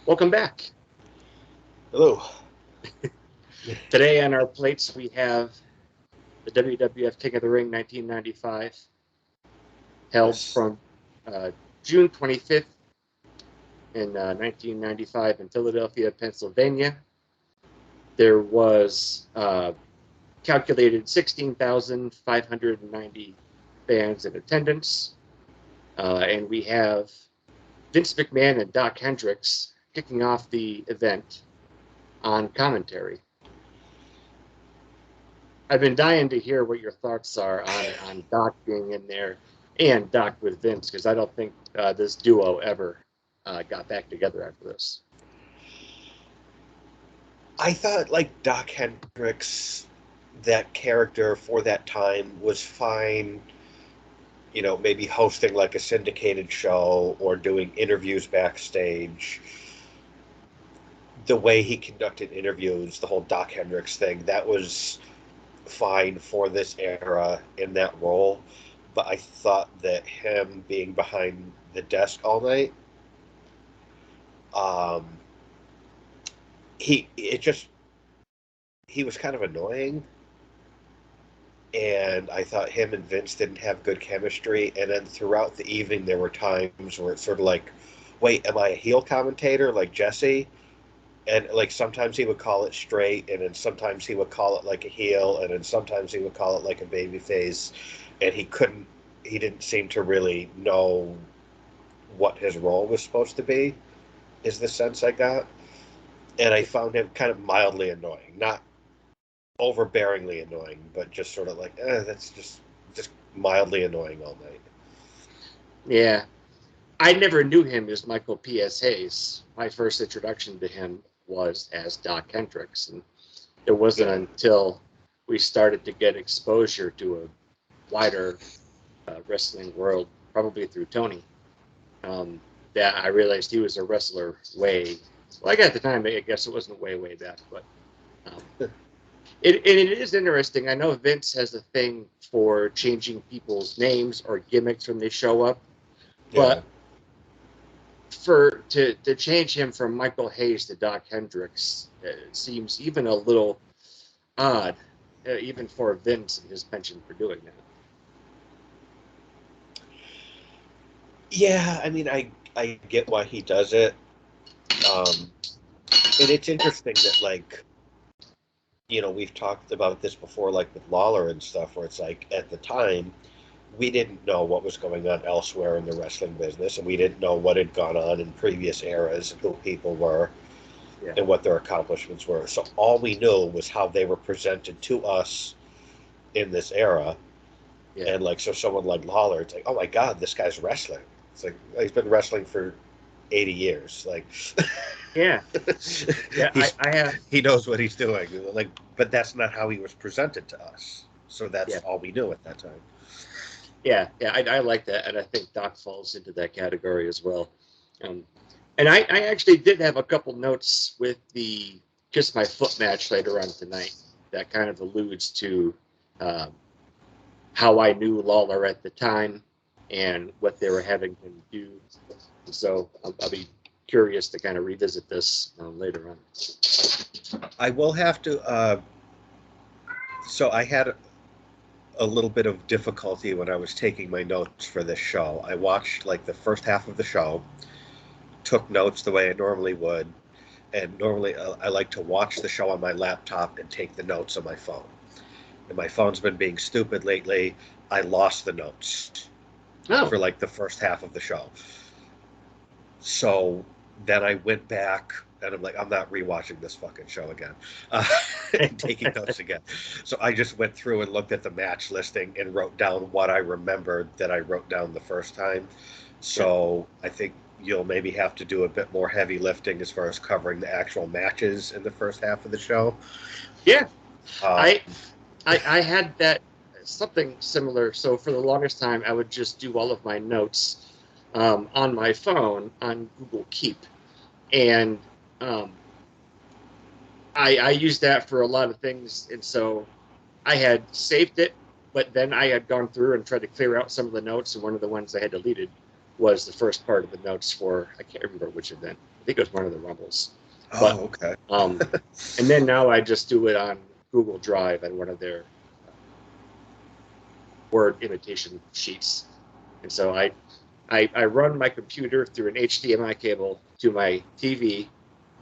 Welcome back. Hello. Today on our plates we have the WWF King of the Ring 1995, held Yes. from June 25th in 1995 in Philadelphia, Pennsylvania. There was calculated 16,590 fans in attendance, and we have Vince McMahon and Doc Hendricks kicking off the event on commentary. I've been dying to hear what your thoughts are on Doc being in there and Doc with Vince, because I don't think this duo ever got back together after this. I thought like Doc Hendricks, that character for that time was fine. Maybe hosting like a syndicated show or doing interviews backstage. The way he conducted interviews, the whole Doc Hendricks thing, that was fine for this era in that role. But I thought that him being behind the desk all night, um, he was kind of annoying, and I thought him and Vince didn't have good chemistry. And then throughout the evening, there were times where it's sort of like, wait, am I a heel commentator like Jesse? And like sometimes he would call it straight, and then sometimes he would call it like a heel, and then sometimes he would call it like a baby face, and he didn't seem to really know what his role was supposed to be, is the sense I got. And I found him kind of mildly annoying, not overbearingly annoying, but just sort of like, that's just mildly annoying all night. Yeah. I never knew him as Michael P.S. Hayes. My first introduction to him was as Doc Hendricks, and it wasn't until we started to get exposure to a wider wrestling world, probably through Tony, that I realized he was a wrestler like at the time, I guess it wasn't way back, but it is interesting. I know Vince has a thing for changing people's names or gimmicks when they show up, but to change him from Michael Hayes to Doc Hendricks seems even a little odd, even for Vince and his penchant for doing that. Yeah, I mean, I get why he does it. And it's interesting that, like, we've talked about this before, like with Lawler and stuff, where it's like at the time, we didn't know what was going on elsewhere in the wrestling business, and we didn't know what had gone on in previous eras, who people were, and what their accomplishments were. So all we knew was how they were presented to us in this era. Yeah. And like, so someone like Lawler, it's like, oh my God, this guy's wrestling. It's like, he's been wrestling for 80 years. Like, yeah, he knows what he's doing. Like, but that's not how he was presented to us. So that's all we knew at that time. Yeah, I like that, and I think Doc falls into that category as well. And I actually did have a couple notes with the Kiss My Foot match later on tonight that kind of alludes to how I knew Lawler at the time and what they were having him do. So I'll be curious to kind of revisit this later on. I will have to. So I had a little bit of difficulty when I was taking my notes for this show. I watched like the first half of the show, took notes the way I normally would, and normally I like to watch the show on my laptop and take the notes on my phone. And my phone's been being stupid lately. I lost the notes for like the first half of the show. So then I went back and I'm like, I'm not rewatching this fucking show again and taking notes again. So I just went through and looked at the match listing and wrote down what I remembered that I wrote down the first time. So I think you'll maybe have to do a bit more heavy lifting as far as covering the actual matches in the first half of the show. Yeah. I had that something similar. So for the longest time, I would just do all of my notes on my phone on Google Keep. And I used that for a lot of things. And so I had saved it, but then I had gone through and tried to clear out some of the notes. And one of the ones I had deleted was the first part of the notes for, I can't remember which event. I think it was one of the Rumbles. Oh, But okay. and then now I just do it on Google Drive and one of their Word imitation sheets. And so I run my computer through an HDMI cable to my TV,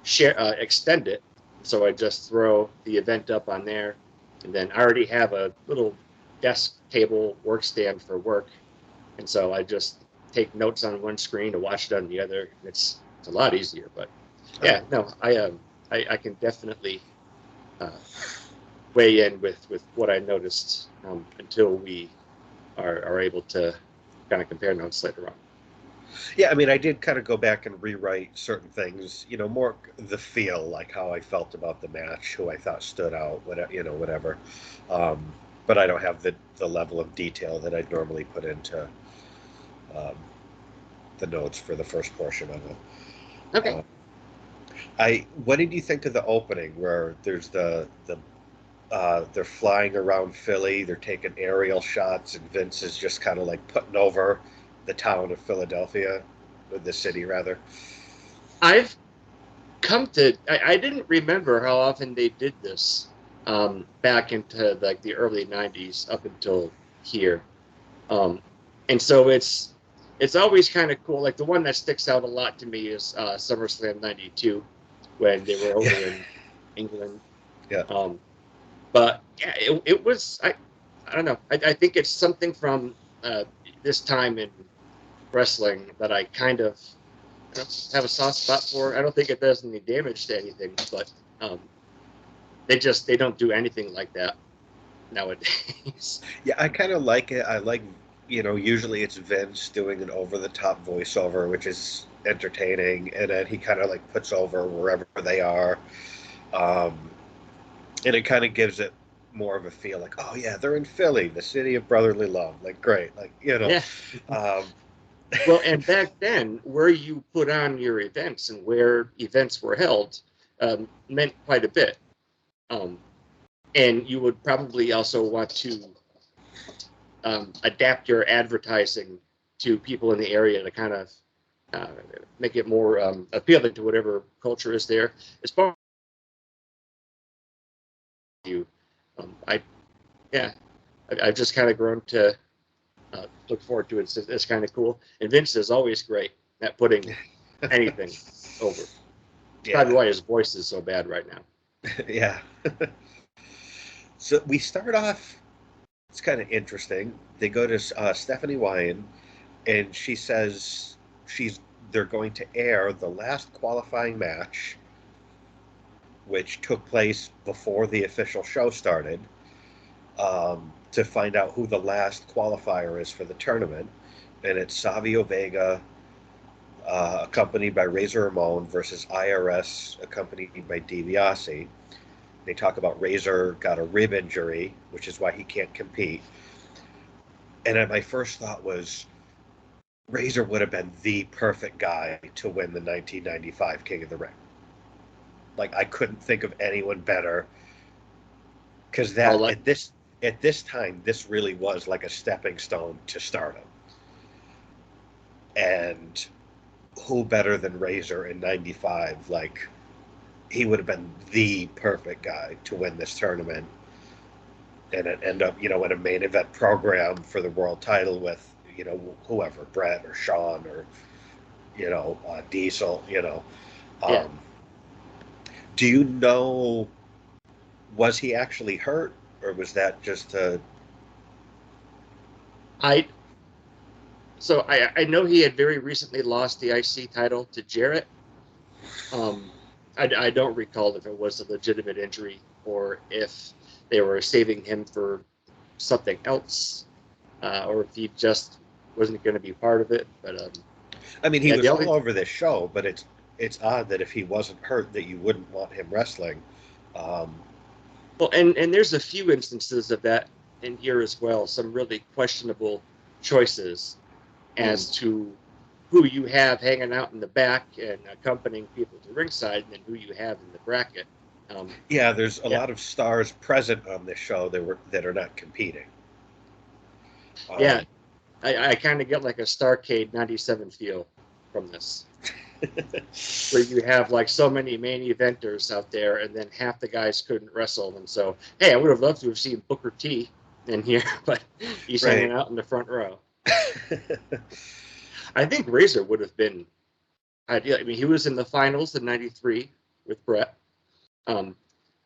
extend it. So I just throw the event up on there, and then I already have a little desk table workstand for work, and so I just take notes on one screen to watch it on the other. It's a lot easier, but yeah, no, I can definitely uh, weigh in with what I noticed until we are able to kind of compare notes later on. Yeah, I mean, I did kind of go back and rewrite certain things, more the feel, like how I felt about the match, who I thought stood out, whatever, whatever. Um, but I don't have the level of detail that I'd normally put into um, the notes for the first portion of it. Okay. What did you think of the opening where there's they're flying around Philly, they're taking aerial shots, and Vince is just kind of like putting over the town of Philadelphia, or the city rather. I've I didn't remember how often they did this back into like the early 90s up until here. Um, and so it's always kind of cool. Like the one that sticks out a lot to me is SummerSlam 92 when they were over Yeah. in England. Yeah. But yeah, it was, I don't know. I think it's something from this time in wrestling that I kind of have a soft spot for. I don't think it does any damage to anything, but they don't do anything like that nowadays. Yeah, I kind of like it. I like, usually it's Vince doing an over the top voiceover, which is entertaining, and then he kind of like puts over wherever they are. Um, and it kind of gives it more of a feel like, oh yeah, they're in Philly, the city of brotherly love. Like, great. Like, Yeah. um, Well, and back then, where you put on your events and where events were held meant quite a bit. Um, and you would probably also want to adapt your advertising to people in the area to kind of uh, make it more appealing to whatever culture is there. As far as you, I yeah, I've just kind of grown to look forward to it. It's kind of cool. And Vince is always great at putting anything over. It's probably why his voice is so bad right now. Yeah. So we start off. It's kind of interesting. They go to Stephanie Wyan, and she says they're going to air the last qualifying match, which took place before the official show started, to find out who the last qualifier is for the tournament, and it's Savio Vega, accompanied by Razor Ramon, versus IRS, accompanied by DiBiase. They talk about Razor got a rib injury, which is why he can't compete. And my first thought was Razor would have been the perfect guy to win the 1995 King of the Ring. Like, I couldn't think of anyone better, because at this time this really was like a stepping stone to stardom. And who better than Razor in 95? Like, he would have been the perfect guy to win this tournament and end up, in a main event program for the world title with, whoever, Brett or Sean or, Diesel, Yeah. Um, do you know, was he actually hurt, or was that just a... I I know he had very recently lost the IC title to Jarrett. I don't recall if it was a legitimate injury or if they were saving him for something else, or if he just wasn't going to be part of it. But I mean, he yeah, was all over this show, but it's odd that if he wasn't hurt that you wouldn't want him wrestling. Well, and there's a few instances of that in here as well. Some really questionable choices as to who you have hanging out in the back and accompanying people to ringside, and then who you have in the bracket. Yeah, there's a lot of stars present on this show that are not competing. Yeah, I kind of get like a Starcade '97 feel from this. where you have like so many main eventers out there, and then half the guys couldn't wrestle, and so hey, I would have loved to have seen Booker T in here, but he's hanging out in the front row. I think Razor would have been ideal. I mean, he was in the finals in '93 with Brett.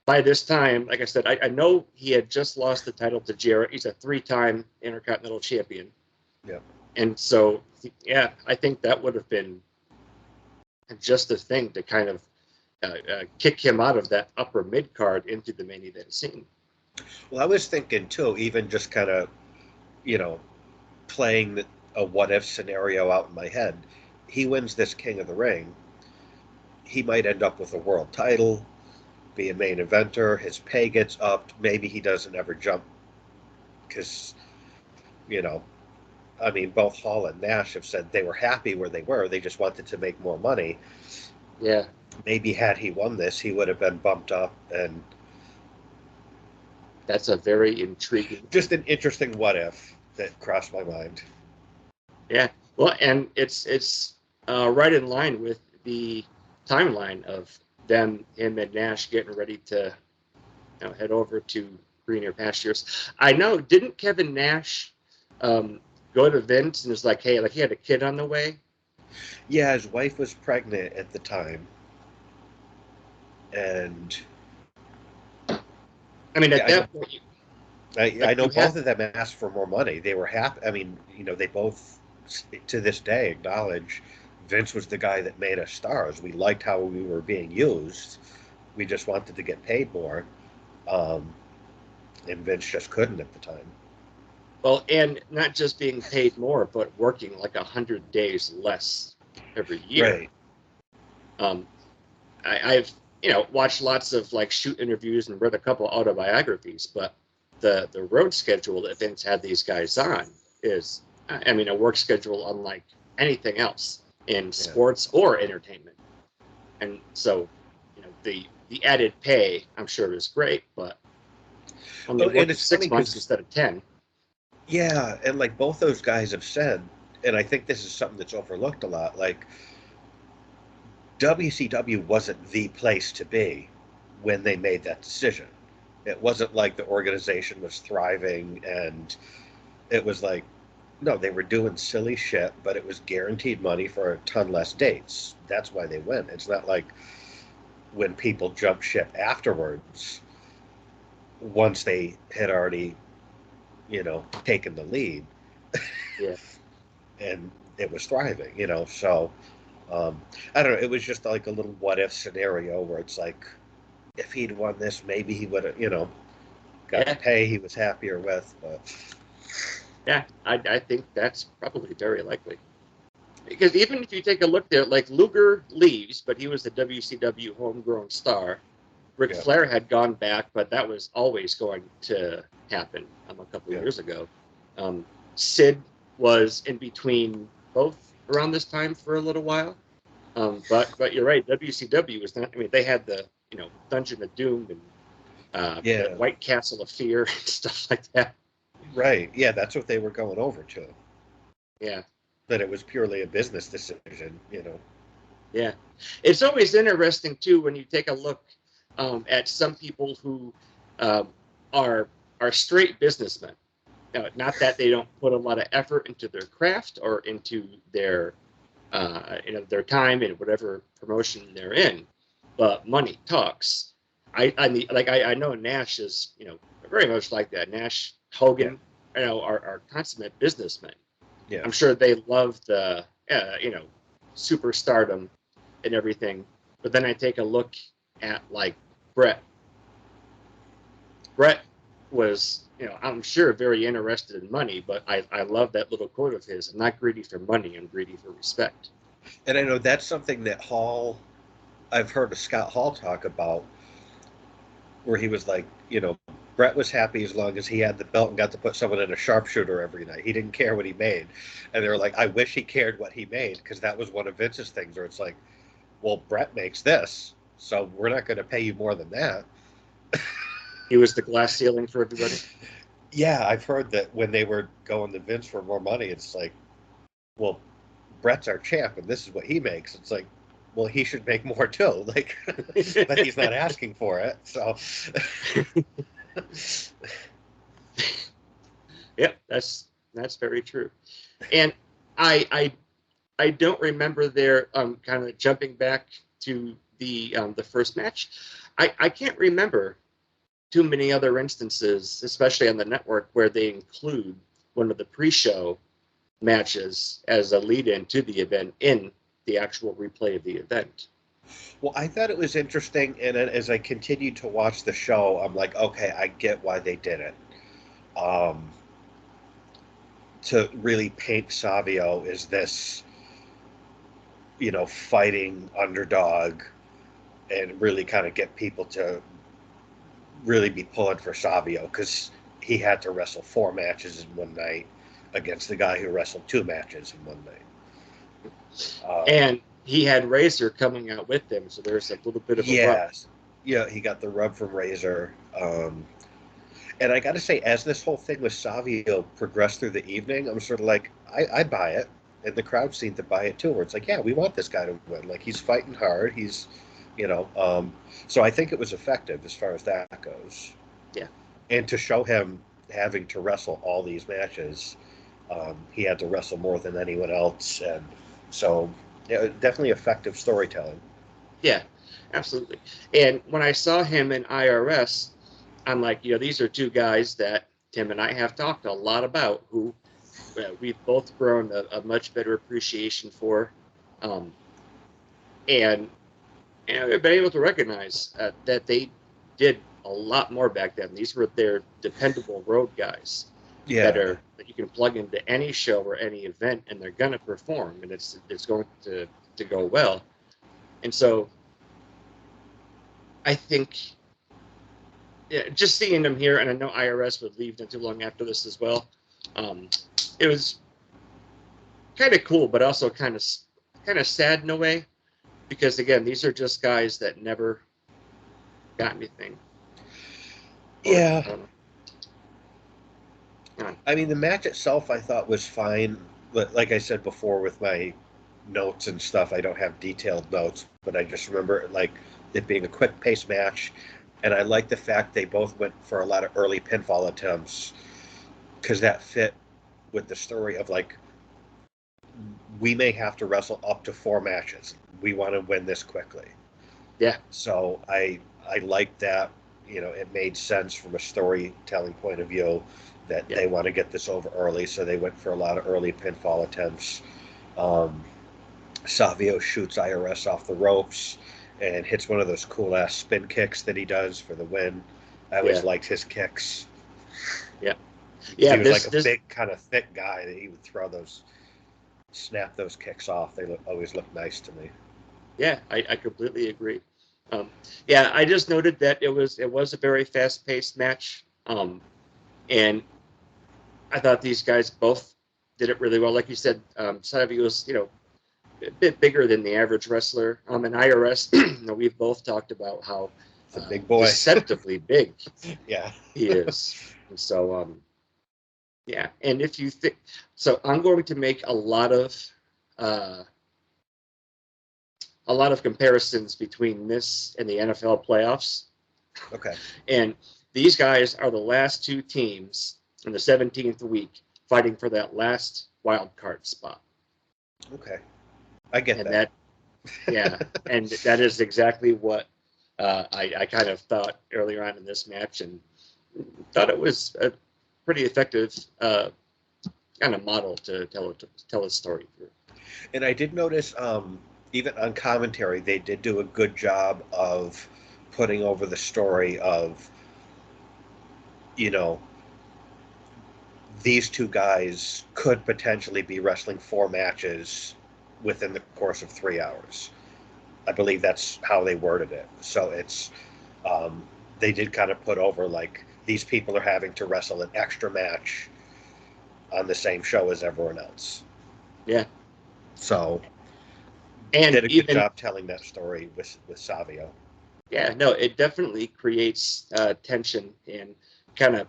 By this time, like I said, I know he had just lost the title to Jarrett. He's a 3-time Intercontinental Champion. Yeah. And so, yeah, I think that would have been just a thing to kind of kick him out of that upper mid card into the main event scene. Well, I was thinking too, even just kind of, playing a what if scenario out in my head. He wins this King of the Ring. He might end up with a world title, be a main eventer. His pay gets upped. Maybe he doesn't ever jump because, I mean, both Hall and Nash have said they were happy where they were. They just wanted to make more money. Yeah. Maybe had he won this, he would have been bumped up. And that's a very intriguing. Just an interesting what if that crossed my mind. Yeah. Well, and it's right in line with the timeline of him and Nash getting ready to head over to greener pastures. I know, didn't Kevin Nash go to Vince and was like, hey, like he had a kid on the way? Yeah, his wife was pregnant at the time. And I mean, at that point, I know both of them asked for more money. They were happy. I mean, they both, to this day, acknowledge Vince was the guy that made us stars. We liked how we were being used. We just wanted to get paid more. And Vince just couldn't at the time. Well, and not just being paid more, but working like 100 days less every year. Right. I've watched lots of like shoot interviews and read a couple autobiographies, but the road schedule that Vince had these guys on is, I mean, a work schedule unlike anything else in sports or entertainment. And so, the added pay, I'm sure, is great, but only working 6 months instead of 10. Yeah, and like both those guys have said, and I think this is something that's overlooked a lot, like WCW wasn't the place to be when they made that decision. It wasn't like the organization was thriving and it was like, no, they were doing silly shit, but it was guaranteed money for a ton less dates. That's why they went. It's not like when people jump ship afterwards, once they had already, taken the lead. Yeah. And it was thriving, so I don't know. It was just like a little what if scenario where it's like, if he'd won this, maybe he would have, got the pay he was happier with. But yeah, I think that's probably very likely. Because even if you take a look there, like Luger leaves, but he was the WCW homegrown star. Ric Flair had gone back, but that was always going to happen a couple of years ago. Sid was in between both around this time for a little while. But you're right, WCW was not. I mean, they had the Dungeon of Doom and the White Castle of Fear and stuff like that. Right. Yeah, that's what they were going over to. Yeah. That it was purely a business decision, Yeah, it's always interesting too when you take a look at some people who are straight businessmen. Not that they don't put a lot of effort into their craft or into their their time in whatever promotion they're in, but money talks. I know Nash is very much like that. Nash, Hogan, are consummate businessmen. Yeah. I'm sure they love the superstardom and everything, but then I take a look at like Brett. Brett was, I'm sure very interested in money, but I love that little quote of his: "I'm not greedy for money, I'm greedy for respect." And I know that's something that I've heard Scott Hall talk about, where he was like, Brett was happy as long as he had the belt and got to put someone in a sharpshooter every night. He didn't care what he made. And they were like, I wish he cared what he made, because that was one of Vince's things where it's like, well, Brett makes this, so we're not going to pay you more than that. He was the glass ceiling for everybody. Yeah, I've heard that when they were going to Vince for more money, it's like, well, Brett's our champ, and this is what he makes. It's like, well, he should make more too. Like, but he's not asking for it. So, Yep, that's very true. And I I don't remember their kind of jumping back to the first match. I can't remember too many other instances, especially on the network, where they include one of the pre-show matches as a lead-in to the event in the actual replay of the event. well, I thought it was interesting, and then as I continued to watch the show, I'm like, okay, I get why they did it. Um, to really paint Savio as this, fighting underdog, and really kind of get people to really be pulling for Savio, because he had to wrestle 4 matches in one night against the guy who wrestled 2 matches in one night. And he had Razor coming out with him, so there's a little bit of a rub. Yes. Yeah, he got the rub from Razor. And I got to say, as this whole thing with Savio progressed through the evening, I'm sort of like, I buy it. And the crowd seemed to buy it too, where it's like, yeah, we want this guy to win. Like, he's fighting hard. So I think it was effective as far as that goes. Yeah. And to show him having to wrestle all these matches, he had to wrestle more than anyone else. And so, yeah, definitely effective storytelling. Yeah, absolutely. And when I saw him in IRS, I'm like, these are two guys that Tim and I have talked a lot about, who we've both grown a much better appreciation for, um, and we've been able to recognize that they did a lot more back then. These were their dependable road guys Yeah. that you can plug into any show or any event, and they're going to perform, and it's going to go well. And so I think, yeah, just seeing them here, and I know IRS would leave not too long after this as well. It was kind of cool, but also kind of sad in a way, because again, these are just guys that never got anything. Yeah. I mean, the match itself I thought was fine. Like I said before, with my notes and stuff, I don't have detailed notes, but I just remember like it being a quick pace match, and I like the fact they both went for a lot of early pinfall attempts, because that fit with the story of like, we may have to wrestle up to 4 matches. We want to win this quickly. Yeah. So I like that. It made sense from a storytelling point of view that they want to get this over early, so they went for a lot of early pinfall attempts. Savio shoots IRS off the ropes and hits one of those cool ass spin kicks that he does for the win. I always liked his kicks. Yeah. He was like a big, kind of thick guy that he would snap those kicks off. They always look nice to me. Yeah, I completely agree. Yeah, I just noted that it was a very fast paced match, and I thought these guys both did it really well. Like you said, Savio was a bit bigger than the average wrestler. And IRS, we've both talked about how a big boy, deceptively big. Yeah, he is. And so, yeah. And if you think so, I'm going to make a lot of comparisons between this and the NFL playoffs. Okay. And these guys are the last 2 teams in the 17th week fighting for that last wild card spot. Okay. I get and that. Yeah, and that is exactly what I kind of thought earlier on in this match, and thought it was a pretty effective kind of model to tell a story through. And I did notice, even on commentary, they did do a good job of putting over the story of, these 2 guys could potentially be wrestling 4 matches within the course of 3 hours. I believe that's how they worded it. So it's, they did kind of put over like, these people are having to wrestle an extra match on the same show as everyone else. Yeah. So, and did a good job telling that story with Savio. Yeah, no, it definitely creates tension and kind of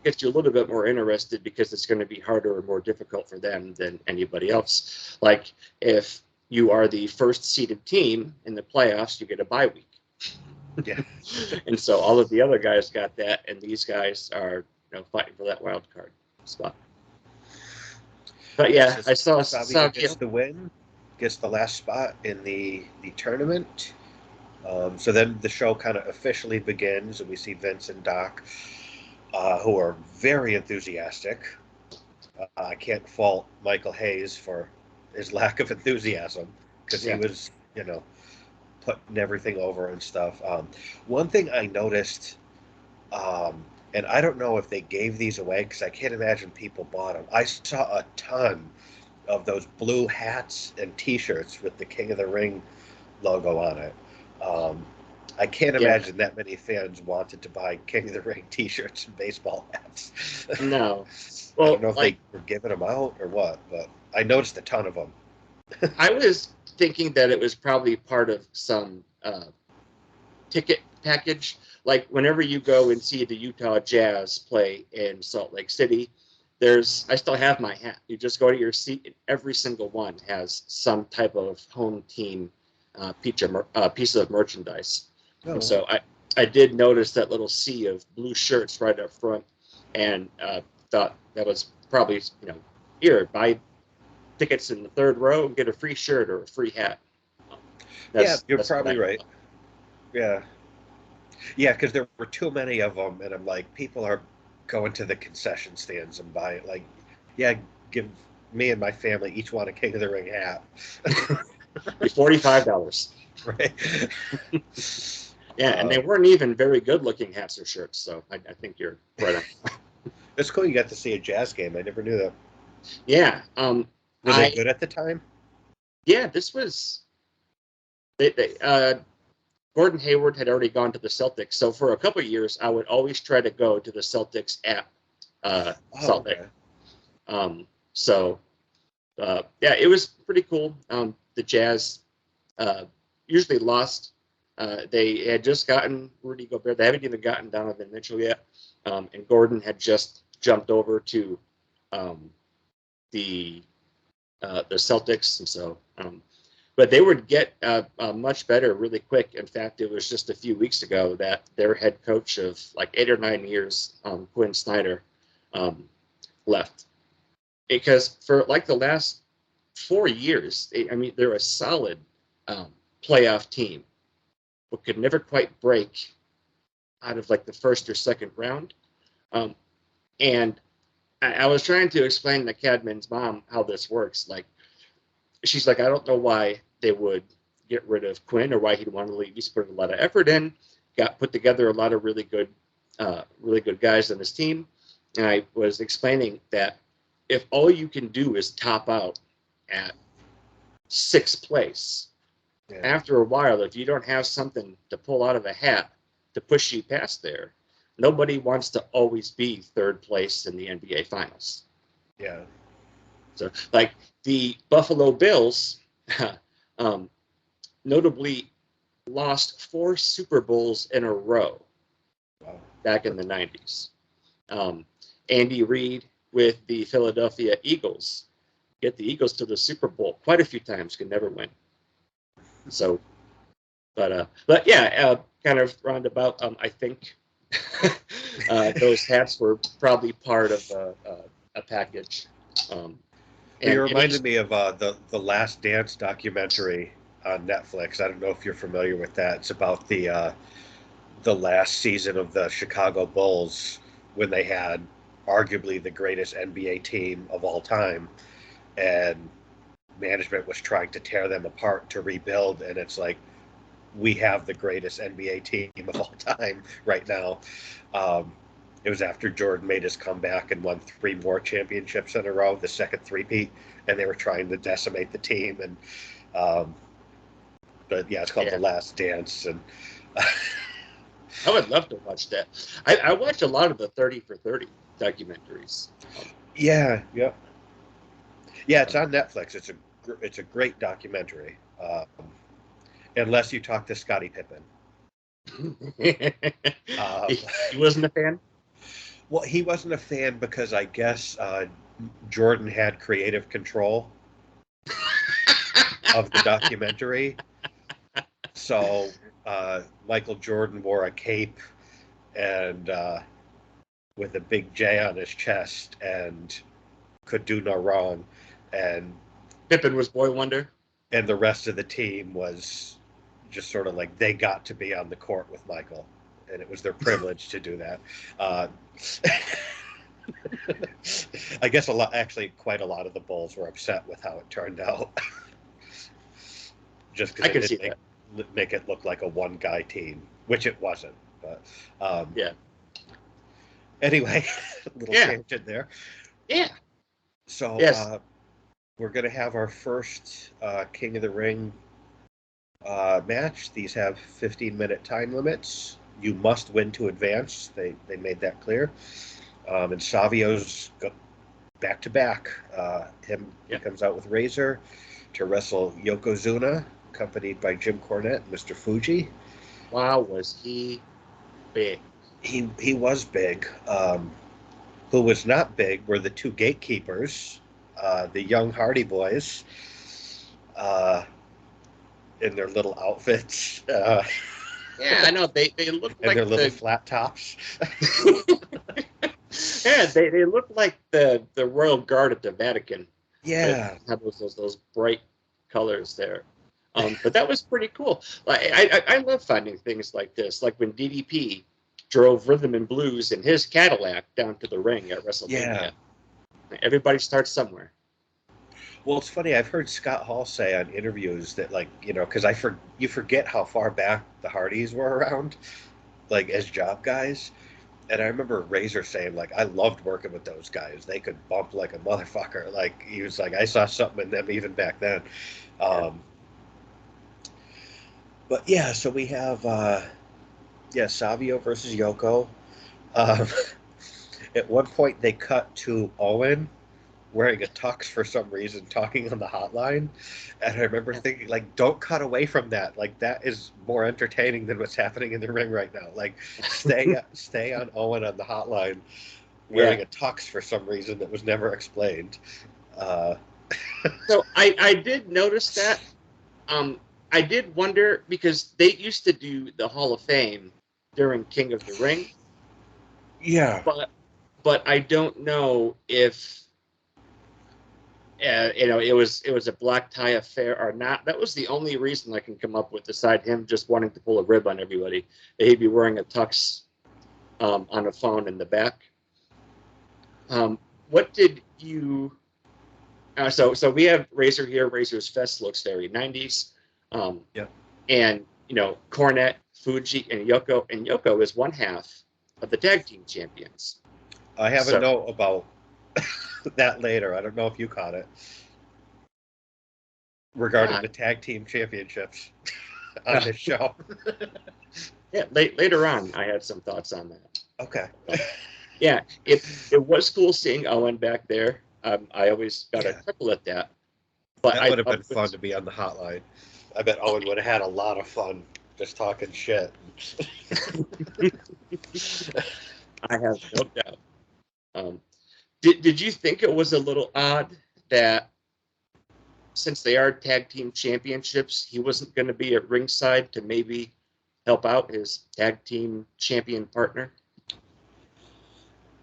gets you a little bit more interested, because it's going to be harder or more difficult for them than anybody else. Like if you are the first seeded team in the playoffs, you get a bye week. Yeah. And so all of the other guys got that, and these guys are fighting for that wild card spot. But yeah, I saw gets the win, gets the last spot in the tournament. So then the show kind of officially begins, and we see Vince and Doc, who are very enthusiastic. I can't fault Michael Hayes for his lack of enthusiasm, because he was, putting everything over and stuff. One thing I noticed, and I don't know if they gave these away because I can't imagine people bought them. I saw a ton of those blue hats and T-shirts with the King of the Ring logo on it. I can't imagine that many fans wanted to buy King of the Ring T-shirts and baseball hats. No. Well, I don't know if they were giving them out or what, but I noticed a ton of them. I was thinking that it was probably part of some ticket package. Like whenever you go and see the Utah Jazz play in Salt Lake City, I still have my hat. You just go to your seat, and every single one has some type of home team piece of merchandise. Oh. And so I did notice that little sea of blue shirts right up front, and thought that was probably, here, buy tickets in the third row and get a free shirt or a free hat. You're probably right. Yeah. Yeah, because there were too many of them, and I'm like, people are going to the concession stands and buying, like, give me and my family each one a King of the Ring hat. $45. Right. Yeah, and they weren't even very good-looking hats or shirts, so I think you're right on. It's cool you got to see a Jazz game. I never knew that. Yeah. Were they good at the time? Yeah, this was... Gordon Hayward had already gone to the Celtics, so for a couple of years, I would always try to go to the Celtics at Salt Lake. It was pretty cool. The Jazz usually lost. They had just gotten Rudy Gobert. They haven't even gotten Donovan Mitchell yet, and Gordon had just jumped over to the Celtics, and so. But they would get much better really quick. In fact, it was just a few weeks ago that their head coach of like 8 or 9 years, Quinn Snyder, left. Because for like the last 4 years, they're a solid playoff team, but could never quite break out of like the first or second round. And I was trying to explain to Cadman's mom how this works. Like, she's like, I don't know why they would get rid of Quinn or why he'd want to leave. He's put a lot of effort in, put together a lot of really good guys on his team. And I was explaining that if all you can do is top out at 6th place, after a while, if you don't have something to pull out of a hat to push you past there, nobody wants to always be 3rd place in the NBA Finals. Yeah. So, like the Buffalo Bills, notably lost 4 Super Bowls in a row back in the 90s. Andy Reid with the Philadelphia Eagles get the Eagles to the Super Bowl quite a few times, can never win. So, but kind of roundabout. I think those hats were probably part of a package. You reminded me of the Last Dance documentary on Netflix. I don't know if you're familiar with that. It's about the last season of the Chicago Bulls when they had arguably the greatest NBA team of all time, and management was trying to tear them apart to rebuild. And it's like, we have the greatest NBA team of all time right now. It was after Jordan made his comeback and won 3 more championships in a row, the second three-peat, and they were trying to decimate the team. And it's called The Last Dance. And I would love to watch that. I watch a lot of the 30 for 30 documentaries. Yeah, it's on Netflix. It's a great documentary, unless you talk to Scottie Pippen. He wasn't a fan? Well, he wasn't a fan because I guess Jordan had creative control of the documentary. So Michael Jordan wore a cape and with a big J on his chest and could do no wrong. And Pippen was Boy Wonder. the rest of the team was just sort of like they got to be on the court with Michael, and it was their privilege to do that. I guess quite a lot of the Bulls were upset with how it turned out, just I because can it see didn't that. make it look like a one-guy team, which it wasn't. But Yeah. anyway, little Yeah. tangent there. Yeah. So Yes. we're going to have our first King of the Ring match. These have 15-minute time limits. You must win to advance. They made that clear. And Savio's back to back. He comes out with Razor to wrestle Yokozuna, accompanied by Jim Cornette and Mr. Fuji. Wow, was he big? He was big. Who was not big were the two gatekeepers, the young Hardy Boys, in their little outfits. Yeah, I know. They look and like their little flat tops. Yeah, they look like the Royal Guard at the Vatican. Yeah. Have those bright colors there. But that was pretty cool. Like I love finding things like this, like when DDP drove Rhythm and Blues in his Cadillac down to the ring at WrestleMania. Yeah. Everybody starts somewhere. Well, it's funny. I've heard Scott Hall say on interviews that, like, because you forget how far back the Hardys were around, like as job guys. And I remember Razor saying, like, I loved working with those guys. They could bump like a motherfucker. Like, he was like, I saw something in them even back then. But yeah, so we have Savio versus Yoko. At one point, they cut to Owen wearing a tux for some reason, talking on the hotline. And I remember thinking, like, don't cut away from that. Like, that is more entertaining than what's happening in the ring right now. Like, stay on Owen on the hotline wearing a tux for some reason that was never explained. So I did notice that. I did wonder, because they used to do the Hall of Fame during King of the Ring. Yeah. But I don't know if it was a black tie affair or not. That was the only reason I can come up with, aside him just wanting to pull a rib on everybody. That he'd be wearing a tux on a phone in the back. What did you? So we have Razor here. Razor's vest looks very 90s. And Cornette, Fuji, and Yoko. And Yoko is one half of the tag team champions. I have a note about that later. I don't know if you caught it. Regarding the tag team championships on this show. Yeah, later on, I had some thoughts on that. Okay. Yeah, it was cool seeing Owen back there. I always got a chuckle at that. But that would have been fun to be on the hotline. I bet Owen would have had a lot of fun just talking shit. I have no doubt. Did you think it was a little odd that, since they are tag team championships, he wasn't going to be at ringside to maybe help out his tag team champion partner?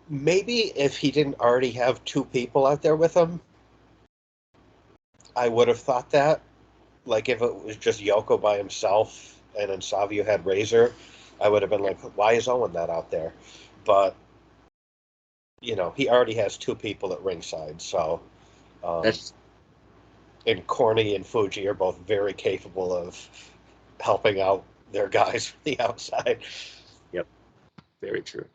Maybe if he didn't already have two people out there with him, I would have thought that. Like, if it was just Yoko by himself and then Savio had Razor, I would have been like, why is Owen not out there? But, he already has two people at ringside, so... and Corny and Fuji are both very capable of helping out their guys from the outside. Yep, very true.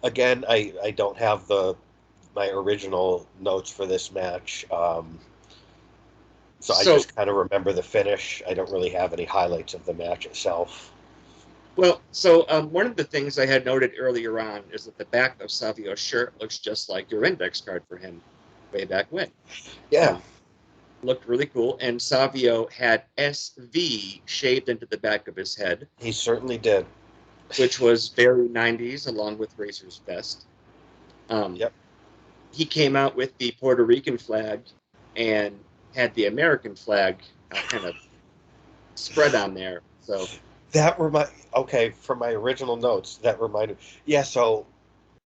Again, I don't have my original notes for this match, so I just kind of remember the finish. I don't really have any highlights of the match itself. Well, so one of the things I had noted earlier on is that the back of Savio's shirt looks just like your index card for him way back when. Yeah. Looked really cool. And Savio had SV shaved into the back of his head. He certainly did. Which was very 90s, along with Razor's vest. Yep. He came out with the Puerto Rican flag, and had the American flag kind of spread on there. So Okay, from my original notes, that reminded. Yeah, so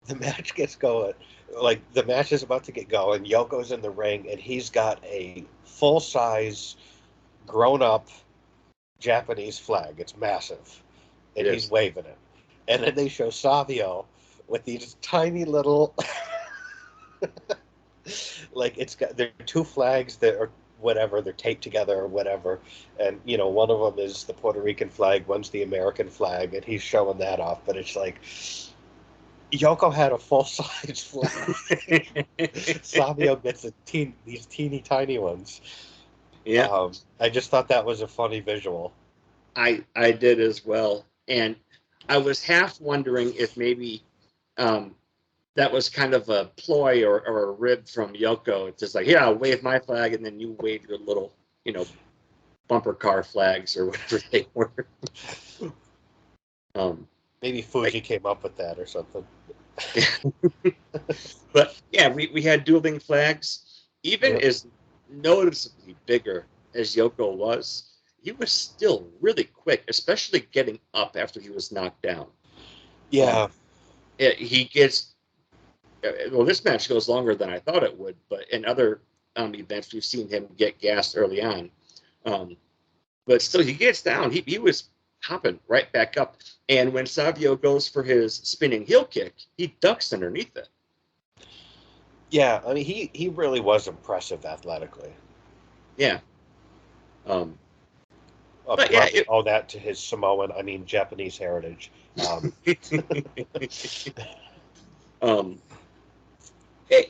the match gets going. Like the match is about to get going. Yoko's in the ring, and he's got a full size, grown up Japanese flag. It's massive, it and he's is. waving it. And then they show Savio with these tiny little, like it's got they're two flags that are whatever they're taped together or whatever, and one of them is the Puerto Rican flag, one's the American flag, and he's showing that off. But it's like Yoko had a full size flag. Savio gets these teeny tiny ones. Yeah, I just thought that was a funny visual. I did as well, and I was half wondering if maybe um, that was kind of a ploy or a rib from Yoko. It's just like, yeah, I'll wave my flag, and then you wave your little, bumper car flags or whatever they were. Maybe Fuji came up with that or something. But yeah, we had dueling flags. Even Yep. as noticeably bigger as Yoko was, he was still really quick, especially getting up after he was knocked down. Yeah. He gets well. This match goes longer than I thought it would, but in other events, we've seen him get gassed early on. Um, but still, he gets down. He was hopping right back up. And when Savio goes for his spinning heel kick, he ducks underneath it. Yeah, I mean, he really was impressive athletically. Yeah. But yeah, All that to his Samoan, Japanese heritage. um,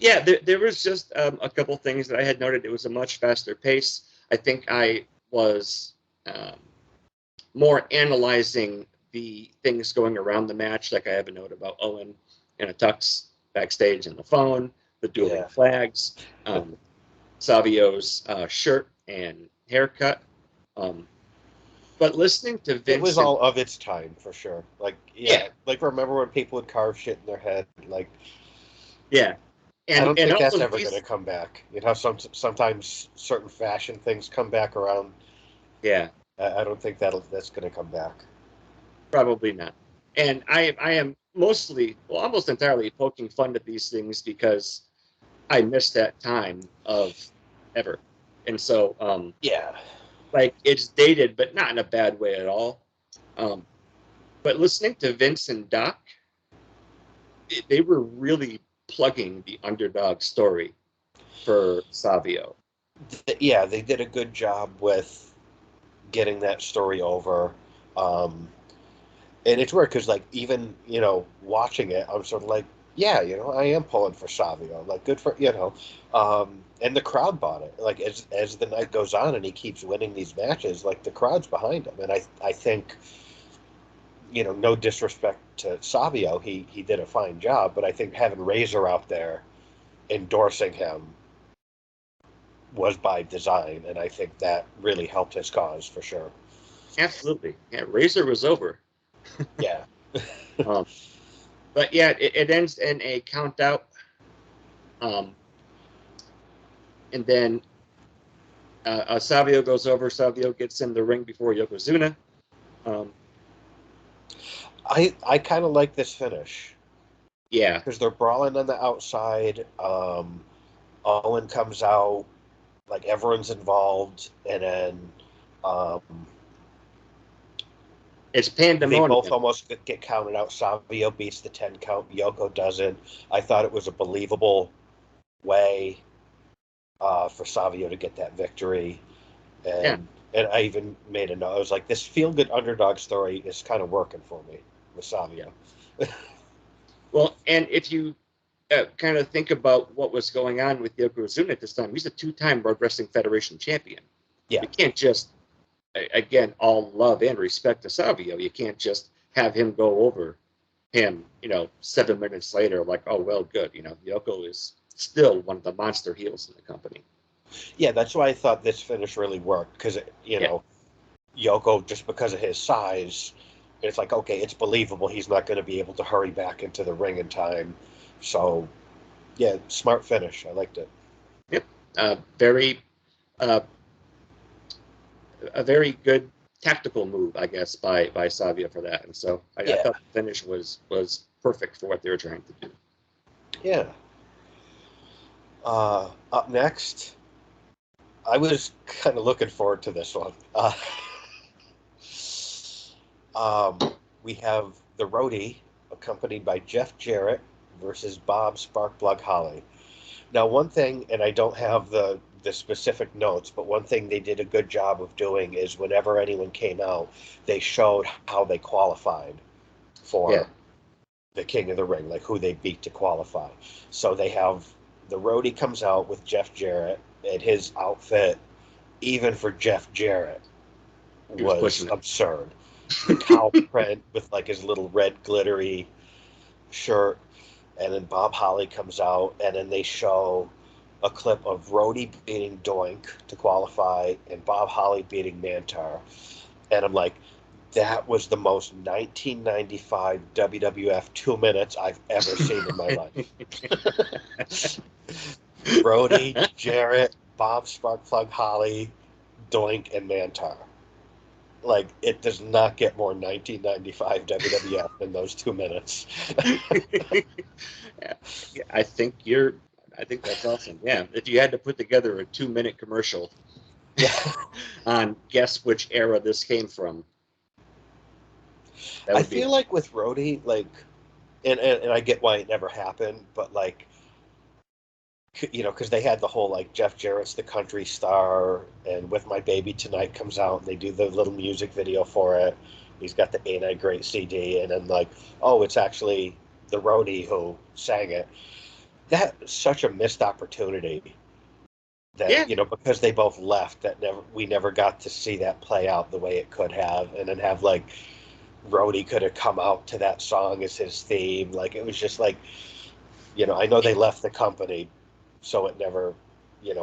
yeah, there was just a couple things that I had noted. It was a much faster pace. I think I was more analyzing the things going around the match. Like I have a note about Owen in a tux backstage on the phone, the dueling flags, Savio's shirt and haircut. But listening to Vince, it was all of its time for sure. Like like remember when people would carve shit in their head? Like yeah, I don't and think all that's of ever these, going to come back. Sometimes certain fashion things come back around. yeah, I don't think that's going to come back. probably not. And I am mostly, well, almost entirely poking fun at these things because I missed that time of ever. And so, like it's dated, but not in a bad way at all. But listening to Vince and Doc, they were really plugging the underdog story for Savio. Yeah, they did a good job with getting that story over. And it's weird because, like, even watching it, I'm sort of like, yeah, I am pulling for Savio. Like, good for and the crowd bought it. Like, as the night goes on and he keeps winning these matches, like the crowd's behind him. And I think, no disrespect to Savio, he did a fine job, but I think having Razor out there endorsing him was by design, and I think that really helped his cause for sure. Absolutely, yeah. Razor was over. Yeah. But yeah, it ends in a count out. And then Savio goes over. Savio gets in the ring before Yokozuna. I kind of like this finish. Yeah. Because they're brawling on the outside. Owen comes out, like everyone's involved, and then it's they pandemonium. both almost get counted out. Savio beats the 10 count. Yoko doesn't. I thought it was a believable way for Savio to get that victory. And I even made a note. I was like, this feel-good underdog story is kind of working for me with Savio. Well, and if you kind of think about what was going on with Yokozuna at this time, he's a two-time World Wrestling Federation champion. Yeah. You can't just, again, all love and respect to Savio. You can't just have him go over him, 7 minutes later, like, oh, well, good. Yoko is still one of the monster heels in the company. Yeah, that's why I thought this finish really worked, because, Yoko, just because of his size, it's like, okay, it's believable he's not going to be able to hurry back into the ring in time. So, yeah, smart finish. I liked it. Yep. Very uh, a very good tactical move, I guess, by Savia for that. And so I Yeah, thought the finish was perfect for what they were trying to do. yeah. Up next, I was kind of looking forward to this one. We have the Roadie, accompanied by Jeff Jarrett, versus Bob Sparkplug Holly. Now, one thing, and I don't have the specific notes, but one thing they did a good job of doing is whenever anyone came out, they showed how they qualified Yeah. for the King of the Ring, like who they beat to qualify. So they have the Roadie comes out with Jeff Jarrett, and his outfit, even for Jeff Jarrett, He was was pushing it. absurd. The cow print with like his little red glittery shirt, and then Bob Holly comes out, and then they show a clip of Rhodey beating Doink to qualify and Bob Holly beating Mantar. And I'm like, that was the most 1995 WWF 2 minutes I've ever seen in my life. Rhodey, Jarrett, Bob Sparkplug Holly, Doink, and Mantar. Like, it does not get more 1995 WWF than those 2 minutes. Yeah. Yeah, I think that's awesome. Yeah. If you had to put together a 2-minute commercial Yeah. on guess which era this came from, that I would be feel like with Rhodey, like, and I get why it never happened, but like, because they had the whole like Jeff Jarrett's the country star, and With My Baby Tonight comes out, and they do the little music video for it. He's got the Ain't I Great CD, and then like, oh, it's actually the Roadie who sang it. That's such a missed opportunity. yeah. That because they both left, that we never got to see that play out the way it could have, and then have like Rhodey could have come out to that song as his theme. Like it was just like, I know they left the company, so it never,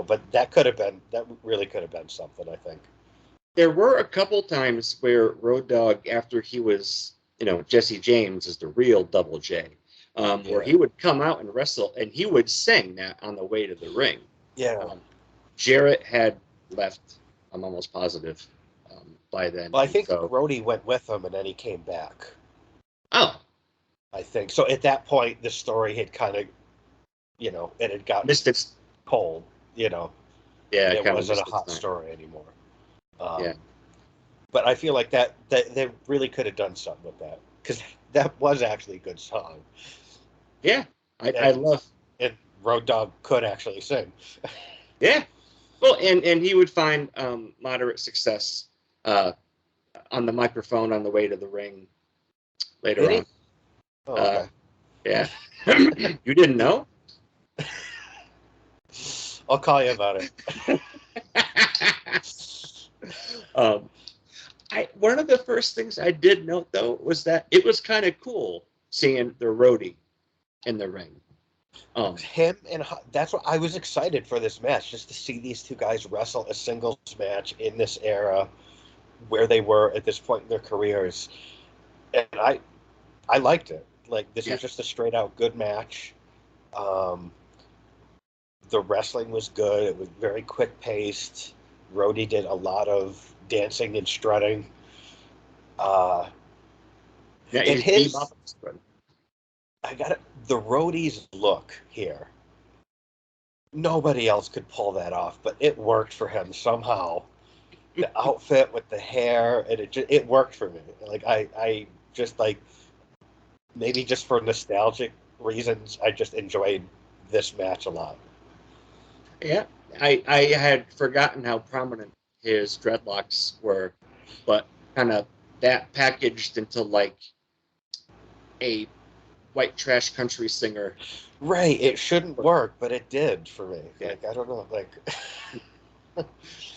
but that really could have been something, I think. There were a couple times where Road Dogg, after he was, Jesse James is the real Double J, where Yeah. he would come out and wrestle, and he would sing that on the way to the ring. Yeah. Um, Jarrett had left, I'm almost positive, by then. Well, I And think so, Rhodey went with him, and then he came back. oh, I think so. At that point, the story had kind of, it had gotten missed its, cold, yeah, and it it kind of wasn't a missed its hot time. story anymore. Yeah. But I feel like that they really could have done something with that, because that was actually a good song, Yeah. I and love, and Road Dogg could actually sing. yeah. Well, and he would find moderate success uh, on the microphone on the way to the ring later Did on. he? Oh, Uh, okay. yeah. You didn't know? I'll call you about it. um, one of the first things I did note though was that it was kind of cool seeing the roadie in the ring. Him and that's what I was excited for this match, just to see these two guys wrestle a singles match in this era where they were at this point in their careers, and I liked it. Like this Yeah. was just a straight out good match. Um, the wrestling was good. It was very quick paced. Rhodey did a lot of dancing and strutting. Uh, Yeah, and he's his, bebopping spread. I got it. The Rhodey's look here. Nobody else could pull that off, but it worked for him somehow. The outfit with the hair, and it worked for me. Like I just like, maybe just for nostalgic reasons, I just enjoyed this match a lot. Yeah, I had forgotten how prominent his dreadlocks were, but kind of that packaged into like a white trash country singer. Right, it shouldn't work, but it did for me. Yeah. Like I don't know, like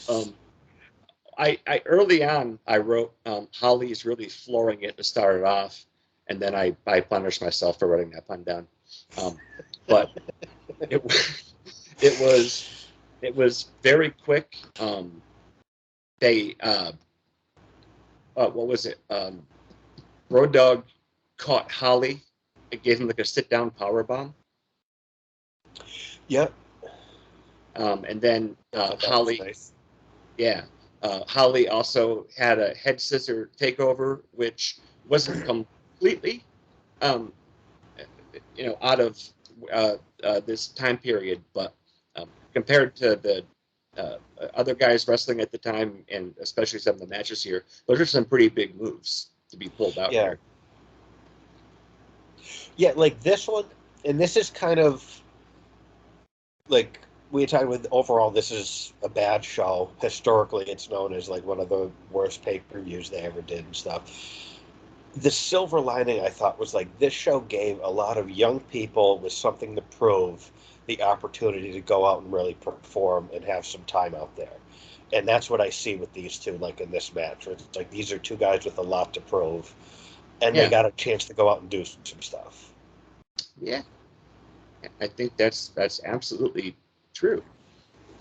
Um, I early on I wrote Holly's really flooring it to start it off, and then I punished myself for writing that pun down. But it it was it was very quick. They what was it? Road Dogg caught Holly. It gave him like a sit down power bomb. yep. And then That was Holly, nice. yeah, Holly also had a head scissor takeover, which wasn't completely, um, out of this time period, but compared to the other guys wrestling at the time, and especially some of the matches here, those are some pretty big moves to be pulled out Yeah, here. yeah, like this one, and this is kind of like we talked with overall. This is a bad show. Historically, it's known as like one of the worst pay-per-views they ever did and stuff. The silver lining I thought was like this show gave a lot of young people with something to prove the opportunity to go out and really perform and have some time out there. And that's what I see with these two, like in this match. It's like these are two guys with a lot to prove, and they Yeah, got a chance to go out and do some stuff. yeah, I think that's absolutely true.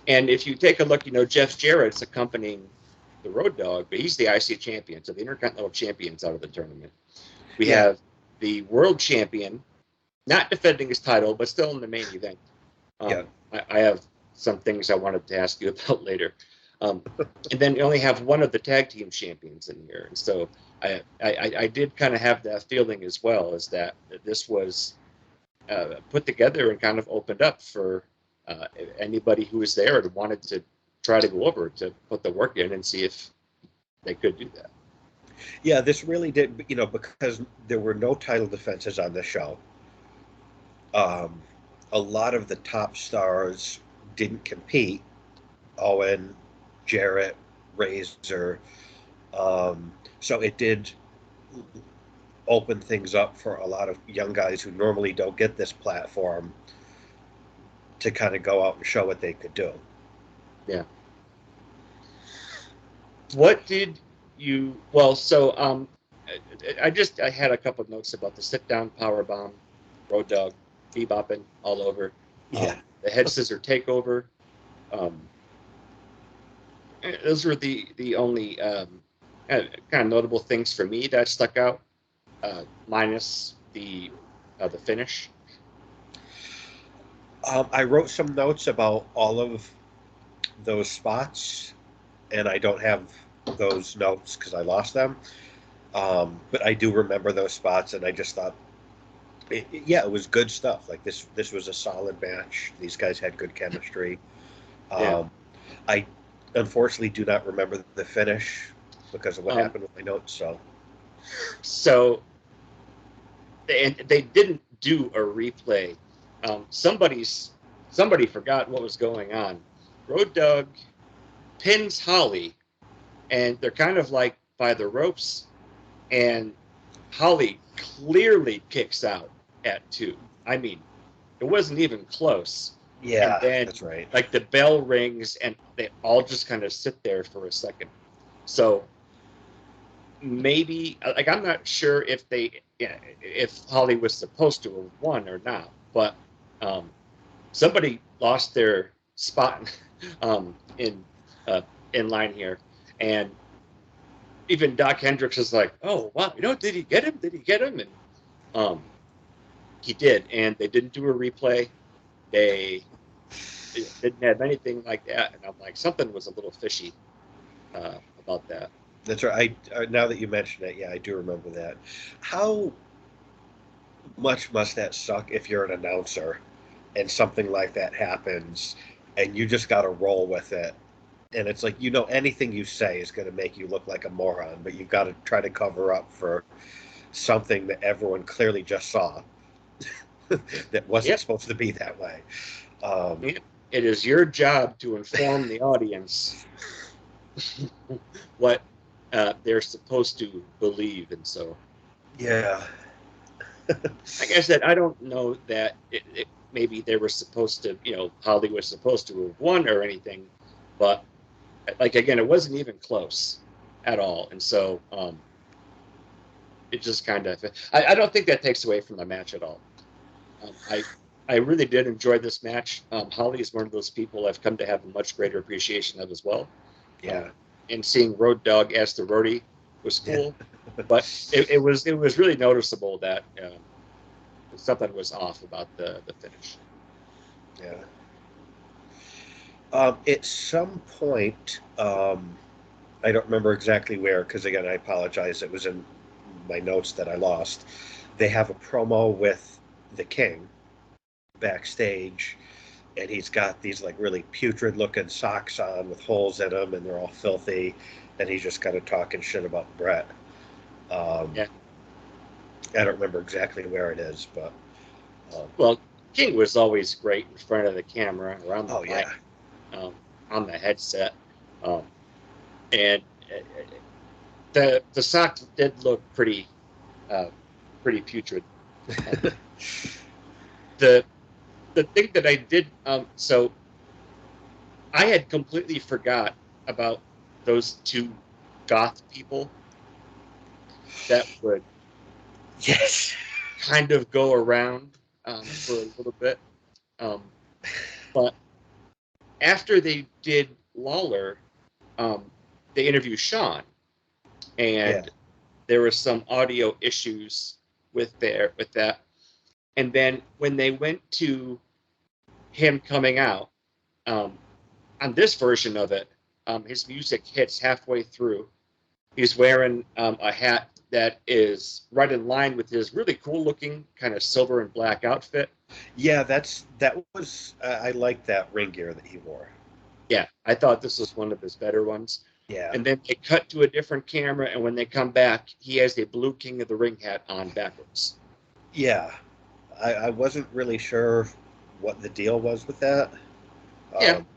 And if you take a look, Jeff Jarrett's accompanying the Road Dog, but he's the IC champion, so the Intercontinental Champions out of the tournament. We Yeah, have the World Champion, not defending his title, but still in the main event. yeah, I have some things I wanted to ask you about later. Um, and then you only have one of the tag team champions in here. And so I did kind of have that feeling as well, is that this was put together and kind of opened up for anybody who was there and wanted to try to go over to put the work in and see if they could do that. yeah. This really did, because there were no title defenses on this show. Um, a lot of the top stars didn't compete. Owen, Jarrett, Razor. So it did open things up for a lot of young guys who normally don't get this platform to kind of go out and show what they could do. Yeah. What did you? Well, so I had a couple of notes about the sit down power bomb, Road Dog, bebopping all over, Yeah. the head scissor takeover. Um, those were the only kind of notable things for me that stuck out, minus the finish. I wrote some notes about all of those spots, and I don't have those notes because I lost them. But I do remember those spots, and I just thought, yeah, it was good stuff. Like this was a solid match. These guys had good chemistry. Yeah. Um, I unfortunately do not remember the finish because of what Um, happened with my notes. So so they didn't do a replay. Somebody forgot what was going on. Road Dog pins Holly, and they're kind of like by the ropes, and Holly clearly kicks out at 2. I mean, it wasn't even close. And yeah, then, that's right. like, the bell rings, and they all just kind of sit there for a second. So maybe, like, I'm not sure if Holly was supposed to have won or not, but um, somebody lost their spot in uh, in line here, and even Doc Hendricks is like, "Oh wow, did he get him? Did he get him?" And um, he did, and they didn't do a replay. They didn't have anything like that, and I'm like, something was a little fishy about that. That's right. Now that you mention it, yeah, I do remember that. How much must that suck if you're an announcer and something like that happens and you just got to roll with it? And it's like, anything you say is going to make you look like a moron, but you've got to try to cover up for something that everyone clearly just saw that wasn't Yep, supposed to be that way. Um, yep. It is your job to inform the audience what they're supposed to believe, and so yeah. like I said, I don't know that maybe they were supposed to, Holly was supposed to have won or anything, but like again, it wasn't even close at all, and so it just kind of. I don't think that takes away from the match at all. I really did enjoy this match. Holly is one of those people I've come to have a much greater appreciation of as well. Yeah. And seeing Road Dog as the roadie was Yeah. cool, but it was really noticeable that something was off about the finish. Yeah. At some point, I don't remember exactly where, because again, I apologize. It was in my notes that I lost. They have a promo with the King backstage, and he's got these like really putrid looking socks on with holes in them, and they're all filthy, and he's just kind of talking shit about Brett. Um, Yeah. I don't remember exactly where it is, but Well, King was always great in front of the camera or on the oh mic, yeah, um, on the headset, um, and the socks did look uh, pretty putrid. Um, the the thing that I did, so I had completely forgot about those two goth people that would yes, kind of go around for a little bit. Um, but after they did Lawler, um, they interviewed Sean, yeah, and there were some audio issues with that. And then when they went to him coming out, um, on this version of it, his music hits halfway through. He's wearing a hat that is right in line with his really cool looking kind of silver and black outfit. yeah. That was I liked that ring gear that he wore. Yeah, I thought this was one of his better ones. Yeah, And then they cut to a different camera, and when they come back, he has a blue King of the Ring hat on backwards. yeah. I wasn't really sure what the deal was with that. Yeah, Um,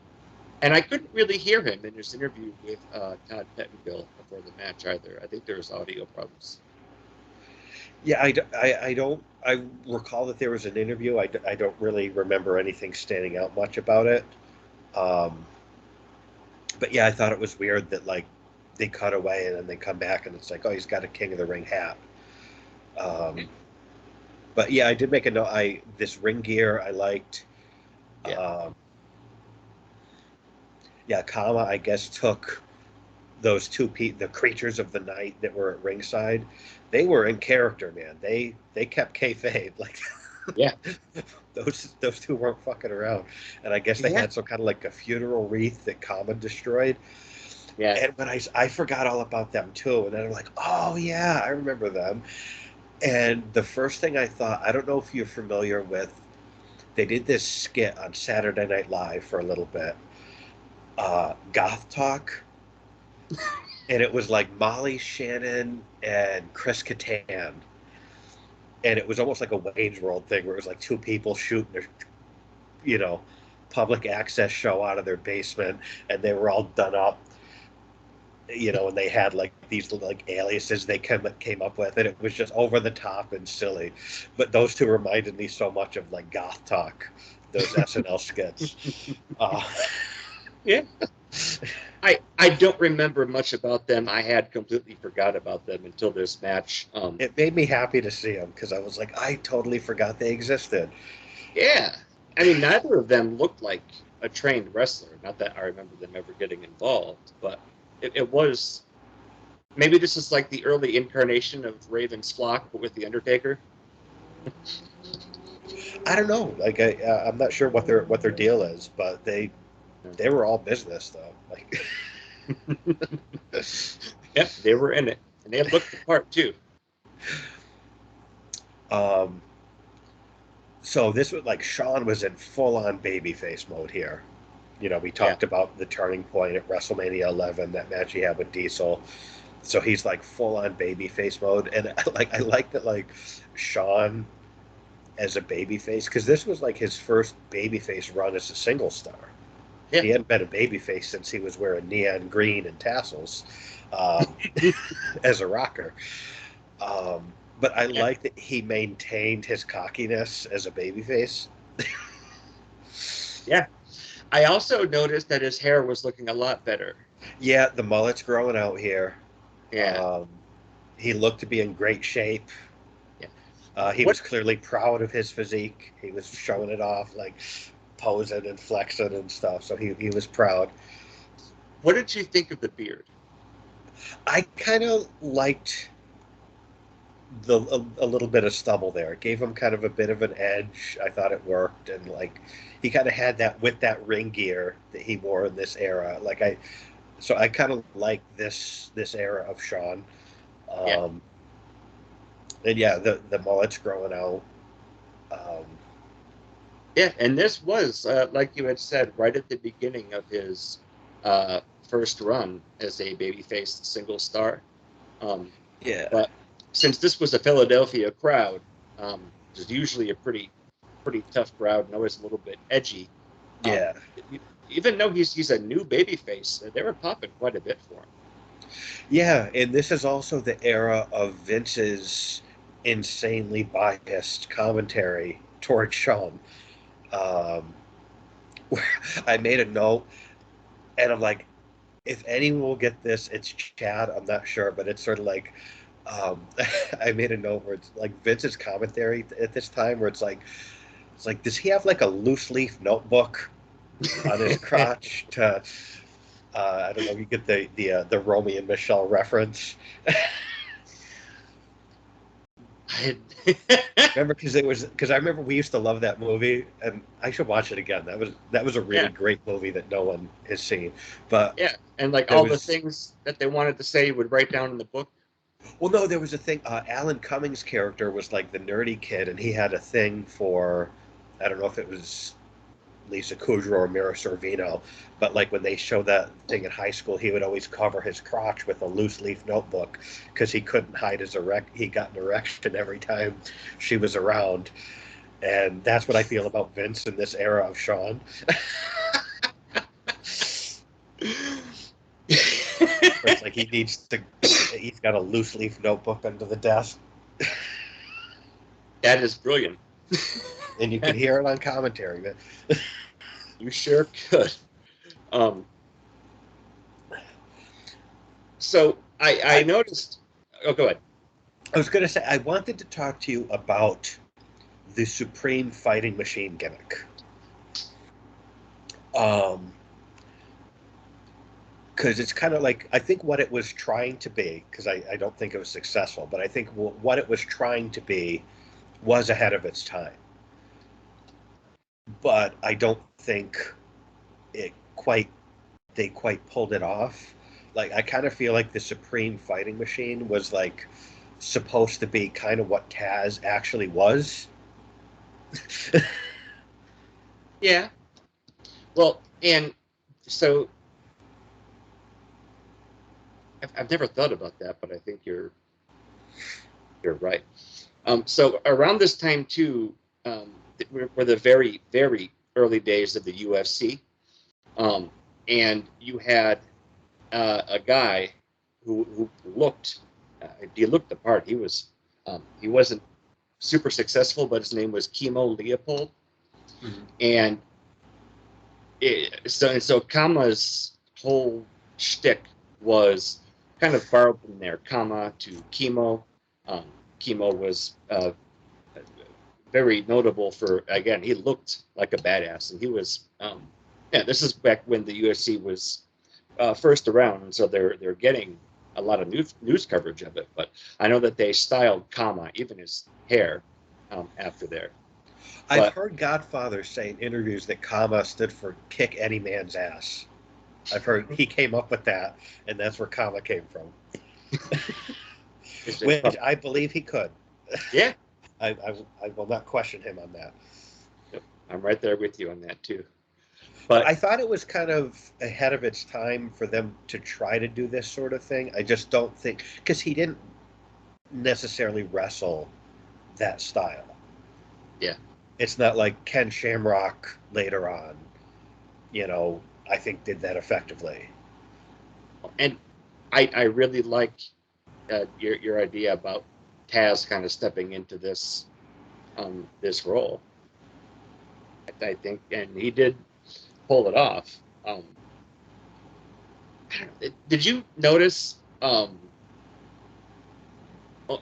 and I couldn't really hear him in his interview with Todd Pettengill before the match either. I think there was audio problems. yeah, I don't. I recall that there was an interview. I don't really remember anything standing out much about it. Um, but yeah, I thought it was weird that like they cut away and then they come back and it's like, oh, he's got a King of the Ring hat. Um, but yeah, I did make a note. I this ring gear I liked. Yeah, Um, yeah, Kama I guess took those the creatures of the night that were at ringside. They were in character, man. They kept kayfabe like. yeah, Those two weren't fucking around, and I guess they yeah, had some kind of like a funeral wreath that Kama destroyed. yeah. And when I forgot all about them too, and then I'm like, oh yeah, I remember them. And the first thing I thought, I don't know if you're familiar with, they did this skit on Saturday Night Live for a little bit, Goth Talk, and it was like Molly Shannon and Chris Kattan, and it was almost like a Wayne's World thing where it was like two people shooting a, you know, public access show out of their basement, and they were all done up, and they had like these like aliases they came up with, and it was just over the top and silly. But those two reminded me so much of like Goth Talk, those SNL skits. Uh, Yeah. I don't remember much about them. I had completely forgot about them until this match. it made me happy to see them because I was like, I totally forgot they existed. Yeah, I mean, neither of them looked like a trained wrestler. Not that I remember them ever getting involved, but it was maybe this is like the early incarnation of Raven's Flock, but with the Undertaker. I don't know, like I'm not sure what their deal is, but they were all business though. Like, Yep, they were in it, and they looked the part too. um, so this was like Sean was in full on babyface mode here. We Yeah, talked about the turning point at WrestleMania 11, that match he had with Diesel. So he's like full on babyface mode, and I like that like Sean as a babyface because this was like his first babyface run as a single star. yeah, He hadn't been a babyface since he was wearing neon green and tassels um, as a rocker. But I yeah, like that he maintained his cockiness as a babyface. yeah. I also noticed that his hair was looking a lot better. Yeah, the mullet's growing out here. Yeah, Um, he looked to be in great shape. yeah. He What was clearly proud of his physique. He was showing it off, like posing and flexing and stuff. So he was proud. what did you think of the beard? I kind of liked. a little bit of stubble there. It gave him kind of a bit of an edge. I thought it worked, and like he kind of had that with that ring gear that he wore in this era. So I kind of like this era of Sean. Yeah. Um, and yeah, the mullet's growing out. Um, Yeah, and this was, like you had said, right at the beginning of his first run as a babyface single star. Um, yeah, but since this was a Philadelphia crowd, which is usually a pretty tough crowd and always a little bit edgy, um, yeah, even though he's a new babyface, they were popping quite a bit for him. yeah. And this is also the era of Vince's insanely biased commentary towards Sean. Um, where I made a note, and I'm like, if anyone will get this, it's Chad. I'm not sure, but it's sort of like um, I made a note where it's like Vince's commentary at this time, where it's like, does he have like a loose leaf notebook on his crotch to I don't know, you get the Romy and Michelle reference. Remember, because I remember we used to love that movie, and I should watch it again. That was a really Yeah, great movie that no one has seen. But yeah, and like there all the was things that they wanted to say, he would write down in the book. well, no, there was a thing. Alan Cummings' character was like the nerdy kid, and he had a thing for I don't know if it was Lisa Kudrow or Mira Sorvino, but like when they showed that thing in high school, he would always cover his crotch with a loose leaf notebook because he couldn't hide his He got an erection every time she was around, and that's what I feel about Vince in this era of Sean. Where it's like he's got a loose leaf notebook under the desk, That is brilliant. and you can hear it on commentary. But You sure could. Um, so I I, noticed. Oh, go ahead. I was going to say I wanted to talk to you about the Supreme Fighting Machine gimmick. Um, because it's kind of like I think what it was trying to be, because I don't think it was successful, but I think what it was trying to be was ahead of its time. But I don't think it quite they quite pulled it off. Like I kind of feel like the Supreme Fighting Machine was like supposed to be kind of what Taz actually was. Yeah. Well, and so I've never thought about that, but I think you're right. So around this time too, were the very early days of the UFC, um, and you had a guy who looked he looked the part. He wasn't super successful, but his name was Chemo Leopold, Mhm. and so Kama's whole shtick was kind of borrowed from there, Kama to Chemo. Chemo was very notable for, again, he looked like a badass, and he was yeah, this is back when the UFC was first around, and so they're getting a lot of news coverage of it. But I know that they styled Kama, even his hair, after there. I've But heard Godfather say in interviews that Kama stood for kick any man's ass. I've heard he came up with that, and that's where Kama came from. it's Which probably, I believe he could. yeah, I will not question him on that. yep, I'm right there with you on that too. But I But thought it was kind of ahead of its time for them to try to do this sort of thing. I just don't think because he didn't necessarily wrestle that style. yeah, It's not like Ken Shamrock later on, I think did that effectively. and I really like your idea about Taz kind of stepping into this role. I think, and he did pull it off. Did you notice?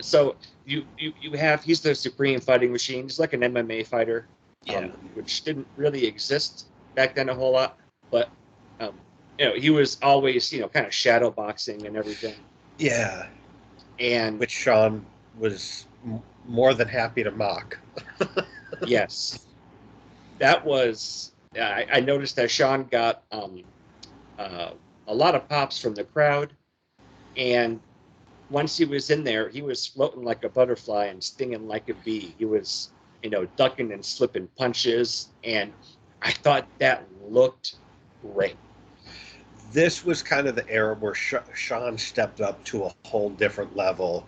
So you have he's the Supreme Fighting Machine. He's like an MMA fighter, Yeah. which didn't really exist back then a whole lot. But um, he was always kind of shadow boxing and everything. Yeah. And Which Sean was more than happy to mock. Yes, that was. I noticed that Sean got uh, a lot of pops from the crowd, and once he was in there, he was floating like a butterfly and stinging like a bee. He was, ducking and slipping punches, and I thought that looked great. This was kind of the era where Sean stepped up to a whole different level,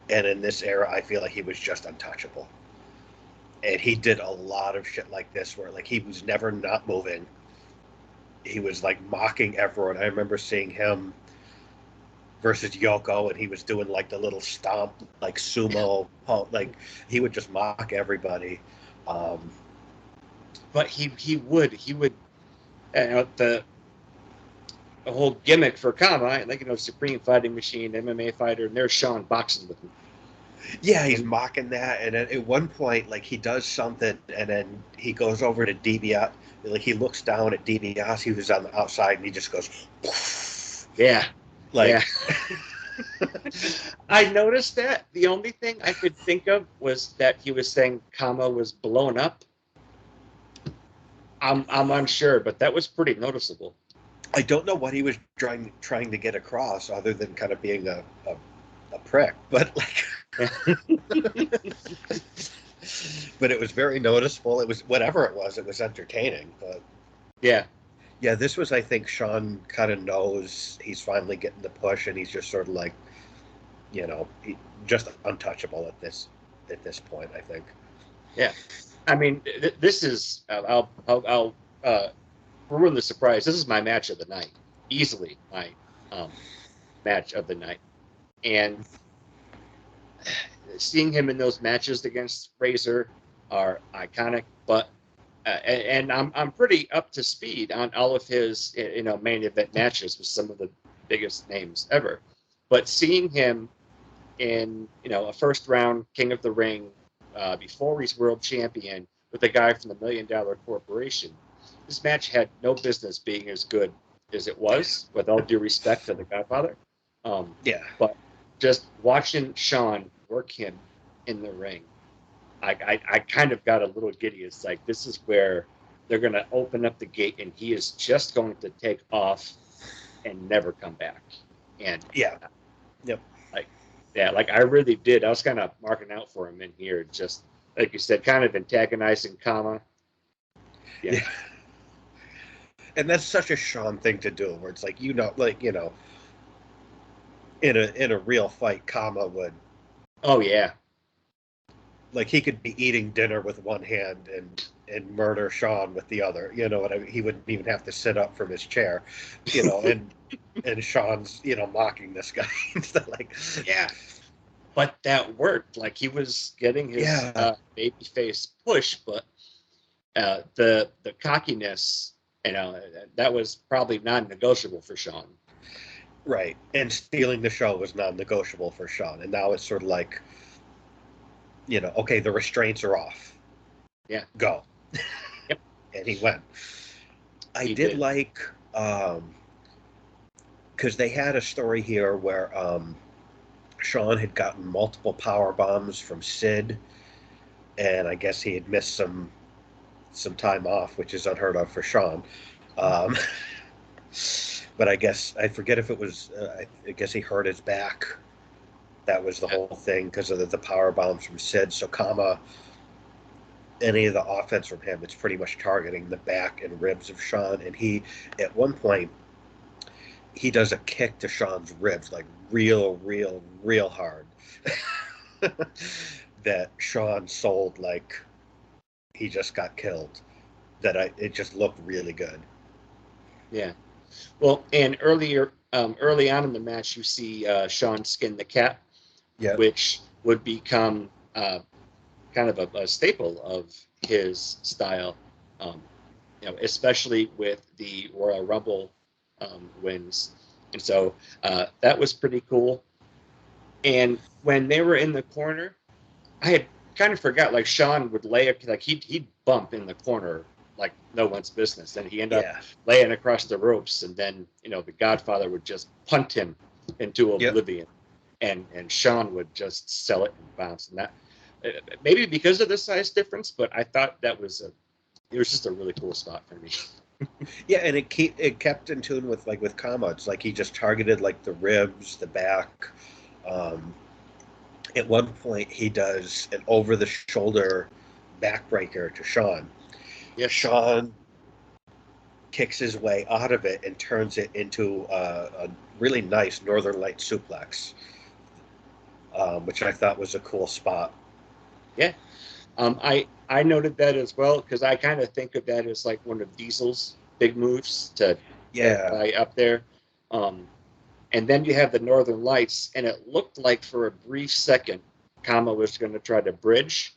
and in this era, I feel like he was just untouchable. And he did a lot of shit like this, where like he was never not moving. He was like mocking everyone. I remember seeing him versus Yoko, and he was doing like the little stomp, like sumo, like he would just mock everybody. Um, But he would the whole gimmick for Kama, like Supreme Fighting Machine, MMA fighter, and there's Sean boxing with him. yeah, he's mocking that, and at one point, like he does something, and then he goes over to DiBiase. Like he looks down at DiBiase, he was on the outside, and he just goes, Yeah, like, yeah. I noticed that. The only thing I could think of was that he was saying Kama was blown up. I'm unsure, but that was pretty noticeable. I don't know what he was trying to get across, other than kind of being a prick, but like. But it was very noticeable. It was whatever it was entertaining. But Yeah, yeah, this was, I think, Sean kind of knows he's finally getting the push, and he's just sort of like, just untouchable at this point, I think. yeah. I mean, this is I'll ruin the surprise. This is my match of the night, easily my um, match of the night, and seeing him in those matches against Razor are iconic. But and I'm pretty up to speed on all of his main event matches with some of the biggest names ever. But seeing him in a first round King of the Ring before he's world champion with a guy from the $1 Million Corporation, this match had no business being as good as it was. With all due respect to the Godfather, Yeah. but just watching Sean work him in the ring, I kind of got a little giddy. It's like this is where they're going to open up the gate, and he is just going to take off and never come back. And Yeah. Yep. like yeah, like I really did. I was kind of marking out for him in here, just like you said, kind of antagonizing Kama. Yeah. Yeah. And that's such a Sean thing to do, where it's like, in a real fight, Kama would, Oh yeah. like, he could be eating dinner with one hand and murder Sean with the other. You know what I mean? He wouldn't even have to sit up from his chair, and Sean's, mocking this guy. Like, Yeah. But that worked. Like he was getting his yeah, babyface push, but the cockiness, that was probably non-negotiable for Sean. right. And stealing the show was non-negotiable for Sean. And now it's sort of like, okay, the restraints are off. Yeah. Go. Yep. And he went. I He did did. like, because they had a story here where Sean had gotten multiple power bombs from Sid, and I guess he had missed some time off, which is unheard of for Sean. Um, but I guess I forget if it was. I guess he hurt his back. That was the whole thing because of the power bombs from Sid. So Kama, any of the offense from him, it's pretty much targeting the back and ribs of Sean. And he, at one point, he does a kick to Sean's ribs, like real hard. That Sean sold like he just got killed. It just looked really good. Yeah. Well, and early on in the match, you see Sean skin the cat, Yeah, which would become kind of a staple of his style, um, especially with the Royal Rumble wins. And so that was pretty cool. And when they were in the corner, I had kind of forgot, like Sean would lay, like he'd bump in the corner like no one's business. And he ended up yeah, laying across the ropes. And then, the Godfather would just punt him into yep. oblivion. and Sean would just sell it and bounce. And that maybe because of the size difference, but I thought it was just a really cool spot for me. Yeah, and it kept in tune with with Kama. It's like he just targeted like the ribs, the back. Um, at one point, he does an over the shoulder backbreaker to Sean. Yes. Sean kicks his way out of it and turns it into a really nice Northern Light suplex, which I thought was a cool spot. Yeah. I noted that as well because I kind of think of that as like one of Diesel's big moves to buy up there. And then you have the Northern Lights, and it looked like for a brief second, Kama was going to try to bridge,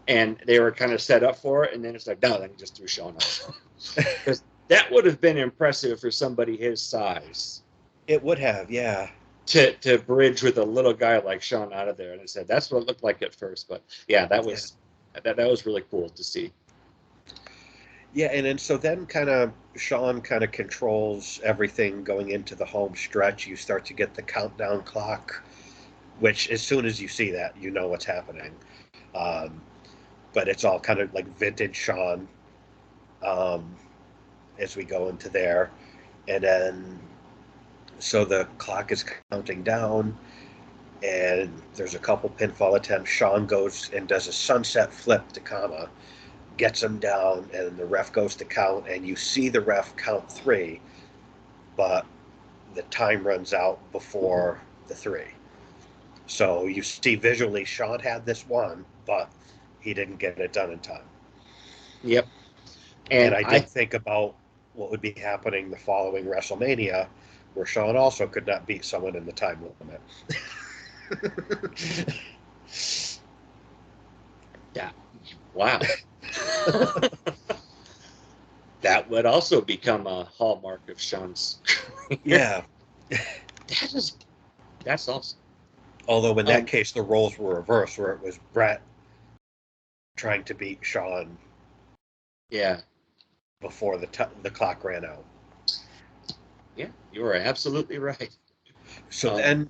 and they were kind of set up for it, and then it's like, no, then he just threw Sean off. Because that would have been impressive for somebody his size. It would have, yeah. To bridge with a little guy like Sean out of there, and I said that's what it looked like at first, but yeah, that was really cool to see. Yeah, and then so then Sean kind of controls everything going into the home stretch. You start to get the countdown clock, which as soon as you see that, you know what's happening. But it's all kind of like vintage Sean as we go into there. And then so the clock is counting down, and there's a couple pinfall attempts. Sean goes and does a sunset flip to Kama, gets him down, and the ref goes to count, and you see the ref count 3, but the time runs out before the 3. So you see visually Sean had this one, but he didn't get it done in time. Yep. And I did think about what would be happening the following WrestleMania, where Sean also could not beat someone in the time limit. Yeah. Wow. That would also become a hallmark of Sean's career. Yeah. That's awesome. Although in that case, the roles were reversed, where it was Brett trying to beat Sean. Yeah. Before the clock ran out. Yeah, you are absolutely right. So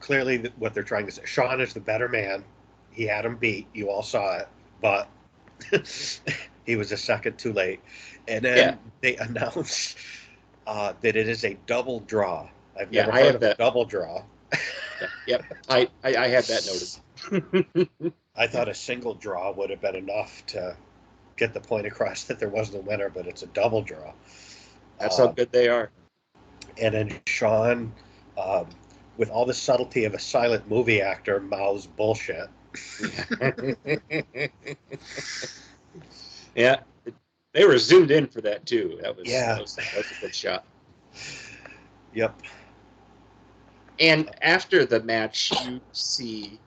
clearly what they're trying to say, Sean is the better man. He had him beat. You all saw it, but he was a second too late. And then they announced that it is a double draw. I've never heard of a double draw. Yep, I had that noted. I thought a single draw would have been enough to get the point across that there wasn't a winner, but it's a double draw. That's how good they are. And then Sean, with all the subtlety of a silent movie actor, mouths bullshit. Yeah, they were zoomed in for that too. That was a good shot. Yep. And after the match, you see,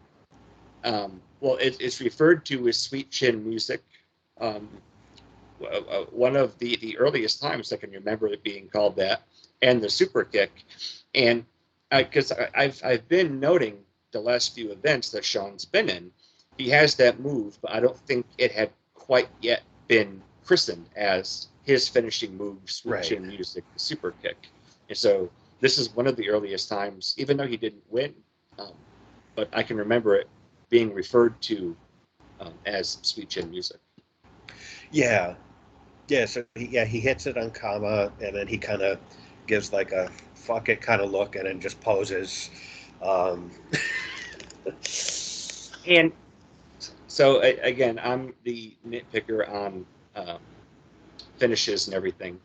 it's referred to as Sweet Chin Music. One of the earliest times I can remember it being called that, and the super kick. And because I've been noting the last few events that Sean's been in, he has that move, but I don't think it had quite yet been christened as his finishing move, Sweet Chin Music, the super kick. And so this is one of the earliest times, even though he didn't win, but I can remember it being referred to as Sweet Chin Music. Yeah. So he hits it on Kama, and then he kind of gives like a fuck it kind of look, and then just poses. And so again, I'm the nitpicker on finishes and everything.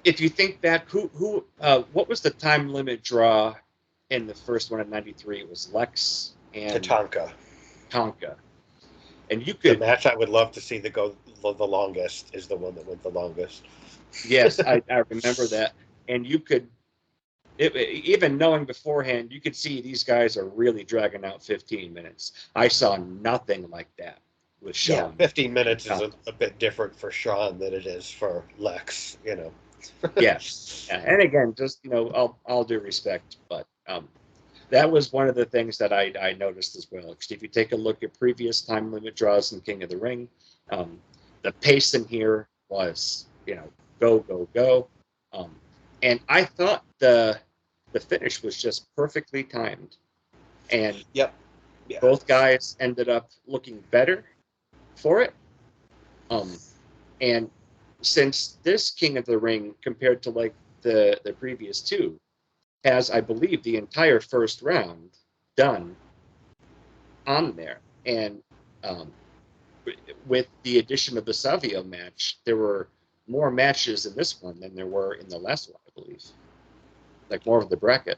If you think back, what was the time limit draw in the first one in '93? It was Lex and Tatanka. And you could. The match I would love to see the longest is the one that went the longest. Yes, I remember that. And you could, even knowing beforehand, you could see these guys are really dragging out 15 minutes. I saw nothing like that with Sean. Yeah, 15 minutes is a bit different for Sean than it is for Lex, Yes. And again, just, all due respect, but that was one of the things that I noticed as well. Because if you take a look at previous time limit draws in King of the Ring, the pace in here was, go, go, go. And I thought the finish was just perfectly timed, and Yep. Yeah. both guys ended up looking better for it. And since this King of the Ring, compared to like the previous two, has, I believe, the entire first round done on there, and with the addition of the Savio match, there were more matches in this one than there were in the last one, I believe. Like more of the bracket.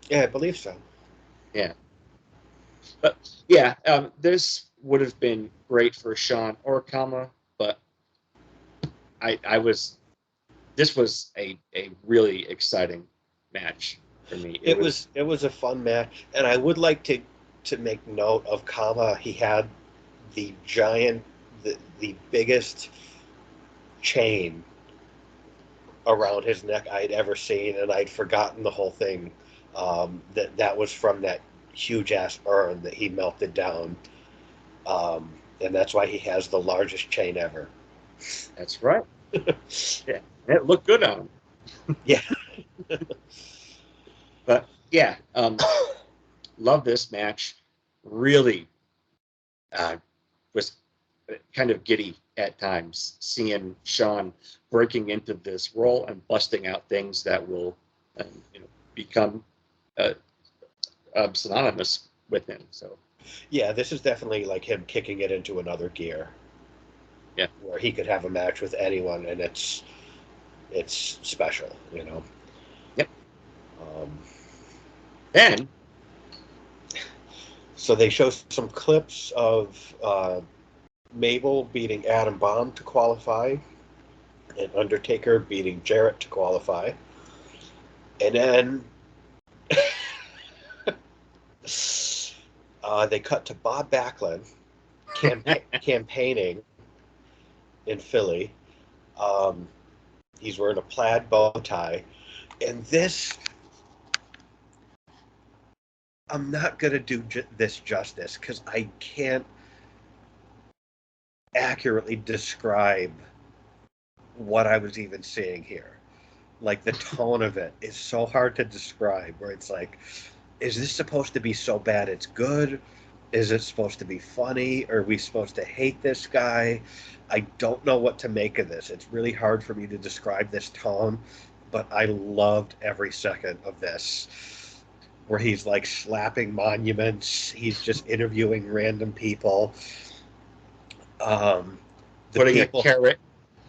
Yeah, I believe so. Yeah. But yeah, this would have been great for Sean or Kama, but this was a really exciting match for me. It was a fun match, and I would like to make note of Kama. He had the giant, the biggest chain around his neck I'd ever seen, and I'd forgotten the whole thing. That was from that huge ass urn that he melted down, and that's why he has the largest chain ever. That's right. Yeah, it looked good on him. Yeah. But yeah, love this match. Really was kind of giddy at times seeing Sean breaking into this role and busting out things that will become synonymous with him. So Yeah, this is definitely like him kicking it into another gear. Yeah. Where he could have a match with anyone, and it's special, you know. Yep. Um, Then so they show some clips of Mabel beating Adam Bomb to qualify, and Undertaker beating Jarrett to qualify, and then they cut to Bob Backlund campaigning in Philly. He's wearing a plaid bow tie, and this, I'm not going to do this justice because I can't accurately describe what I was even seeing here. Like, the tone of it is so hard to describe, where it's like, is this supposed to be so bad it's good? Is it supposed to be funny? Are we supposed to hate this guy? I don't know what to make of this. It's really hard for me to describe this tone, but I loved every second of this. Where he's like slapping monuments, he's just interviewing random people. Um, the putting a people, carrot.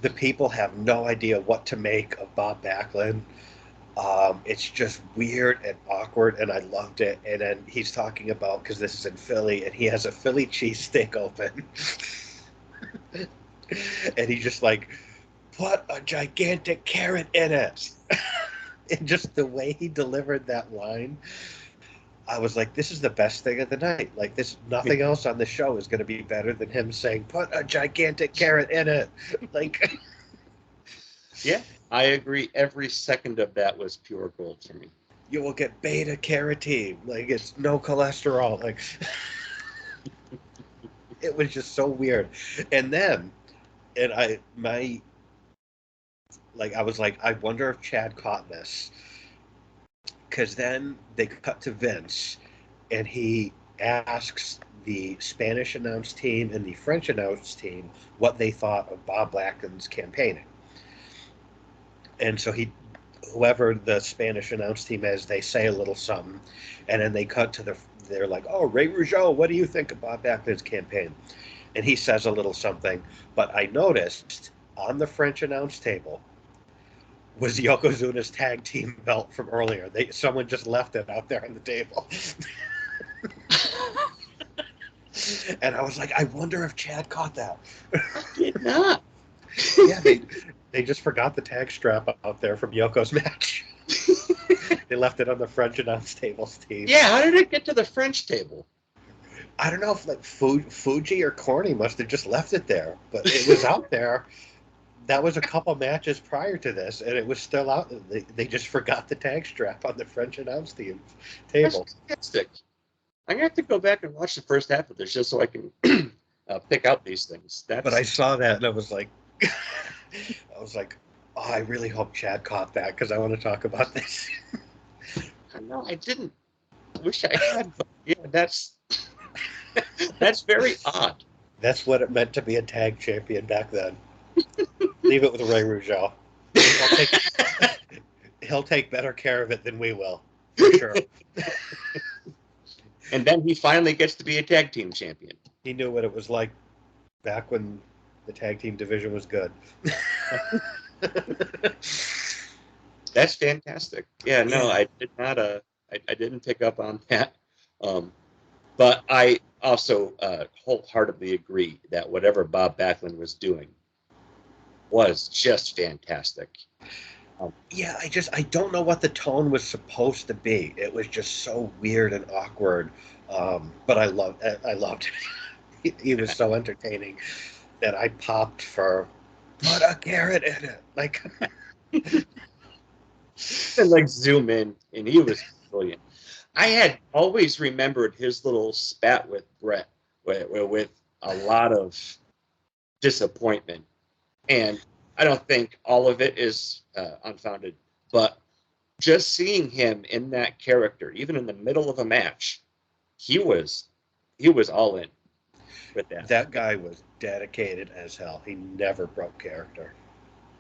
the people have no idea what to make of Bob Backlund. It's just weird and awkward, and I loved it. And then he's talking about, because this is in Philly, and he has a Philly cheesesteak open. And he's just like, put a gigantic carrot in it. And just the way he delivered that line, I was like, this is the best thing of the night. Like, this, nothing else on the show is going to be better than him saying, put a gigantic carrot in it. Like, Yeah, I agree. Every second of that was pure gold for me. you will get beta carotene. Like, it's no cholesterol. Like, it was just so weird. And then, and I was like, I wonder if Chad caught this. Because then they cut to Vince, and he asks the Spanish announce team and the French announce team what they thought of Bob Backlund's campaigning. And so whoever the Spanish announce team is, they say a little something, and then they cut to they're like, oh, Ray Rougeau, what do you think of Bob Backlund's campaign? And he says a little something, but I noticed on the French announce table was Yokozuna's tag team belt from earlier. Someone just left it out there on the table. And I was like, I wonder if Chad caught that. I did not. Yeah, they just forgot the tag strap out there from Yoko's match. They left it on the French announce table, Steve. Yeah, how did it get to the French table? I don't know if like Fuji or Corny must have just left it there, but it was out there. That was a couple matches prior to this, and it was still out. They just forgot the tag strap on the French announce team table. That's fantastic. I'm gonna have to go back and watch the first half of this just so I can pick out these things. But I saw that and I was like, Oh, I really hope Chad caught that because I want to talk about this. No, I didn't. Wish I had. But yeah, that's very odd. That's what it meant to be a tag champion back then. Leave it with Ray Rougeau. He'll take better care of it than we will, for sure. And then he finally gets to be a tag team champion. He knew what it was like back when the tag team division was good. That's fantastic. Yeah, no, Yeah. I did not. I didn't pick up on that. But I also wholeheartedly agree that whatever Bob Backlund was doing was just fantastic. Yeah, I don't know what the tone was supposed to be. It was just so weird and awkward. But I loved it. He was so entertaining that I popped for put a carrot in it. Like And like zoom in, and he was brilliant. I had always remembered his little spat with Brett, with a lot of disappointment, and I don't think all of it is unfounded, but just seeing him in that character, even in the middle of a match, he was all in with that. that guy was dedicated as hell. He never broke character.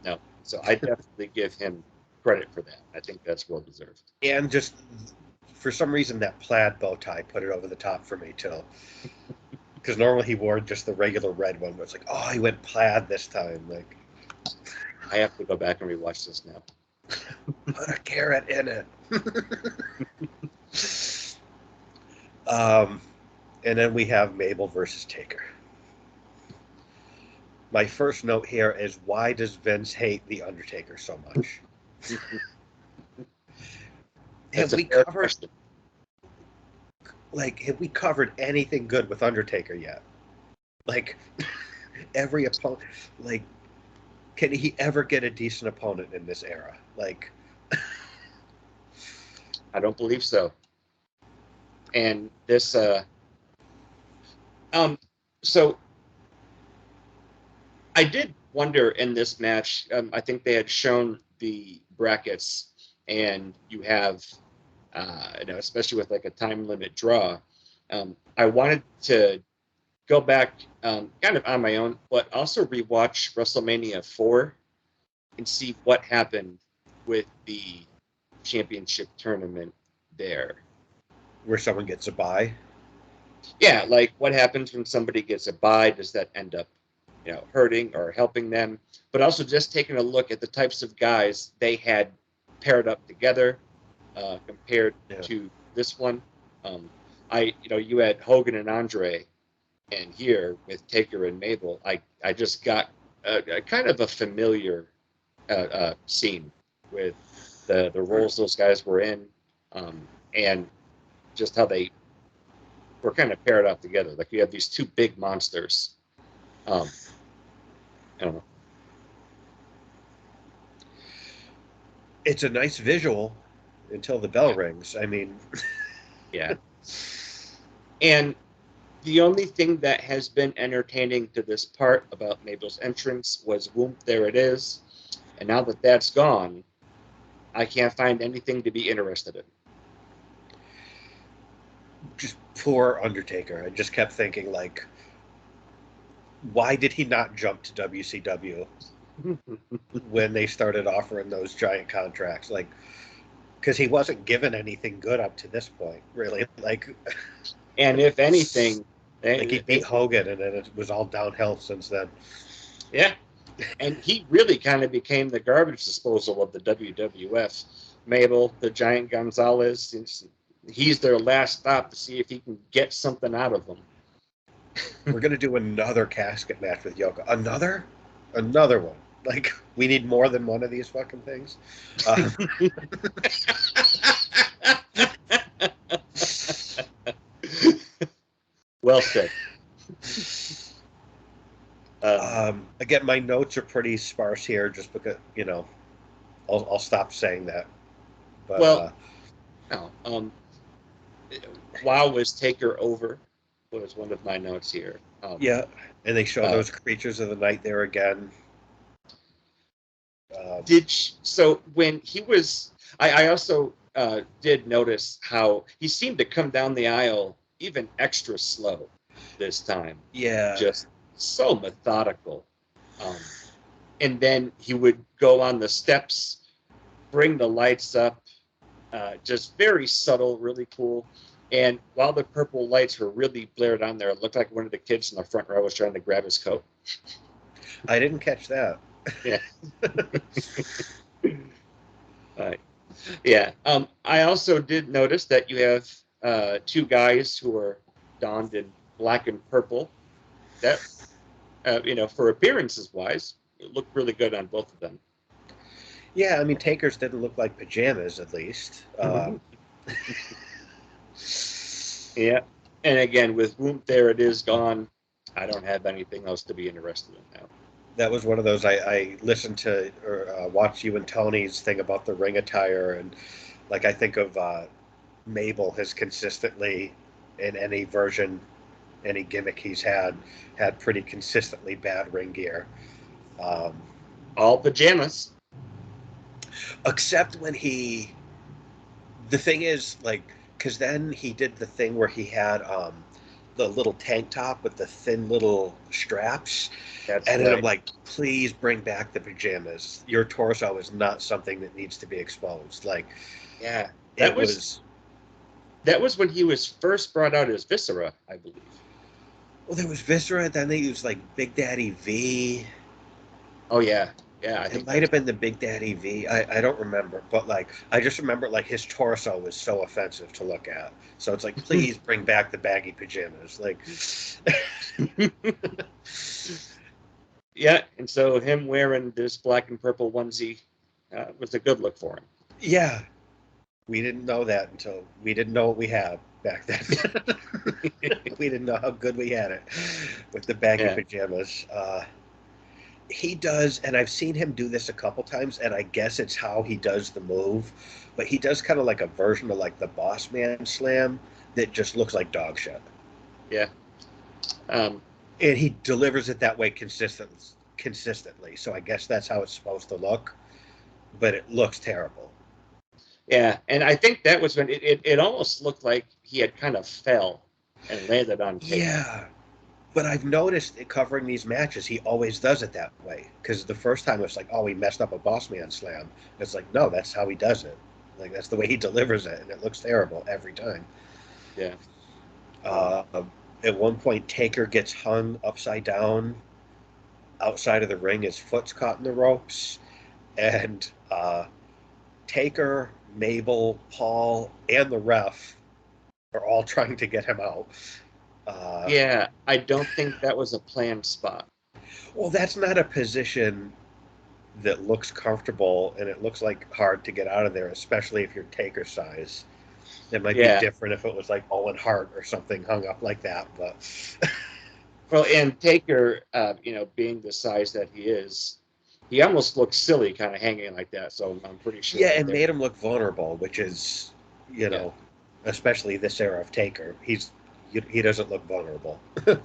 No, so I definitely give him credit for that. I think that's well deserved. And just for some reason that plaid bow tie put it over the top for me too. Because normally he wore just the regular red one, but it's like, oh, he went plaid this time. Like, I have to go back and rewatch this now. put a carrot in it. And then we have Mabel versus Taker. My first note here is, why does Vince hate The Undertaker so much? That's have we a fair covered question. have we covered anything good with Undertaker yet? Like every opponent, like, can he ever get a decent opponent in this era? Like, I don't believe so. And this, so I did wonder in this match. I think they had shown the brackets, and you have, especially with like a time limit draw. I wanted to go back, kind of on my own, but also rewatch WrestleMania 4 and see what happened with the championship tournament there. where someone gets a bye. Yeah, like what happens when somebody gets a bye? Does that end up, hurting or helping them? But also just taking a look at the types of guys they had paired up together compared to this one. You had Hogan and Andre, and here with Taker and Mabel, I just got a kind of a familiar scene with the roles those guys were in, and just how they were kind of paired up together. Like you have these two big monsters. I don't know. It's a nice visual until the bell rings. I mean, Yeah. And the only thing that has been entertaining to this part about Mabel's entrance was whoop, there it is. And now that that's gone, I can't find anything to be interested in. just poor Undertaker. I just kept thinking, like, why did he not jump to WCW when they started offering those giant contracts? Like, because he wasn't given anything good up to this point, really. Like, And if anything, like he beat Hogan, and then it was all downhill since then. Yeah. And he really kind of became the garbage disposal of the WWF. Mabel, the Giant Gonzalez, he's their last stop to see if he can get something out of them. We're gonna do another casket match with Yoko. Another one. Like, we need more than one of these fucking things. Well said. Again, my notes are pretty sparse here, just because I'll stop saying that. But well, no. Wow, was Taker over? Was one of my notes here. Yeah, and they show those creatures of the night there again. So when he was, I also did notice how he seemed to come down the aisle even extra slow this time. Yeah. Just so methodical. And then he would go on the steps, bring the lights up, just very subtle, really cool. And while the purple lights were really blared on there, it looked like one of the kids in the front row was trying to grab his coat. I didn't catch that. Yeah. Yeah. I also did notice that you have two guys who are donned in black and purple. That, for appearances wise, it looked really good on both of them. Yeah, I mean, Taker's didn't look like pajamas, at least. Yeah. And again, with Whoop There It Is gone, I don't have anything else to be interested in now. That was one of those I listened to or watched you and Tony's thing about the ring attire, and like I think of Mabel has consistently, in any version, any gimmick he's had pretty consistently bad ring gear. All pajamas. Except when the thing is, like, because then he did the thing where he had the little tank top with the thin little straps. That's And then right. I'm like, please bring back the pajamas. Your torso is not something that needs to be exposed. Like, Yeah. it was. That was when he was first brought out as Viscera, I believe. Well, there was Viscera, then they used like Big Daddy V. Oh yeah. Yeah, I think It might have been the Big Daddy V. I don't remember, but like I just remember like his torso was so offensive to look at. So it's like, please bring back the baggy pajamas. Like, yeah, and so him wearing this black and purple onesie was a good look for him. yeah, we didn't know that until we didn't know what we had back then. We didn't know how good we had it with the baggy pajamas. He does, and I've seen him do this a couple times, and I guess it's how he does the move, but he does kind of like a version of like the Boss Man Slam that just looks like dog shit. Yeah. And he delivers it that way consistently. So I guess that's how it's supposed to look, but it looks terrible. Yeah, and I think that was when it almost looked like he had kind of fell and landed on Taker. Yeah. But I've noticed covering these matches, he always does it that way. Because the first time it's like, oh, he messed up a Boss Man Slam. It's like, no, that's how he does it. Like, that's the way he delivers it, and it looks terrible every time. Yeah. At one point, Taker gets hung upside down outside of the ring. His foot's caught in the ropes. And Taker, Mabel, Paul, and the ref are all trying to get him out. Yeah, I don't think that was a planned spot. Well, that's not a position that looks comfortable, and it looks like hard to get out of there, especially if you're Taker size. It might be different if it was like Owen Hart or something hung up like that, but well, and Taker, being the size that he is, he almost looks silly, kind of hanging like that. So I'm pretty sure. Yeah, it made him look vulnerable, which is, especially this era of Taker, he doesn't look vulnerable. But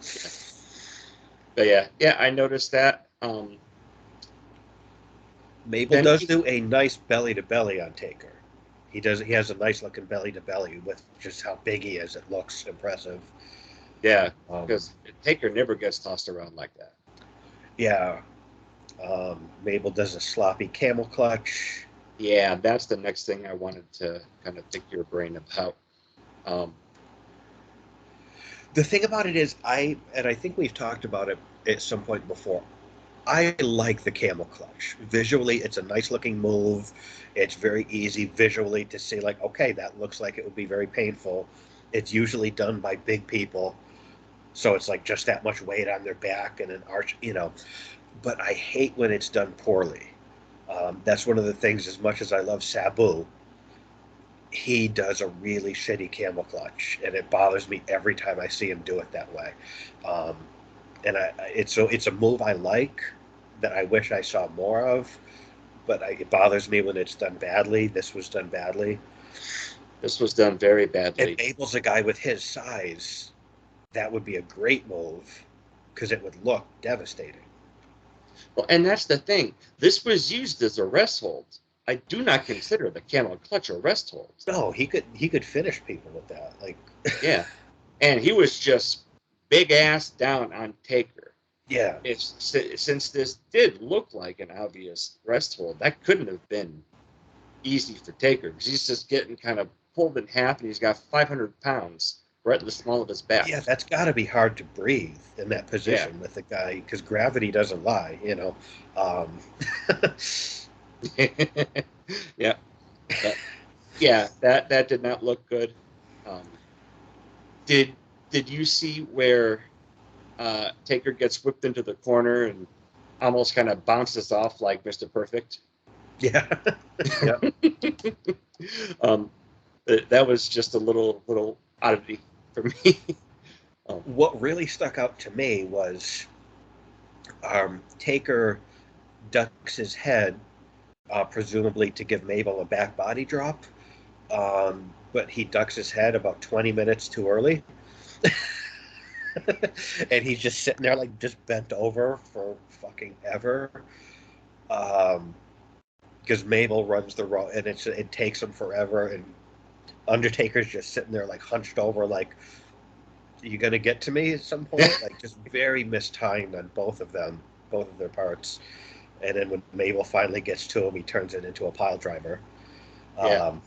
yeah, I noticed that. Mabel does do a nice belly to belly on Taker. He has a nice looking belly to belly with just how big he is. It looks impressive. Yeah, because Taker never gets tossed around like that. Yeah. Mabel does a sloppy camel clutch. Yeah, that's the next thing I wanted to kind of pick your brain about. The thing about it is, I think we've talked about it at some point before. I like the camel clutch. Visually, it's a nice looking move. It's very easy visually to see, like, okay, that looks like it would be very painful. It's usually done by big people. So it's like just that much weight on their back and an arch, But I hate when it's done poorly. That's one of the things, as much as I love Sabu, he does a really shitty camel clutch, and it bothers me every time I see him do it that way. And it's a move I like that I wish I saw more of, but it bothers me when it's done badly. This was done badly. This was done very badly. And Abel's a guy with his size. That would be a great move because it would look devastating. Well, and that's the thing. This was used as a rest hold. I do not consider the camel clutch a rest hold. No, he could finish people with that. Like, Yeah, and he was just big ass down on Taker. yeah, If since this did look like an obvious rest hold, that couldn't have been easy for Taker because he's just getting kind of pulled in half, and he's got 500 pounds right in the small of his back. yeah, that's got to be hard to breathe in that Yeah, position with the guy because gravity doesn't lie, you know. Um, yeah, but yeah, that did not look good. Um, did did you see where Taker gets whipped into the corner and almost kind of bounces off like Mr. Perfect? yeah, yeah. um, that was just a little oddity for me. um, What really stuck out to me was Taker ducks his head, presumably to give Mabel a back body drop, but he ducks his head about 20 minutes too early. And he's just sitting there like just bent over for fucking ever. Um, because Mabel runs the road and it takes him forever, and Undertaker's just sitting there like hunched over, like, "Are you gonna get to me at some point?" Like just very mistimed on both of them, both of their parts. And then when Mabel finally gets to him, he turns it into a pile driver. yeah, Um,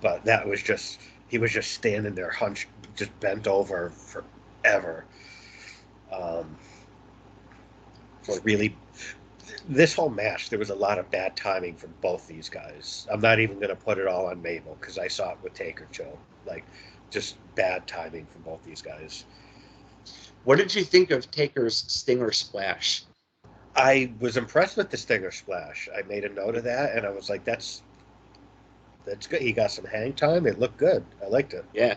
but that was just he was just standing there hunched, just bent over forever. Um, for really this whole match, there was a lot of bad timing from both these guys. I'm not even going to put it all on Mabel because I saw it with Taker too. Like, just bad timing from both these guys. what did you think of Taker's Stinger Splash? I was impressed with the Stinger Splash. I made a note of that, and I was like, "That's good." He got some hang time. It looked good. I liked it. Yeah,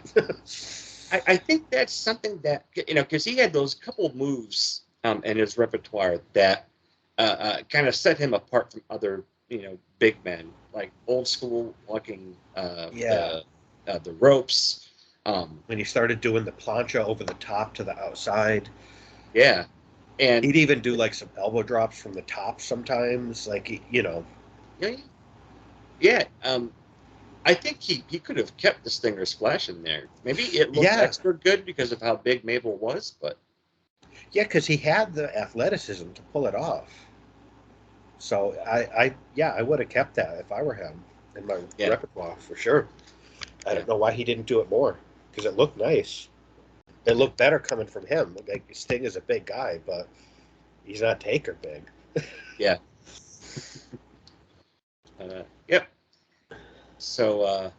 I think that's something that because he had those couple moves in his repertoire that kind of set him apart from other big men, like old school walking Yeah, the ropes. when he started doing the plancha over the top to the outside, Yeah, and he'd even do like some elbow drops from the top sometimes. Like, yeah, yeah. I think he could have kept the Stinger Splash in there. Maybe it looked yeah, extra good because of how big Mabel was, but yeah, because he had the athleticism to pull it off. So yeah, I would have kept that if I were him in my yeah, repertoire for sure. I yeah, don't know why he didn't do it more because it looked nice. It yeah, looked better coming from him. Like Sting is a big guy, but he's not Taker big. yeah. Yep. So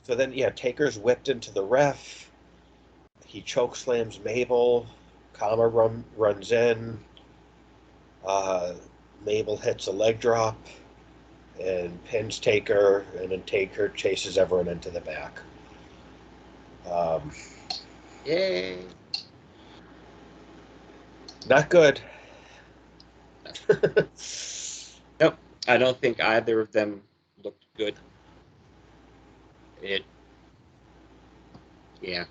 So then, yeah, Taker's whipped into the ref. He choke slams Mabel. Kama runs in. Uh, Mabel hits a leg drop and pins Taker, and then Taker chases everyone into the back. Um, yay. Not good. Nope. I don't think either of them looked good. It Yeah.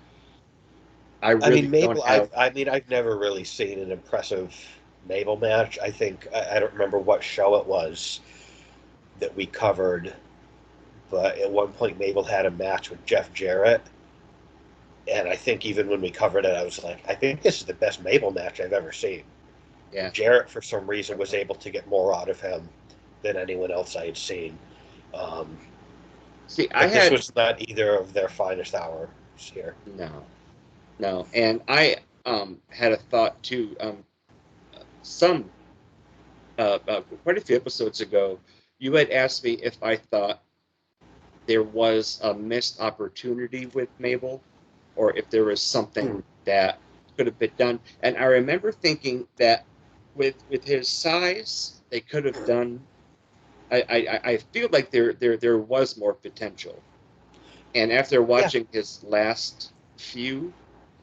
I I mean, really don't Mabel. have. I've never really seen an impressive Mabel match. I think I don't remember what show it was that we covered, but at one point Mabel had a match with Jeff Jarrett, and I think even when we covered it, I was like, I think this is the best Mabel match I've ever seen. Yeah. Jarrett, for some reason, was able to get more out of him than anyone else I had seen. Um, See, I but this had was not either of their finest hours here. no, no, and I had a thought too. Some quite a few episodes ago, you had asked me if I thought there was a missed opportunity with Mabel, or if there was Hmm. something that could have been done. And I remember thinking that with his size, they could have done. I feel like there was more potential. And after Yeah, watching his last few,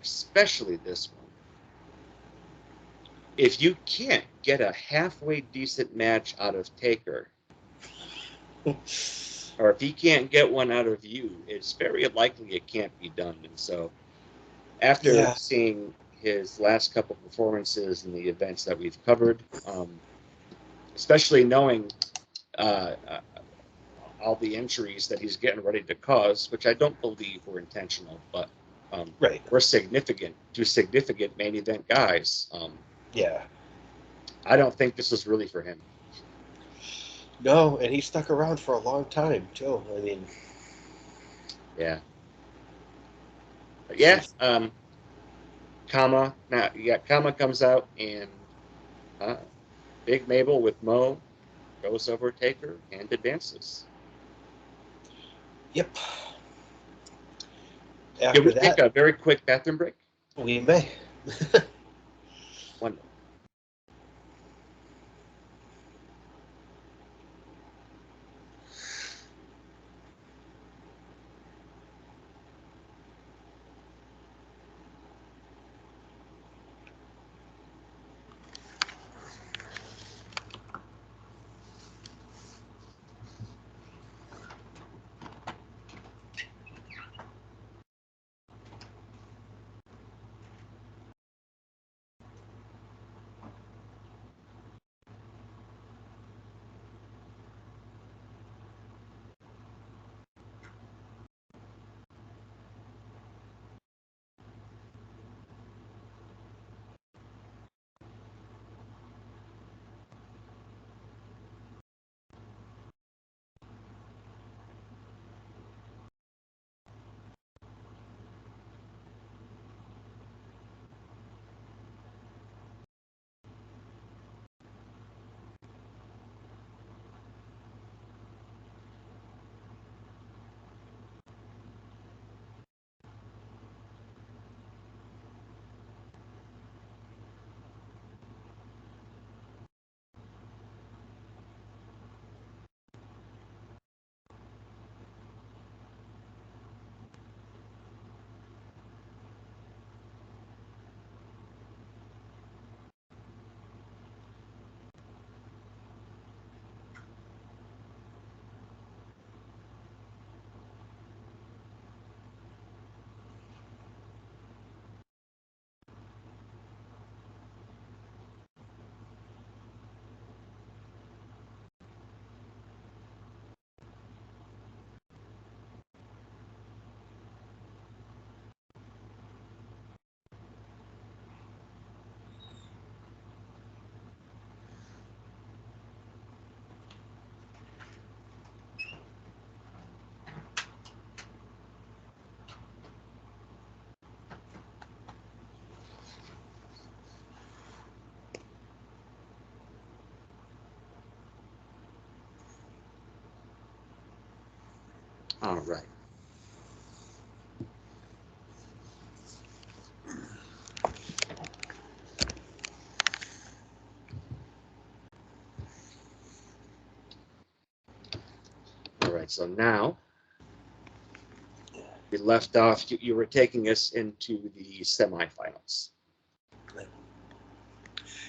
especially this one, if you can't get a halfway decent match out of Taker, or if he can't get one out of you, it's very likely it can't be done. And so, after yeah. seeing his last couple performances in the events that we've covered, especially knowing all the injuries that he's getting ready to cause, which I don't believe were intentional, but Right. were significant main event guys. Yeah. I don't think this was really for him. No, and he stuck around for a long time too. I mean, Yeah. But yeah. Kama. Now, yeah, Kama comes out, and Big Mabel with Mo goes over Taker and advances. Yep. Can After we that, take a very quick bathroom break? we may. One. All right. All right. So now we left off. You were taking us into the semifinals.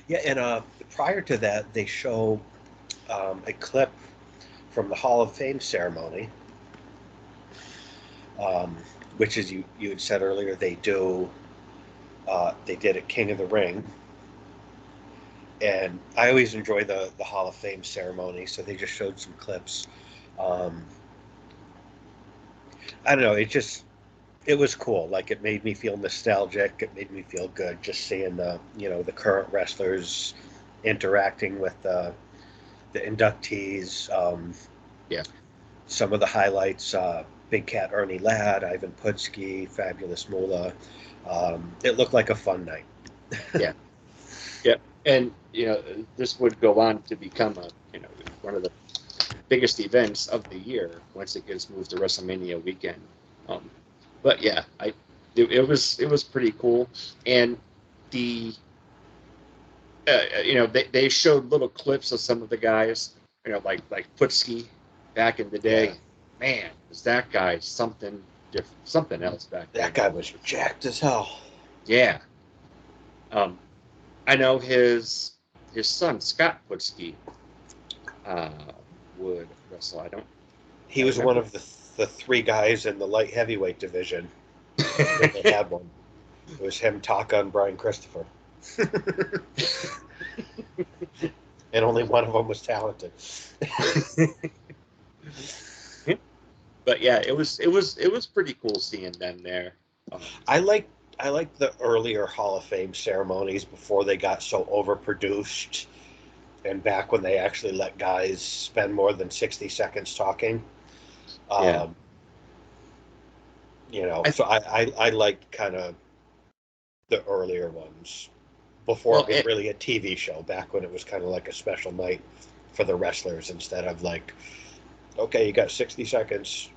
Yeah, and prior to that, they show a clip from the Hall of Fame ceremony, which is you had said earlier they do. They did at King of the Ring, and I always enjoy the Hall of Fame ceremony. So they just showed some clips. I don't know. It was cool. Like it made me feel nostalgic. It made me feel good just seeing the current wrestlers interacting with the inductees. Yeah. Some of the highlights: Big Cat Ernie Ladd, Ivan Putski, Fabulous Moolah. It looked like a fun night. Yeah. Yeah. And this would go on to become one of the biggest events of the year once it gets moved to WrestleMania weekend. But yeah, it was pretty cool, and the they showed little clips of some of the guys, like Putski back in the day. Yeah. Man, was that guy something different, something else back then? That guy was jacked as hell. Yeah. I know his son Scott Putski would wrestle. He was one of the three guys in the light heavyweight division when they had one. It was him, Taka, and Brian Christopher. And only one of them was talented. But yeah, it was pretty cool seeing them there. I like I like the earlier Hall of Fame ceremonies before they got so overproduced, and back when they actually let guys spend more than 60 seconds talking. Yeah, Um, I so I like kind of the earlier ones before well, it was really a TV show. Back when it was kind of like a special night for the wrestlers instead of like, okay, you got 60 seconds,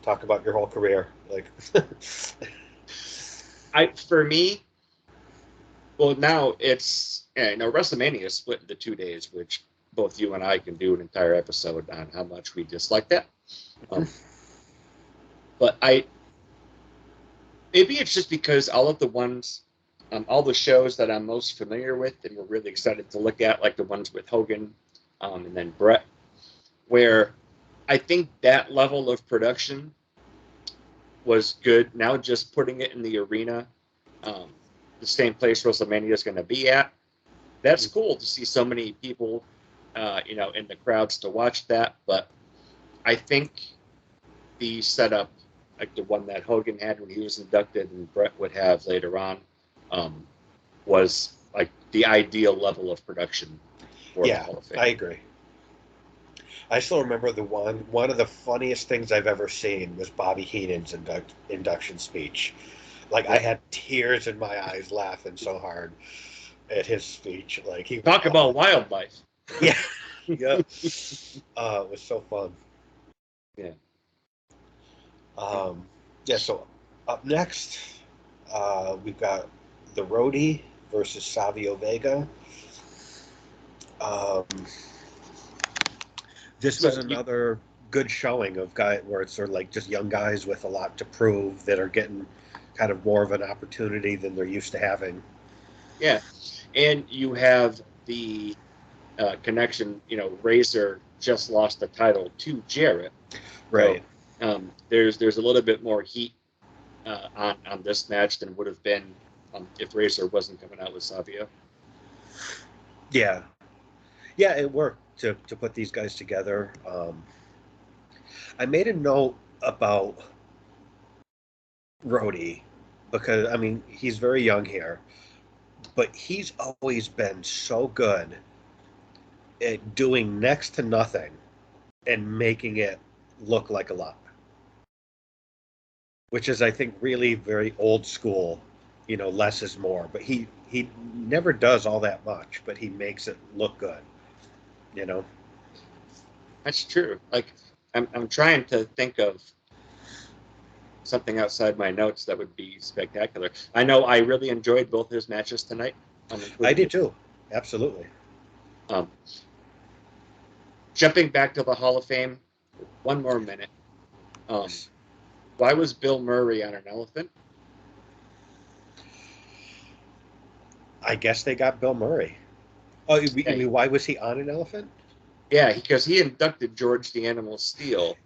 talk about your whole career. Like, for me, well, now it's WrestleMania is split into 2 days, which both you and I can do an entire episode on how much we dislike that. Um, but maybe it's just because all of the ones, all the shows that I'm most familiar with and we're really excited to look at, like the ones with Hogan, and then Brett, where I think that level of production was good. Now just putting it in the arena, um, the same place WrestleMania is going to be at. That's cool to see so many people, in the crowds to watch that. But I think the setup, like the one that Hogan had when he was inducted and Brett would have later on, um, was like the ideal level of production for the yeah, Hall of Fame. I agree. I still remember the one of the funniest things I've ever seen was Bobby Heenan's induction speech. Like I Yep. had tears in my eyes laughing so hard at his speech. Like he was, Talk about wildlife. yeah, yeah. It was so fun. Yeah. Um, yeah. So up next, we've got the Roadie versus Savio Vega. Um, this So was another good showing of guy where it's sort of like just young guys with a lot to prove that are getting kind of more of an opportunity than they're used to having. yeah, and you have the connection. Razor just lost the title to Jarrett, so Right. there's a little bit more heat on this match than would have been if Razor wasn't coming out with Savio. Yeah. Yeah, it worked to put these guys together. I made a note about Rhodey because I mean he's very young here, but he's always been so good at doing next to nothing and making it look like a lot, which is I think really very old school. Less is more, but he never does all that much, but he makes it look good. You know. That's true. Like I'm trying to think of something outside my notes that would be spectacular. I know I really enjoyed both his matches tonight, I including did too. Absolutely. um, jumping back to the Hall of Fame for one more minute. Um, why was Bill Murray on an elephant? I guess they got Bill Murray. Oh, you Yeah, mean why was he on an elephant? yeah, because he inducted George the Animal Steele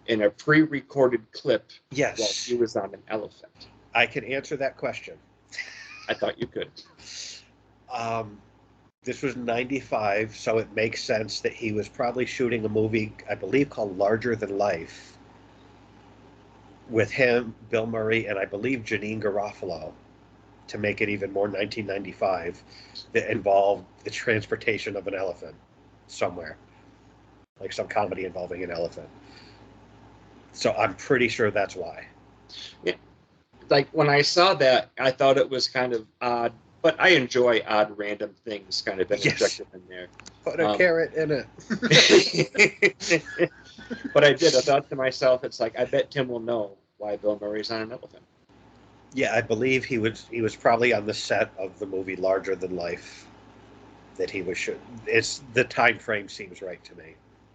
in a pre-recorded clip while he Yes, was on an elephant. I can answer that question. I thought you could. Um, this was 95, so it makes sense that he was probably shooting a movie, I believe, called Larger Than Life with him, Bill Murray, and I believe Janine Garofalo to make it even more 1995 that involved the transportation of an elephant somewhere, like some comedy involving an elephant. So I'm pretty sure that's why. Yeah, like when I saw that, I thought it was kind of odd, but I enjoy odd random things kind of Yes, interjected in there. put a Um, carrot in it. but I did. I thought to myself, it's like I bet Tim will know why Bill Murray's on an elephant. Yeah, I believe he was probably on the set of the movie Larger Than Life that he was shoot. It's the time frame seems right to me,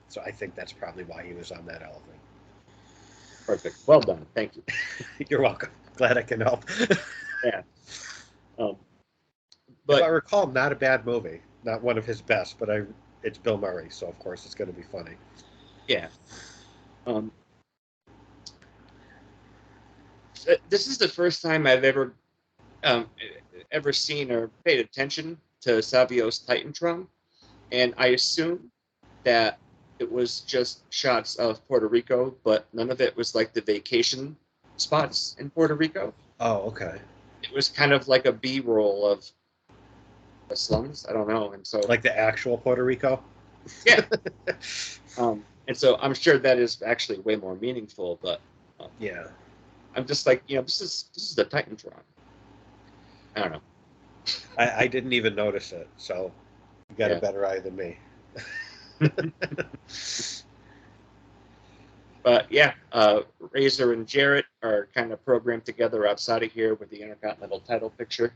so I think that's probably why he was on that elephant. Perfect. Well done. Thank you. You're welcome. Glad I can help. Yeah. Um, If I but recall, not a bad movie, not one of his best, but it's Bill Murray, so of course it's going to be funny. yeah, um, this is the first time I've ever ever seen or paid attention to Savio's Titantron, and I assume that it was just shots of Puerto Rico, but none of it was like the vacation spots in Puerto Rico. Oh, okay. It was kind of like a B-roll of the slums. I don't know, and so Like the actual Puerto Rico? yeah. And so I'm sure that is actually way more meaningful, but Yeah. I'm just like, this is the Titantron. I don't know. I didn't even notice it, so you got Yeah. a better eye than me. But yeah, Razor and Jarrett are kind of programmed together outside of here with the Intercontinental title picture.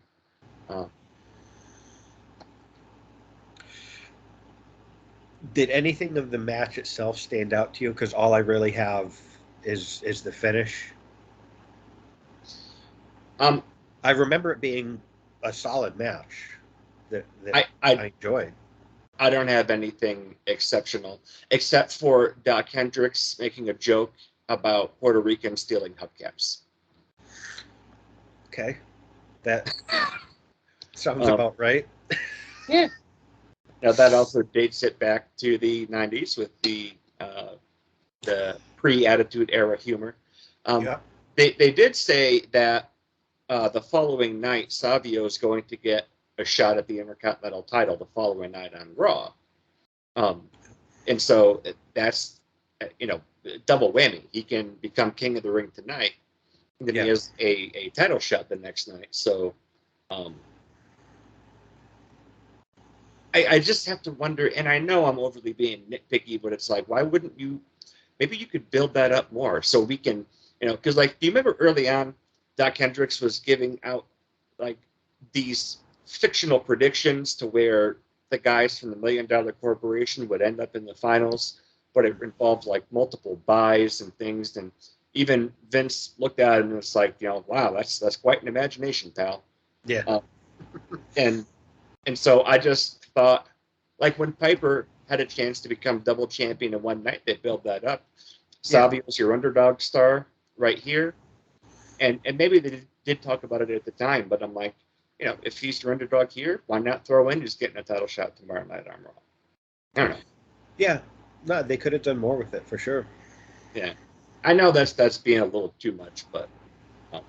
Did anything of the match itself stand out to you? Because all I really have is the finish. I remember it being a solid match that I enjoyed. I don't have anything exceptional except for Doc Hendricks making a joke about Puerto Ricans stealing hubcaps. Okay, that sounds about right. Yeah. Now that also dates it back to the '90s with the pre-Attitude Era humor. Yeah. They did say that the following night Savio is going to get a shot at the Intercontinental title the following night on Raw. And so that's double whammy. He can become King of the Ring tonight, and then he has a title shot the next night. So I just have to wonder, and I know I'm overly being nitpicky, but it's like, why wouldn't you? Maybe you could build that up more so we can, because like, do you remember early on, Doc Hendricks was giving out like these fictional predictions to where the guys from the $1 Million Corporation would end up in the finals, but it involved like multiple buys and things, and even Vince looked at it and was like, wow, that's quite an imagination, pal. Yeah. And so I just thought, like when Piper had a chance to become double champion in one night, they built that up. Savio's your underdog star right here. And maybe they did talk about it at the time, but I'm like, if he's your underdog here, why not throw in just getting a title shot tomorrow night on Raw? I don't know. Yeah. No, they could have done more with it for sure. Yeah. I know that's being a little too much, but I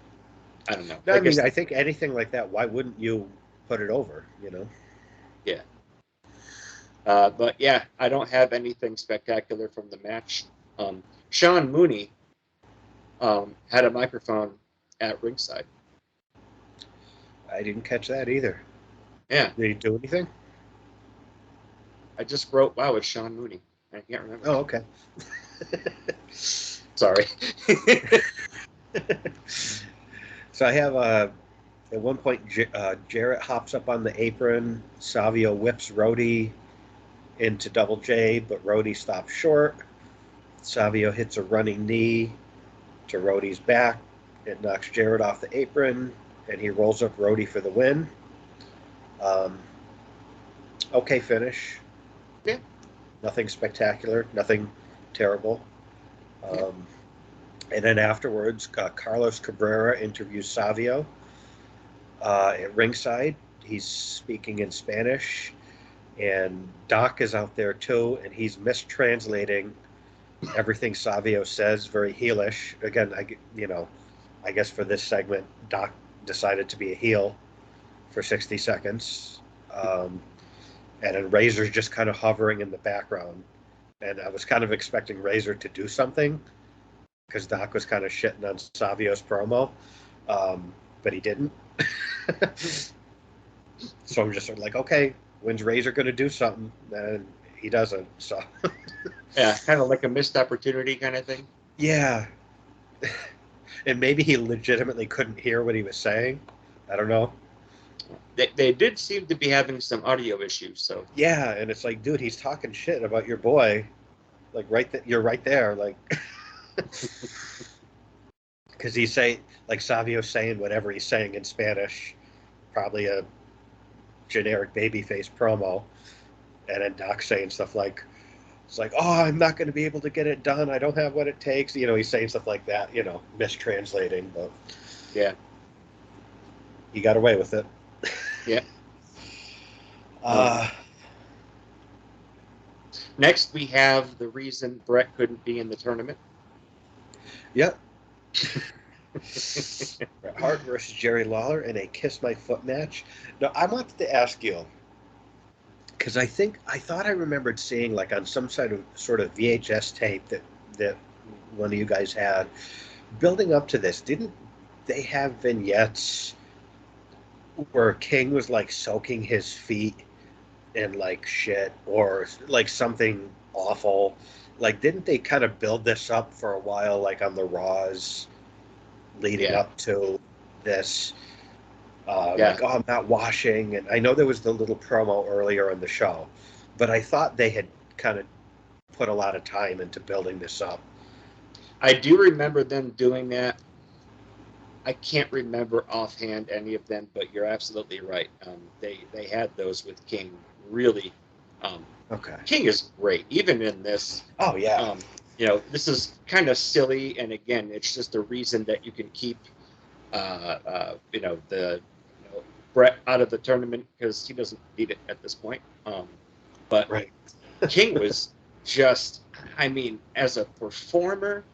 don't know. No, I mean, I think anything like that, why wouldn't you put it over, Yeah. But yeah, I don't have anything spectacular from the match. Sean Mooney had a microphone at ringside. I didn't catch that either. Yeah. Did he do anything? I just wrote, wow, it's Sean Mooney. I can't remember. Oh, okay. Sorry. So I have at one point Jarrett hops up on the apron. Savio whips Rhodey into Double J, but Rhodey stops short. Savio hits a running knee to Rhodey's back. It knocks Jarrett off the apron, and he rolls up Rhodey for the win. Okay finish. Yeah. Nothing spectacular. Nothing terrible. And then afterwards, Carlos Cabrera interviews Savio at ringside. He's speaking in Spanish, and Doc is out there too, and he's mistranslating everything Savio says, very heelish. Again, I guess for this segment, Doc decided to be a heel for 60 seconds. And then Razor's just kind of hovering in the background. And I was kind of expecting Razor to do something because Doc was kind of shitting on Savio's promo, but he didn't. So I'm just sort of like, okay, when's Razor going to do something? And he doesn't. So yeah, kind of like a missed opportunity kind of thing. Yeah. And maybe he legitimately couldn't hear what he was saying. I don't know. They did seem to be having some audio issues, so Yeah, and it's like, dude, he's talking shit about your boy. Like, you're right there. Like, because he's saying, like, Savio's saying whatever he's saying in Spanish, probably a generic babyface promo. And then Doc's saying stuff like, it's like, oh, I'm not going to be able to get it done. I don't have what it takes. He's saying stuff like that, mistranslating. But yeah. he got away with it. Yeah. Uh, Next, we have the reason Brett couldn't be in the tournament. yep. Bret Hart versus Jerry Lawler in a Kiss My Foot match. Now, I wanted to ask you, because I thought I remembered seeing like on some sort of VHS tape that one of you guys had building up to this. Didn't they have vignettes where King was like soaking his feet in like shit or like something awful? Like, didn't they kind of build this up for a while, like on the Raws leading Yeah. up to this? Yeah. Like, oh, I'm not washing. And I know there was the little promo earlier in the show, but I thought they had kind of put a lot of time into building this up. I do remember them doing that. I can't remember offhand any of them, but you're absolutely right. They had those with King. Really, Okay. King is great, even in this. Oh, yeah. This is kind of silly, and again, it's just a reason that you can keep, the Brett out of the tournament because he doesn't need it at this point. But Right. King was just, I mean, as a performer,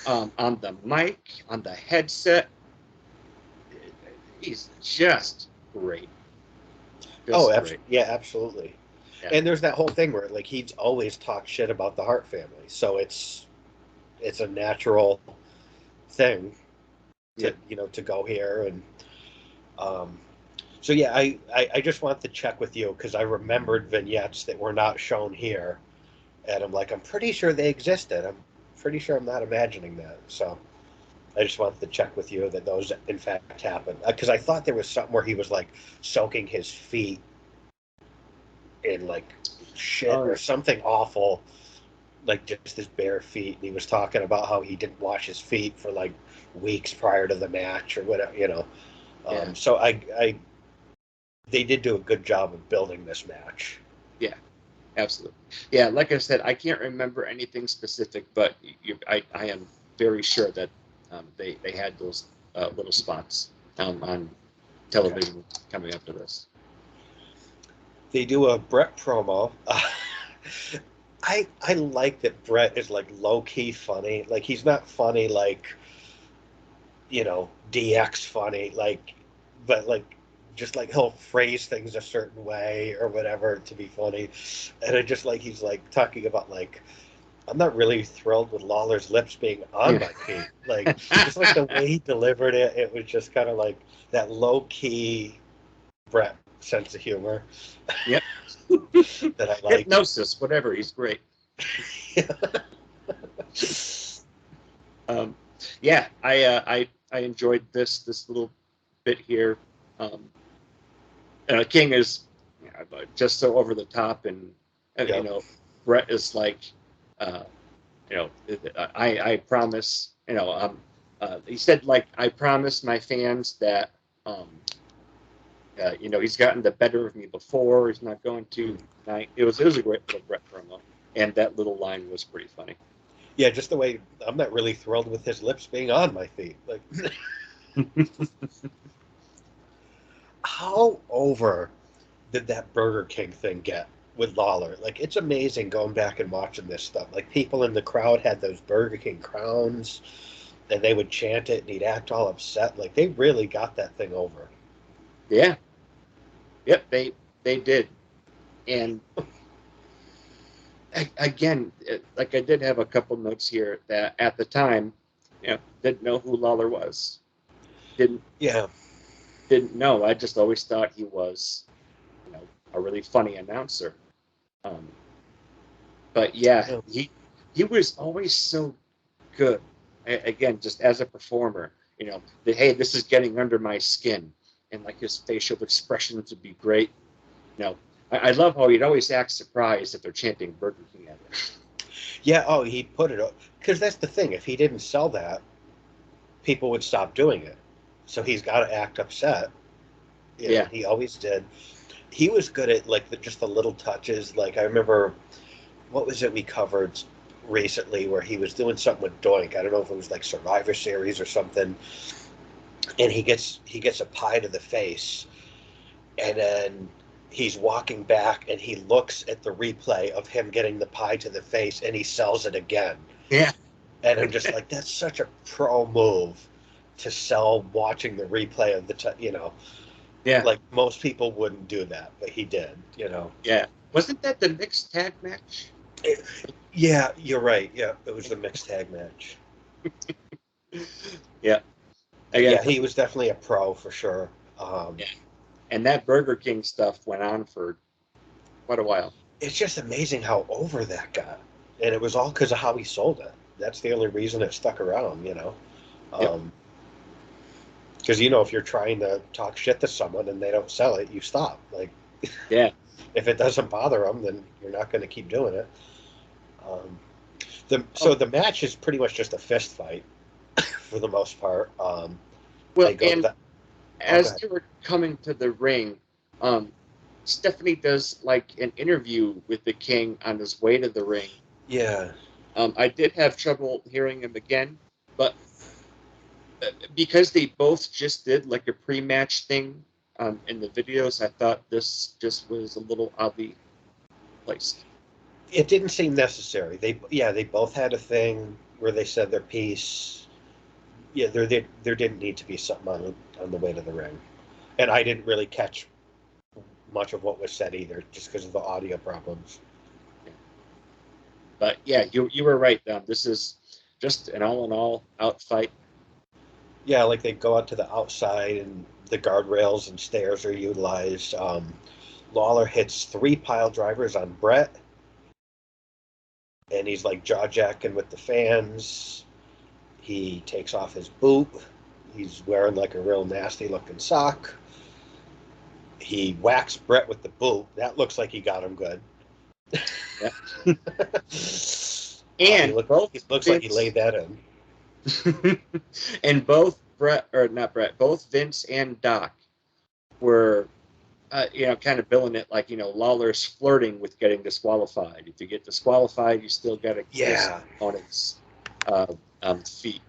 on the mic, on the headset, he's just great. Great. Yeah, absolutely. Yeah. And there's that whole thing where like he's always talked shit about the Hart family, so it's a natural thing to to go here and um, so yeah, I just wanted to check with you because I remembered vignettes that were not shown here, and I'm pretty sure they existed. I'm pretty sure I'm not imagining that. So I just wanted to check with you that those in fact happened because I thought there was something where he was like soaking his feet in like shit or something awful, like just his bare feet, and he was talking about how he didn't wash his feet for like weeks prior to the match or whatever. So I they did do a good job of building this match. Yeah, absolutely. Yeah, like I said, I can't remember anything specific, but I am very sure that they had those little spots on television coming up to this. They do a Brett promo. I like that Brett is like low key funny. Like he's not funny like DX funny but like just like he'll phrase things a certain way or whatever to be funny, and I just like he's like talking about like I'm not really thrilled with Lawler's lips being on my feet. Like just like the way he delivered it, it was just kind of like that low key Brett sense of humor. Yep. That I like. Hypnosis, whatever. He's great. Yeah, I enjoyed this little bit here. King is just so over the top, and Brett is like, I promise, he said like I promise my fans that, he's gotten the better of me before. He's not going to tonight. It was a great little Brett promo, and that little line was pretty funny. Yeah, just the way I'm not really thrilled with his lips being on my feet. Like, how over did that Burger King thing get with Lawler? Like, it's amazing going back and watching this stuff. Like, people in the crowd had those Burger King crowns, and they would chant it, and he'd act all upset. Like, they really got that thing over. Yeah. Yep, they did, and again, like I did have a couple notes here that at the time, didn't know who Lawler was. Didn't know. I just always thought he was, a really funny announcer. But yeah, he was always so good. Again, just as a performer, that hey, this is getting under my skin, and like his facial expressions would be great. I love how he'd always act surprised if they're chanting Burger King at him. Yeah, oh, he'd put it up. Because that's the thing. If he didn't sell that, people would stop doing it. So he's got to act upset. Yeah. He always did. He was good at, like, just the little touches. Like, I remember, what was it we covered recently where he was doing something with Doink? I don't know if it was, like, Survivor Series or something. and he gets a pie to the face, and then he's walking back and he looks at the replay of him getting the pie to the face and he sells it again. Yeah. And I'm just like, that's such a pro move to sell watching the replay of Yeah. like most people wouldn't do that, but he did. Yeah. Wasn't that the mixed tag match? Yeah, you're right. Yeah, it was the mixed tag match. Yeah. Yeah, Again, he was definitely a pro for sure. yeah. And that Burger King stuff went on for quite a while. It's just amazing how over that got. And it was all because of how he sold it. That's the only reason it stuck around. Yep. Because, if you're trying to talk shit to someone and they don't sell it, you stop. Like, Yeah. if it doesn't bother them, then you're not going to keep doing it. So the match is pretty much just a fist fight for the most part. Well, They go to and the. Oh, go as ahead. they were coming to the ring, Stephanie does like an interview with the King on his way to the ring. Yeah. I did have trouble hearing him again, but because they both just did like a pre-match thing in the videos, I thought this just was a little oddly placed. It didn't seem necessary. They both had a thing where they said their piece. Yeah, there didn't need to be something on the way to the ring, and I didn't really catch much of what was said either, just because of the audio problems. Yeah. But yeah, you were right. This is just an all-in-all out fight. Yeah, like they go out to the outside, and the guardrails and stairs are utilized. Lawler hits 3 pile drivers on Brett, and he's like jaw jacking with the fans. He takes off his boot. He's wearing like a real nasty looking sock. He whacks Brett with the boot. That looks like he got him good. Yeah. He, And both he looks like he Vince laid that in. and both Brett or not Brett, both Vince and Doc were kind of billing it like, Lawler's flirting with getting disqualified. If you get disqualified, you still got to kiss Yeah. opponent's feet.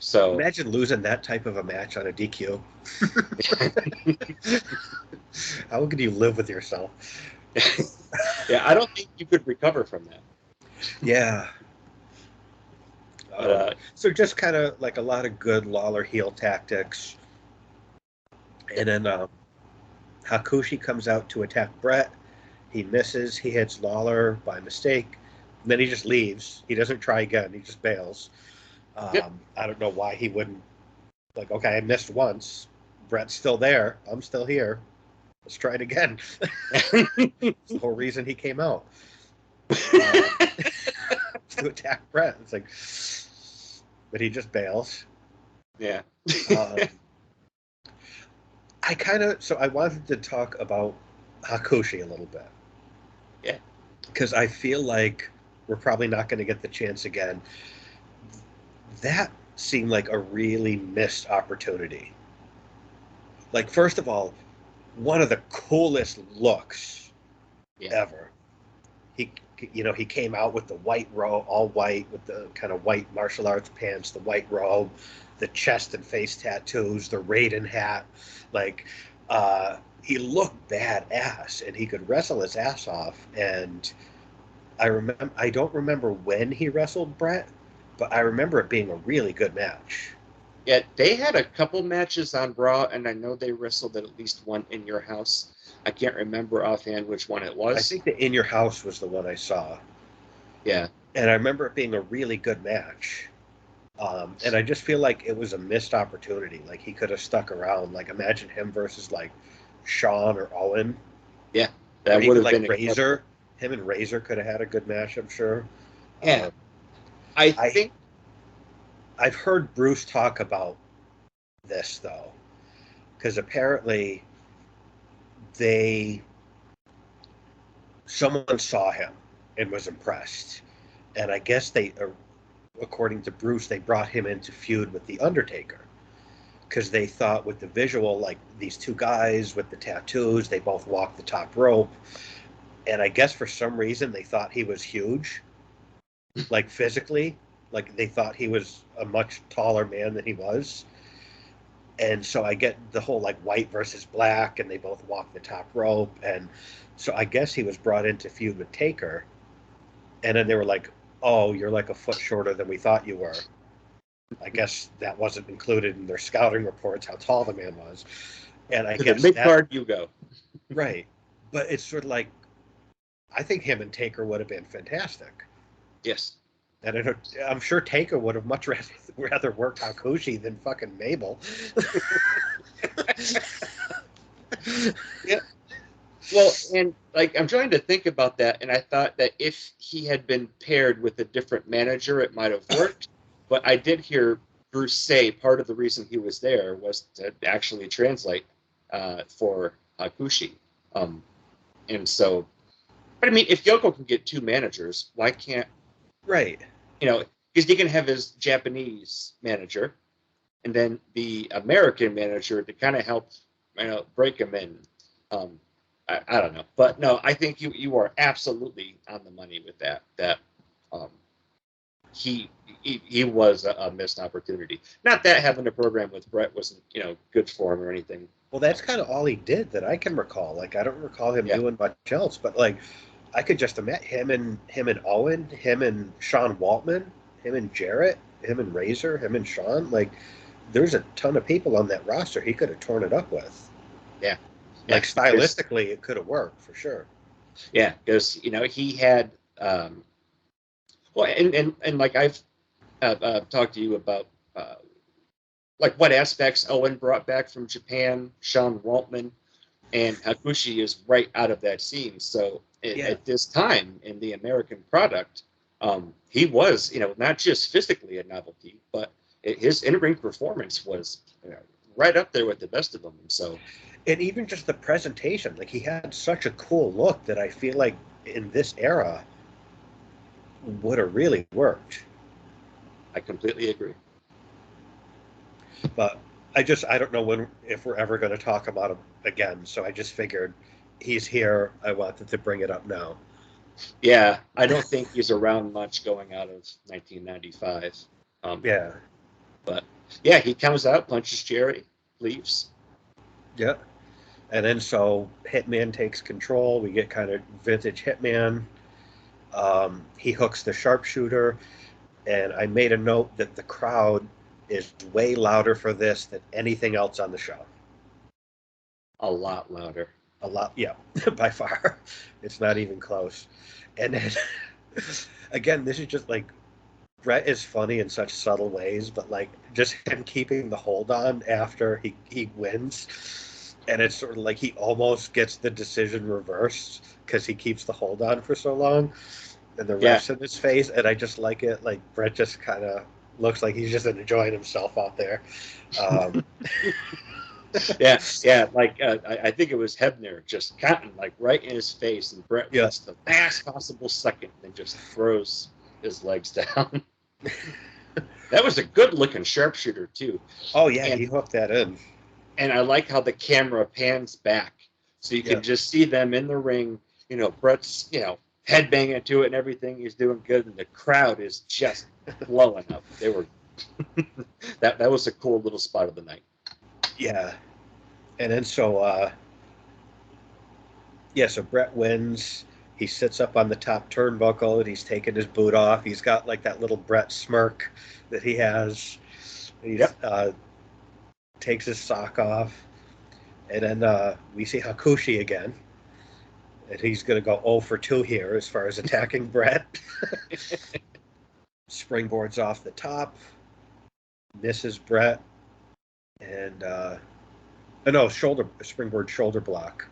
So Imagine losing that type of a match on a DQ. How could you live with yourself? yeah, I don't think you could recover from that. Yeah. But So just kind of like a lot of good Lawler heel tactics. And then Hakushi comes out to attack Brett. He misses. He hits Lawler by mistake. And then he just leaves. He doesn't try again. He just bails. yep. I don't know why he wouldn't. Like, okay, I missed once. Brett's still there. I'm still here. Let's try it again. It's the whole reason he came out. To attack Brett. It's like, but he just bails. Yeah. I wanted to talk about Hakushi a little bit. Yeah. Because I feel like we're probably not going to get the chance again. That seemed like a really missed opportunity. Like, first of all, one of the coolest looks ever. He came out with the white robe, all white, with the kind of white martial arts pants, the white robe, the chest and face tattoos, the Raiden hat. Like, he looked badass, and he could wrestle his ass off. And I don't remember when he wrestled Brett, but I remember it being a really good match. Yeah, they had a couple matches on Raw, and I know they wrestled at least one in your house. I can't remember offhand which one it was. I think the In Your House was the one I saw. Yeah. And I remember it being a really good match. And I just feel like it was a missed opportunity. Like, he could have stuck around. Like, imagine him versus like Sean or Owen. Yeah, Or that would even have like been Razor. Him and Razor could have had a good match, I'm sure. Yeah. I think I've heard Bruce talk about this though, because apparently someone saw him and was impressed, and I guess according to Bruce, they brought him in to feud with the Undertaker, because they thought with the visual, like these two guys with the tattoos, they both walk the top rope, and I guess for some reason they thought he was huge, like physically, like they thought he was a much taller man than he was. And so I get the whole like white versus black, and they both walk the top rope, and so I guess he was brought in to feud with Taker, and then they were like, "Oh, you're like a foot shorter than we thought you were." I guess that wasn't included in their scouting reports how tall the man was, and I To the guess mid that card you go. right, but it's sort of like I think him and Taker would have been fantastic. Yes. And I'm sure Taker would have much rather worked Hakushi than fucking Mabel. Yeah. Well, and like I'm trying to think about that, and I thought that if he had been paired with a different manager, it might have worked. But I did hear Bruce say part of the reason he was there was to actually translate for Hakushi. Um, and so, but I mean, if Yoko can get two managers, why can't Right. Because he can have his Japanese manager and then the American manager to kind of help, break him in. Um, I don't know, but no, I think you are absolutely on the money with that. That um, he was a missed opportunity. Not that having a program with Brett wasn't good for him or anything. Well, that's kind of all he did that I can recall. Like, I don't recall him Yeah, doing much else, but like, I could just imagine him and Owen, him and Sean Waltman, him and Jarrett, him and Razor, him and Sean. Like, there's a ton of people on that roster he could have torn it up with. yeah, Like, yeah. Because stylistically, it could have worked for sure. he had well, and like I've talked to you about like what aspects Owen brought back from Japan, Sean Waltman, and Hakushi is right out of that scene. So Yeah. at this time in the American product, he was, not just physically a novelty, but his in-ring performance was right up there with the best of them. So, And even just the presentation, like, he had such a cool look that I feel like in this era would have really worked. I completely agree. But I don't know when if we're ever going to talk about him again. So I just figured he's here. I wanted to bring it up now. Yeah, I don't think he's around much going out of 1995. Um, Yeah, but yeah, he comes out, punches Jerry, leaves. yeah. And then so Hitman takes control. We get kind of vintage Hitman. He hooks the sharpshooter, and I made a note that the crowd is way louder for this than anything else on the show. A lot louder. A lot, yeah, by far. It's not even close. And then again, this is just like Brett is funny in such subtle ways, but like just him keeping the hold on after he wins, and it's sort of like he almost gets the decision reversed because he keeps the hold on for so long, and the Yeah, refs in his face, and I just like it. Like Brett just kind of looks like he's just enjoying himself out there. Um, yeah. Like I think it was Hebner just counting like right in his face, and Brett yeah. waits the last possible second and just throws his legs down. That was a good looking sharpshooter too, Oh yeah, and he hooked that in. and I like how the camera pans back, so you Yeah. can just see them in the ring. Brett's headbanging to it and everything. He's doing good, and the crowd is just blowing up. They were that was a cool little spot of the night. Yeah. And then so Brett wins. He sits up on the top turnbuckle and he's taking his boot off. He's got like that little Brett smirk that he has. He's Yep. takes his sock off, and then we see Hakushi again, and he's going to go 0 for 2 here as far as attacking Brett. Springboards off the top, misses Brett, and no, shoulder block,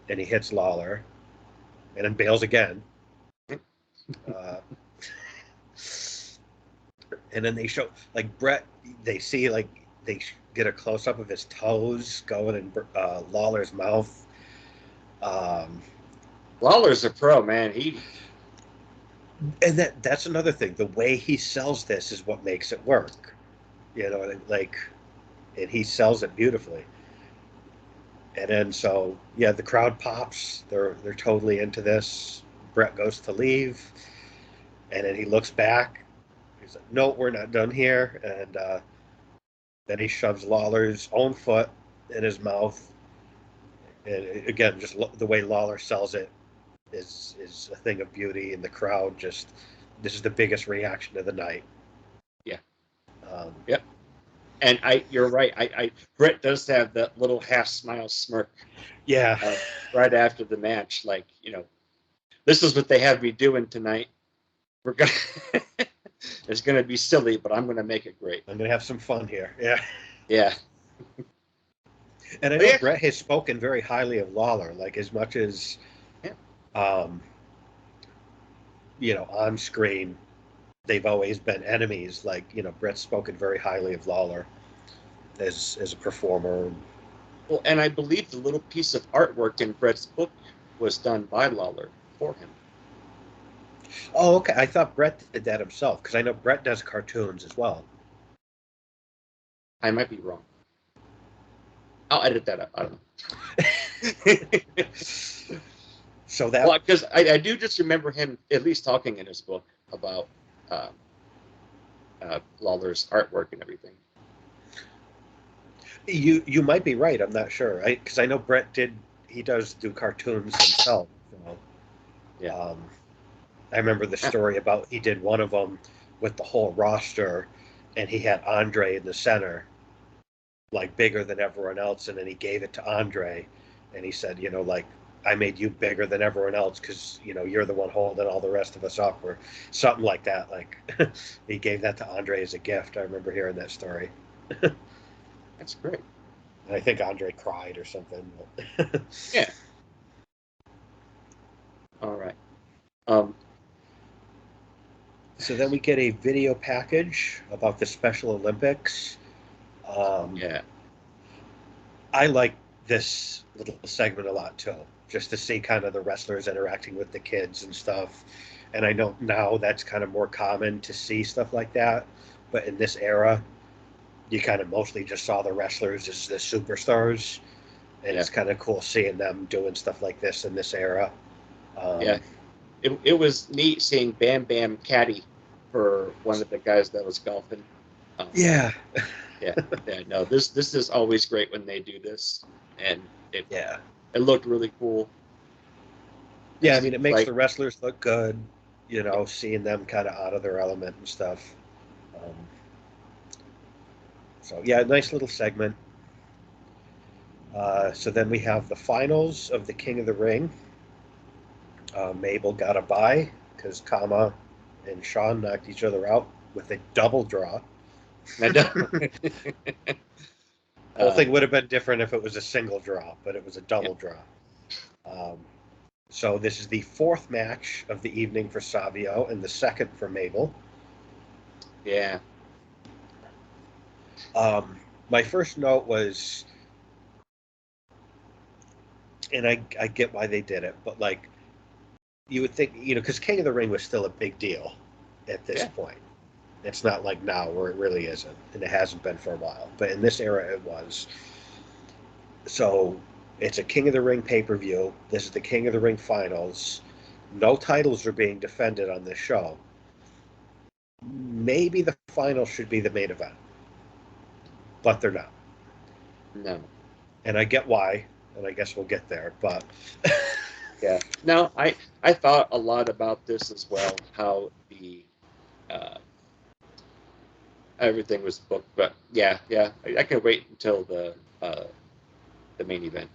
and he hits Lawler, and then bails again. Uh, and then they show like Brett. They see like they get a close up of his toes going in Lawler's mouth. Um, Lawler's a pro, man. and that's another thing. The way he sells this is what makes it work. Like, and he sells it beautifully. And then so yeah, the crowd pops. They're totally into this. Brett goes to leave, and then he looks back. He's like, "No, we're not done here." And Then he shoves Lawler's own foot in his mouth. And again, just the way Lawler sells it is a thing of beauty, and the crowd just, this is the biggest reaction of the night. Yeah. Um, Yep. And you're right. Brett does have that little half smile smirk. yeah. Right after the match, like, this is what they have me doing tonight. We're gonna, it's gonna be silly, but I'm gonna make it great. I'm gonna have some fun here. Yeah. Yeah. And I know Brett has spoken very highly of Lawler, like as much as, on screen, they've always been enemies. Like, Brett's spoken very highly of Lawler as a performer. Well, and I believe the little piece of artwork in Brett's book was done by Lawler for him. Oh, okay. I thought Brett did that himself, because I know Brett does cartoons as well. I might be wrong. I'll edit that up. I don't know. So that, well, because I do just remember him at least talking in his book about Lawler's artwork and everything. You might be right. I'm not sure. Because I know Brett does do cartoons himself. So, yeah. I remember the story about he did one of them with the whole roster, and he had Andre in the center, like bigger than everyone else, and then he gave it to Andre, and he said, like, I made you bigger than everyone else because you're the one holding all the rest of us up, or something like that. Like, he gave that to Andre as a gift. I remember hearing that story. That's great. And I think Andre cried or something. Yeah. All right. So then we get a video package about the Special Olympics. Yeah. I like this little segment a lot too, just to see kind of the wrestlers interacting with the kids and stuff. And I know now that's kind of more common to see stuff like that, but in this era, you kind of mostly just saw the wrestlers as the superstars, and it's kind of cool seeing them doing stuff like this in this era. Yeah. It was neat seeing Bam Bam caddy for one of the guys that was golfing. Yeah. Yeah. No, this is always great when they do this, and it looked really cool. Yeah, I mean, it makes the wrestlers look good, seeing them kind of out of their element and stuff. So yeah, nice little segment. So then we have the finals of the King of the Ring. Mabel got a bye because Kama and Sean knocked each other out with a double draw. The whole thing would have been different if it was a single draw, but it was a double draw. So this is the fourth match of the evening for Savio and the second for Mabel. Yeah. My first note was, and I get why they did it, but like, you would think, because King of the Ring was still a big deal at this point. It's not like now where it really isn't, and it hasn't been for a while. But in this era, it was. So it's a King of the Ring pay-per-view. This is the King of the Ring finals. No titles are being defended on this show. Maybe the finals should be the main event, but they're not. No. And I get why, and I guess we'll get there, but... Yeah. No, I thought a lot about this as well, how the everything was booked, but yeah, I can wait until the main event.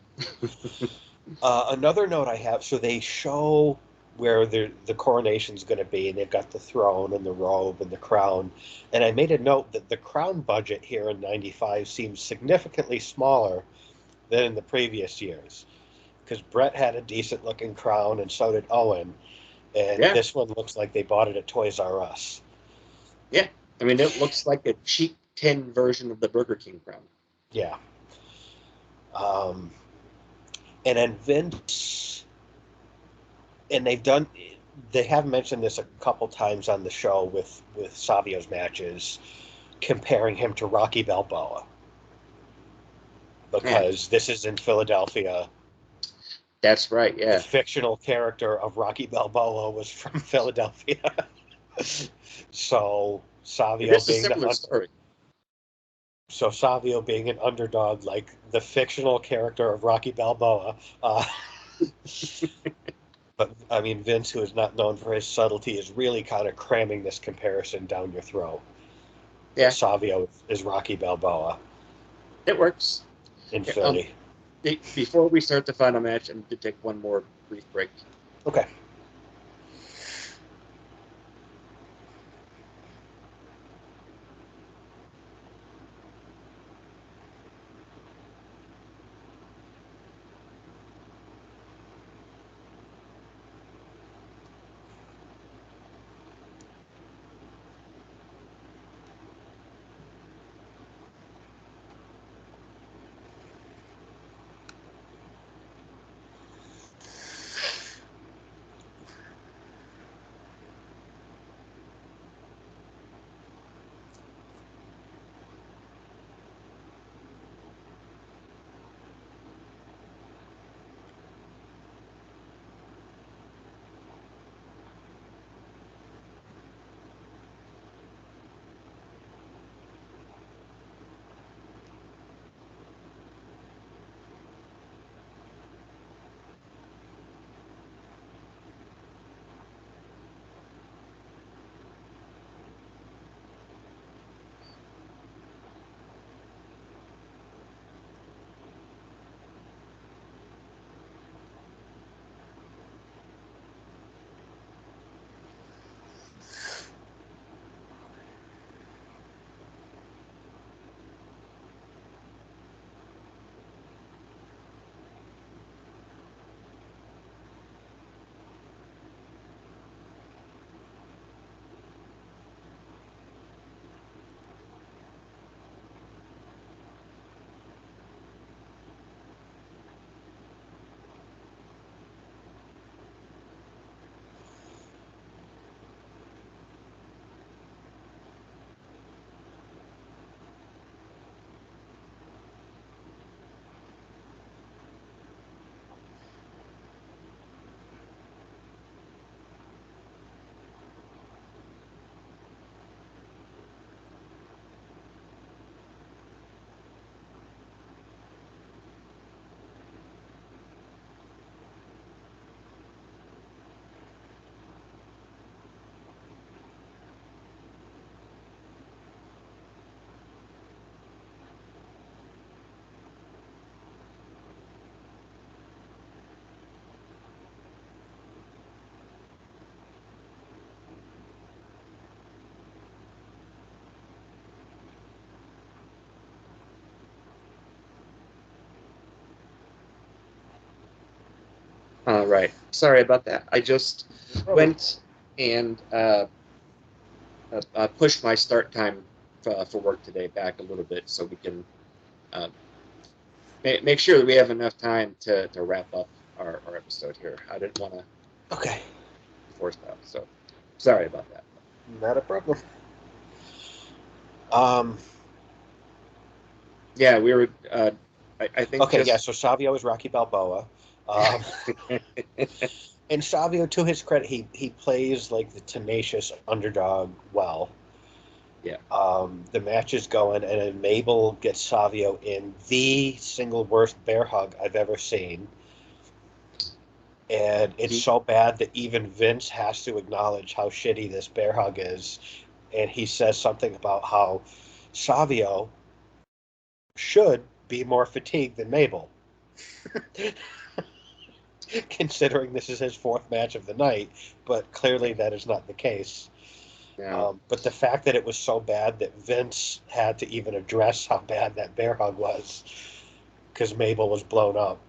Another note I have, so they show where the coronation's going to be, and they've got the throne and the robe and the crown, and I made a note that the crown budget here in 95 seems significantly smaller than in the previous years, because Brett had a decent looking crown and so did Owen, and this one looks like they bought it at Toys R Us. Yeah, I mean, it looks like a cheap tin version of the Burger King crown. Yeah. And then Vince, and they have mentioned this a couple times on the show with Savio's matches, comparing him to Rocky Balboa, because this is in Philadelphia. That's right. Yeah. The fictional character of Rocky Balboa was from Philadelphia. So Savio being the hunter. Story. So Savio being an underdog, like the fictional character of Rocky Balboa. But I mean, Vince, who is not known for his subtlety, is really kind of cramming this comparison down your throat. That Yeah, Savio is Rocky Balboa it works. in Yeah, Philly. before we start the final match, I need to take one more brief break. Okay. All right. Sorry about that. I just went and pushed my start time for work today back a little bit so we can uh, make sure that we have enough time to wrap up our episode here. I didn't want to Okay. force that, so sorry about that. Not a problem. Um. Yeah, we were. I think Okay. Yeah. just So Savio is Rocky Balboa. Um, and Savio, to his credit, he plays like the tenacious underdog well. yeah. The match is going, and then Mabel gets Savio in the single worst bear hug I've ever seen. And it's He, so bad that even Vince has to acknowledge how shitty this bear hug is. And he says something about how Savio should be more fatigued than Mabel, considering this is his fourth match of the night. But clearly, that is not the case. now, But the fact that it was so bad that Vince had to even address how bad that bear hug was because Mabel was blown up.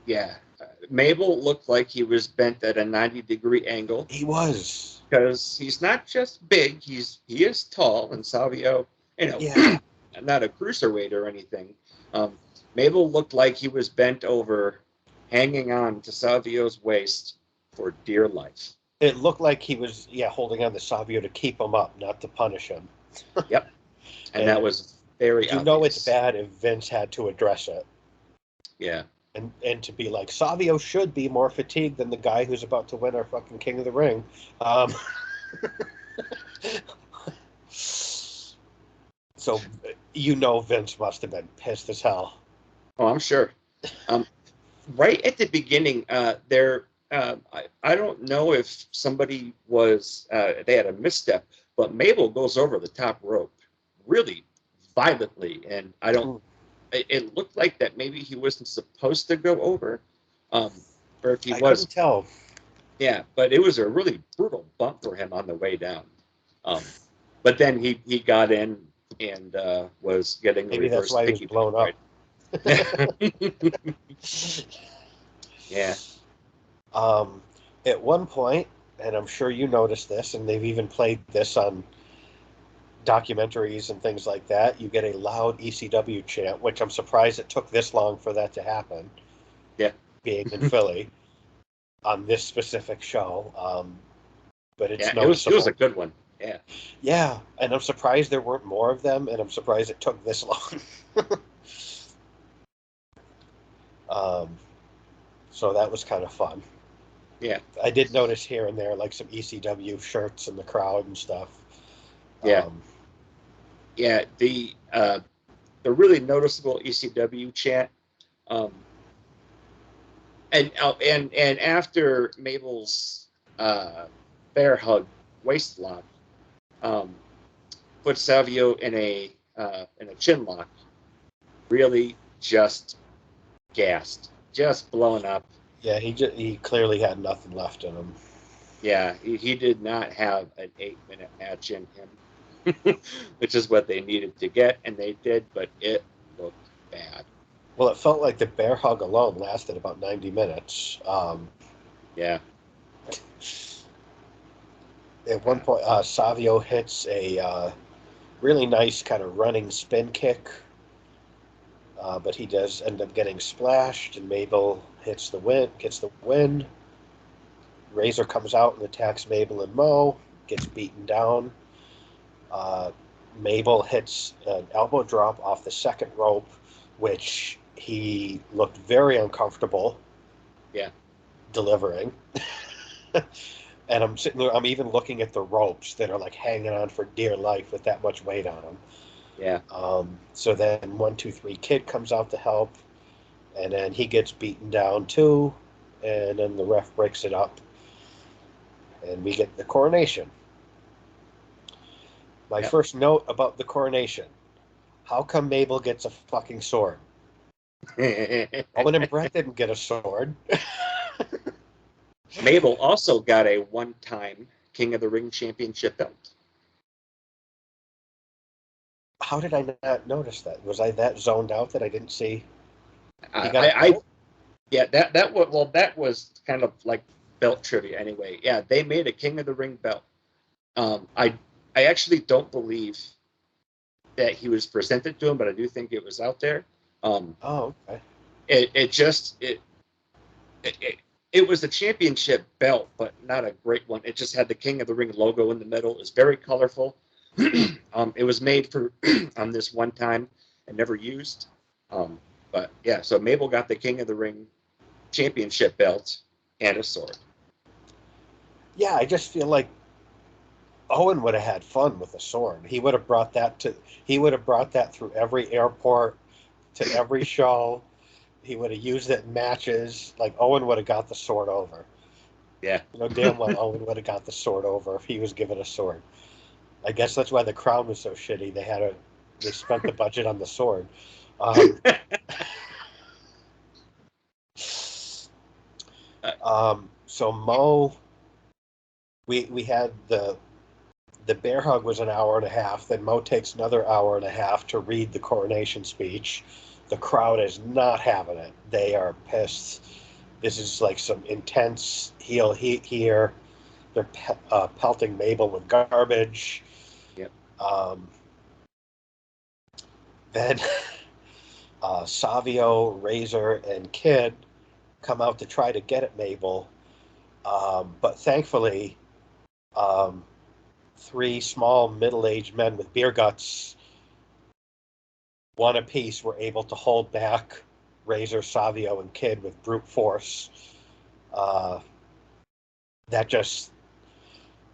yeah, Mabel looked like he was bent at a 90-degree angle He was. because he's not just big; he is tall, and Savio, you Yeah. know, not a cruiserweight or anything. Um, Mabel looked like he was bent over, hanging on to Savio's waist for dear life. It looked like he was, yeah, holding on to Savio to keep him up, not to punish him. Yep, and that And was very you know it's obvious. bad if Vince had to address it. Yeah, And to be like, Savio should be more fatigued than the guy who's about to win our fucking King of the Ring. Um, so Vince must have been pissed as hell. Oh, I'm sure. Um, right at the beginning, I don't know if somebody was they had a misstep, but Mabel goes over the top rope really violently, and I don't. It looked like that maybe he wasn't supposed to go over, um, or if he I was, couldn't tell. yeah. But it was a really brutal bump for him on the way down. But then he got in and was getting a Maybe that's reverse why he was piggyback blown up. right. Yeah. Um, at one point, and I'm sure you noticed this, and they've even played this on documentaries and things like that, you get a loud ECW chant, which I'm surprised it took this long for that to happen, Yeah. being in Philly on this specific show. But it's Yeah. It was a noticeable. good one. Yeah. Yeah, and I'm surprised there weren't more of them, and I'm surprised it took this long. um, so that was kind of fun. Yeah. I did notice here and there like some ECW shirts in the crowd and stuff. Yeah. Um, Yeah. The really noticeable ECW chant. Um, and after Mabel's bear hug waist lock, um, put Savio in a chin lock. Really just gassed, just blown up. yeah, he clearly had nothing left in him. Yeah, he did not have an 8-minute match in him, which is what they needed to get, and they did, but it looked bad. Well, it felt like the bear hug alone lasted about 90 minutes. Yeah. At one point, Savio hits a really nice kind of running spin kick, but he does end up getting splashed, and Mabel gets the win. Razor comes out and attacks Mabel and Mo, gets beaten down. Uh, Mabel hits an elbow drop off the second rope, which he looked very uncomfortable Yeah. delivering. And I'm sitting there, I'm even looking at the ropes that are like hanging on for dear life with that much weight on them. Yeah. So then 1, 2, 3 Kid comes out to help, and then he gets beaten down too, and then the ref breaks it up, and we get the coronation. My Yeah. first note about the coronation: how come Mabel gets a fucking sword? Owen and Brett didn't get a sword. Mabel also got a one-time King of the Ring championship belt. How did I not notice that? Was I that zoned out that I didn't see? He got a I belt? Yeah, that was kind of like belt trivia anyway. Yeah, they made a King of the Ring belt. I actually don't believe that he was presented to him, but I do think it was out there. Um, Oh, okay. it just it it was a championship belt, but not a great one. It just had the King of the Ring logo in the middle. It's very colorful. It was made for on this one time and never used. But yeah, so Mabel got the King of the Ring championship belt and a sword. Yeah, I just feel like Owen would have had fun with a sword. He would have brought that through every airport, to every show. He would have used it in matches. Like Owen would have got the sword over. Yeah. You know damn well Owen would have got the sword over if he was given a sword. I guess that's why the crown was so shitty. They spent the budget on the sword. Um, so Mo, we had the bear hug was an hour and a half. Then Mo takes another hour and a half to read the coronation speech. The crowd is not having it. They are pissed. This is like some intense heel heat here. They're pelting Mabel with garbage. Yep. Um, then Savio, Razor, and Kid come out to try to get at Mabel. But thankfully, um, three small middle-aged men with beer guts, one apiece, were able to hold back Razor, Savio, and Kid with brute force. Uh, that just,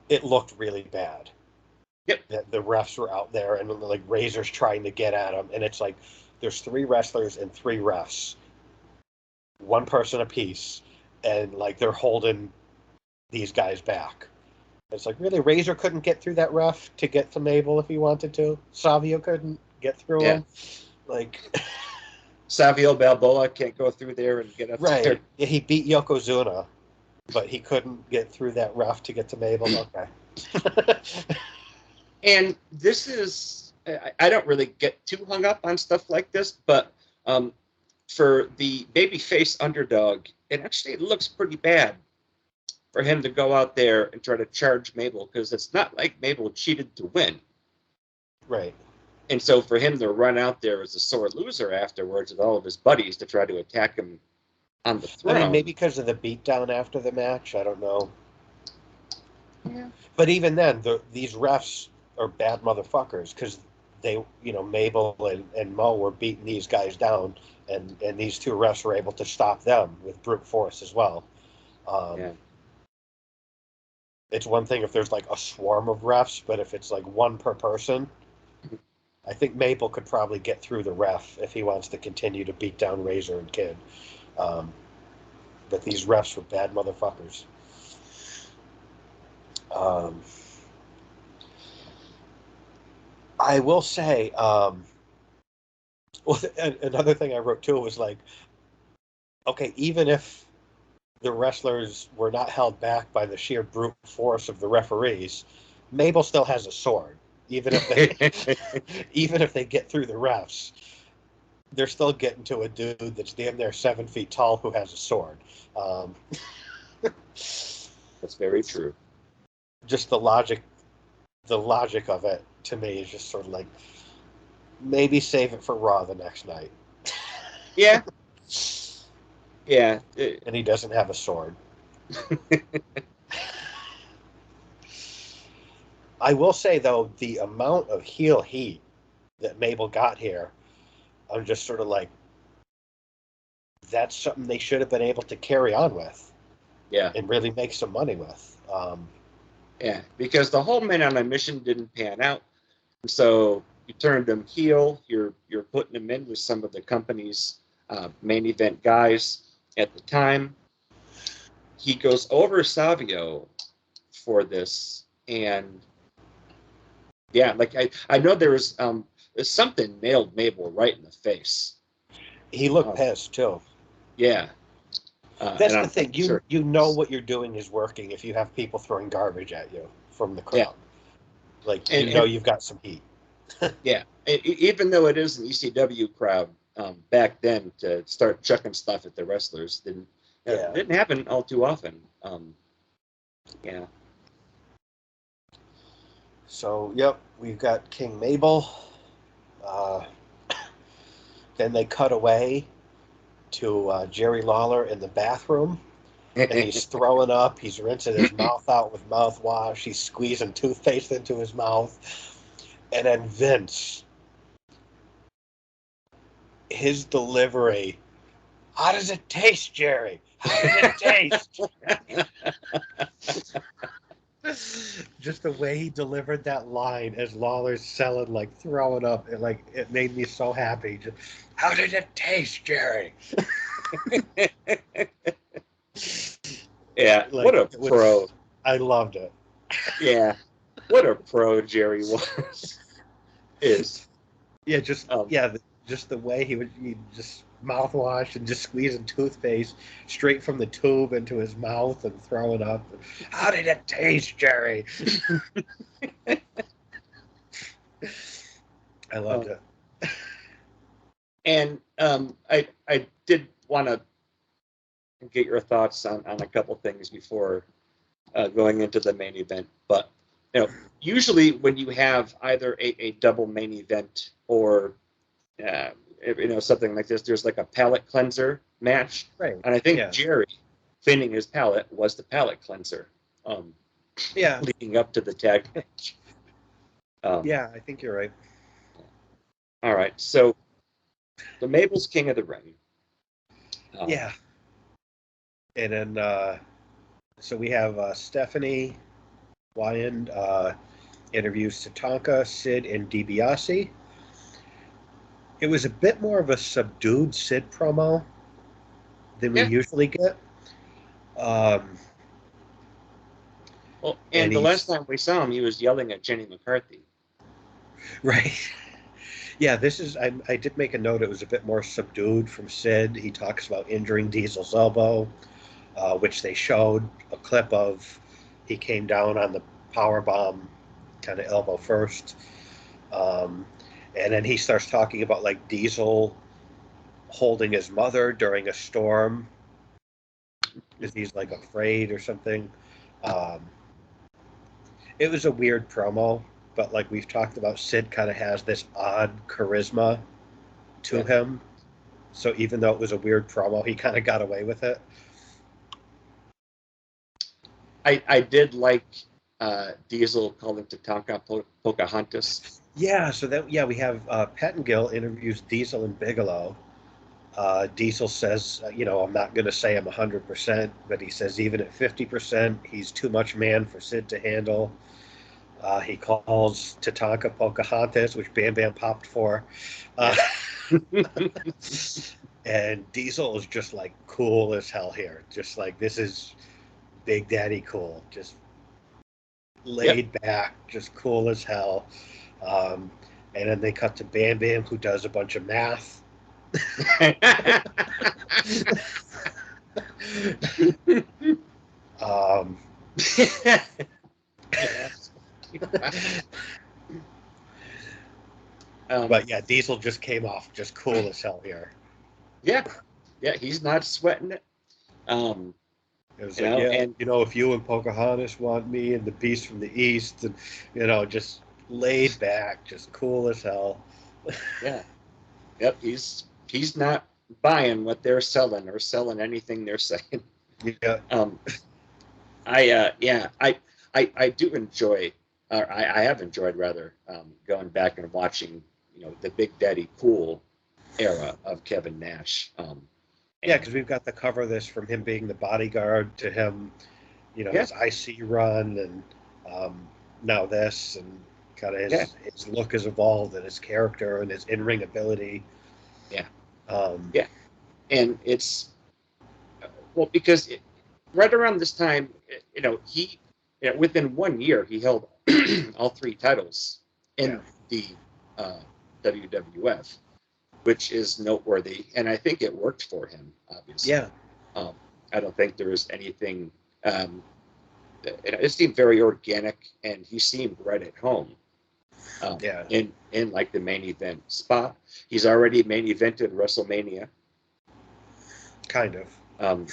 it looked really bad. Yep. that the refs were out there and like Razor's trying to get at him, and it's like there's 3 wrestlers and 3 refs, one person apiece, and like they're holding these guys back. It's like, really, Razor couldn't get through that ref to get to Mabel if he wanted to. Savio couldn't get through Yeah. him. Like, Savio Balboa can't go through there and get up right? there. Yeah, he beat Yokozuna, but he couldn't get through that ref to get to Mabel. Okay. And this is, I don't really get too hung up on stuff like this, but for the babyface underdog, it actually looks pretty bad for him to go out there and try to charge Mabel, because it's not like Mabel cheated to win. Right. And so for him to run out there as a sore loser afterwards with all of his buddies to try to attack him on the throne. I mean, maybe because of the beatdown after the match. I don't know. Yeah. But even then, these refs are bad motherfuckers because they, Mabel and Mo were beating these guys down, and these 2 refs were able to stop them with brute force as well. Yeah. It's one thing if there's like a swarm of refs, but if it's like one per person, I think Mabel could probably get through the ref if he wants to continue to beat down Razor and Kid. But these refs were bad motherfuckers. I will say, well, another thing I wrote too was like, okay, even if the wrestlers were not held back by the sheer brute force of the referees, Mabel still has a sword. Even if they get through the refs, they're still getting to a dude that's damn near 7 feet tall who has a sword. That's very true. Just the logic of it to me is just sort of like, maybe save it for Raw the next night. Yeah. Yeah. And he doesn't have a sword. I will say, though, the amount of heel heat that Mabel got here, I'm just sort of like, that's something they should have been able to carry on with. Yeah. And really make some money with. Yeah, because the whole Men on a Mission didn't pan out. So you turned him heel. You're putting him in with some of the company's main event guys at the time. He goes over Savio for this, and yeah, like I know there was something nailed Mabel right in the face. He looked pissed too. Yeah. That's the thing. You know Sure. what you're doing is working if you have people throwing garbage at you from the crowd. Yeah. Like, And you've got some heat. yeah, even though it is an ECW crowd, back then to start chucking stuff at the wrestlers didn't happen all too often. Yeah. So, yep, we've got King Mabel. Then they cut away to Jerry Lawler in the bathroom, and he's throwing up. He's rinsing his mouth out with mouthwash. He's squeezing toothpaste into his mouth. And then Vince, his delivery. How does it taste, Jerry? How does it taste? Just the way he delivered that line as Lawler's selling, like throwing up, and like it made me so happy. Just, how did it taste, Jerry? Yeah, like, what a pro! I loved it. Yeah, what a pro Jerry was. Yeah, just just the way he just mouthwash and just squeezing toothpaste straight from the tube into his mouth and throwing up. How did it taste, Jerry? I loved it. And I did want to get your thoughts on a couple things before going into the main event. But usually when you have either a double main event or something like this, there's like a palate cleanser match, right? And I think Jerry cleaning his palate was the palate cleanser. Leading up to the tag match. Yeah, I think you're right. All right, so the Mabel's King of the Ring. Yeah. And then, so we have Stephanie Wyand, interviews Tatanka, Sid, and DiBiase. It was a bit more of a subdued Sid promo than we Yeah. usually get. Um, Well, and and the last he's time we saw him, he was yelling at Jenny McCarthy. right. Yeah, this is. I did make a note. It was a bit more subdued from Sid. He talks about injuring Diesel's elbow, which they showed a clip of. He came down on the power bomb, kind of elbow first, um, and then he starts talking about like Diesel holding his mother during a storm because he's like afraid or something. Um, it was a weird promo, but like we've talked about, Sid kind of has this odd charisma to Yeah. him. So even though it was a weird promo, he kind of got away with it. I did like Diesel calling Tatanka Pocahontas. Yeah, so that we have Pettengill interviews Diesel and Bigelow. Diesel says, I'm not going to say I'm 100%, but he says even at 50%, he's too much man for Sid to handle. He calls Tatanka Pocahontas, which Bam Bam popped for. Uh, and Diesel is just like cool as hell here. Just like, this is Big Daddy cool. Just Yep. laid back, just cool as hell. Um, and then they cut to Bam Bam, who does a bunch of math. um, but yeah, Diesel just came off just cool as hell here. Yeah, yeah, he's not sweating it. Um, It was you like, know, yeah, and if you and Pocahontas want me and the Beast from the East, and just laid back, just cool as hell. yeah, yep, he's not buying what they're selling or selling anything they're saying. Yeah, Um, yeah, I do enjoy, or I have enjoyed rather, going back and watching, the Big Daddy Cool era of Kevin Nash. yeah, And because we've got the cover of this from him being the bodyguard to him, yeah, his IC run, and um, now this, and kind of yeah, his look has evolved, and his character and his in ring ability. yeah, Um, yeah, and it's well because right around this time, he, within 1 year, he held all three titles yeah, in the uh, WWF, which is noteworthy, and I think it worked for him. Obviously, yeah, um, I don't think there was anything. It seemed very organic, and he seemed right at home yeah, in like the main event spot. He's already main evented WrestleMania. kind of. Um,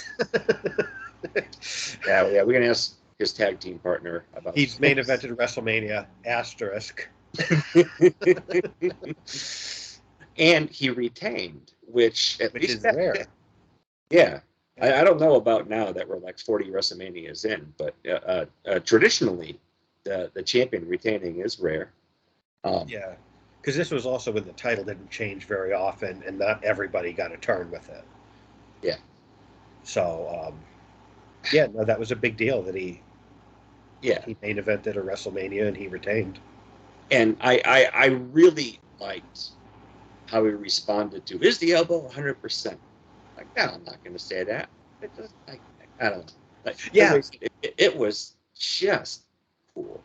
yeah, we're gonna ask his tag team partner about He's main this. evented WrestleMania asterisk. And he retained, which at Which least is back then, rare. yeah. Yeah, I don't know about now that we're like 40 WrestleManias in, but traditionally, the champion retaining is rare. Um, yeah, because this was also when the title didn't change very often, and not everybody got a turn with it. yeah, So, yeah, no, that was a big deal that yeah. he main evented a WrestleMania and he retained. And I really liked how he responded to, is the elbow 100%? Like, no, I'm not going to say that. It just, I don't know. Like Yeah, everybody said, it was just cool.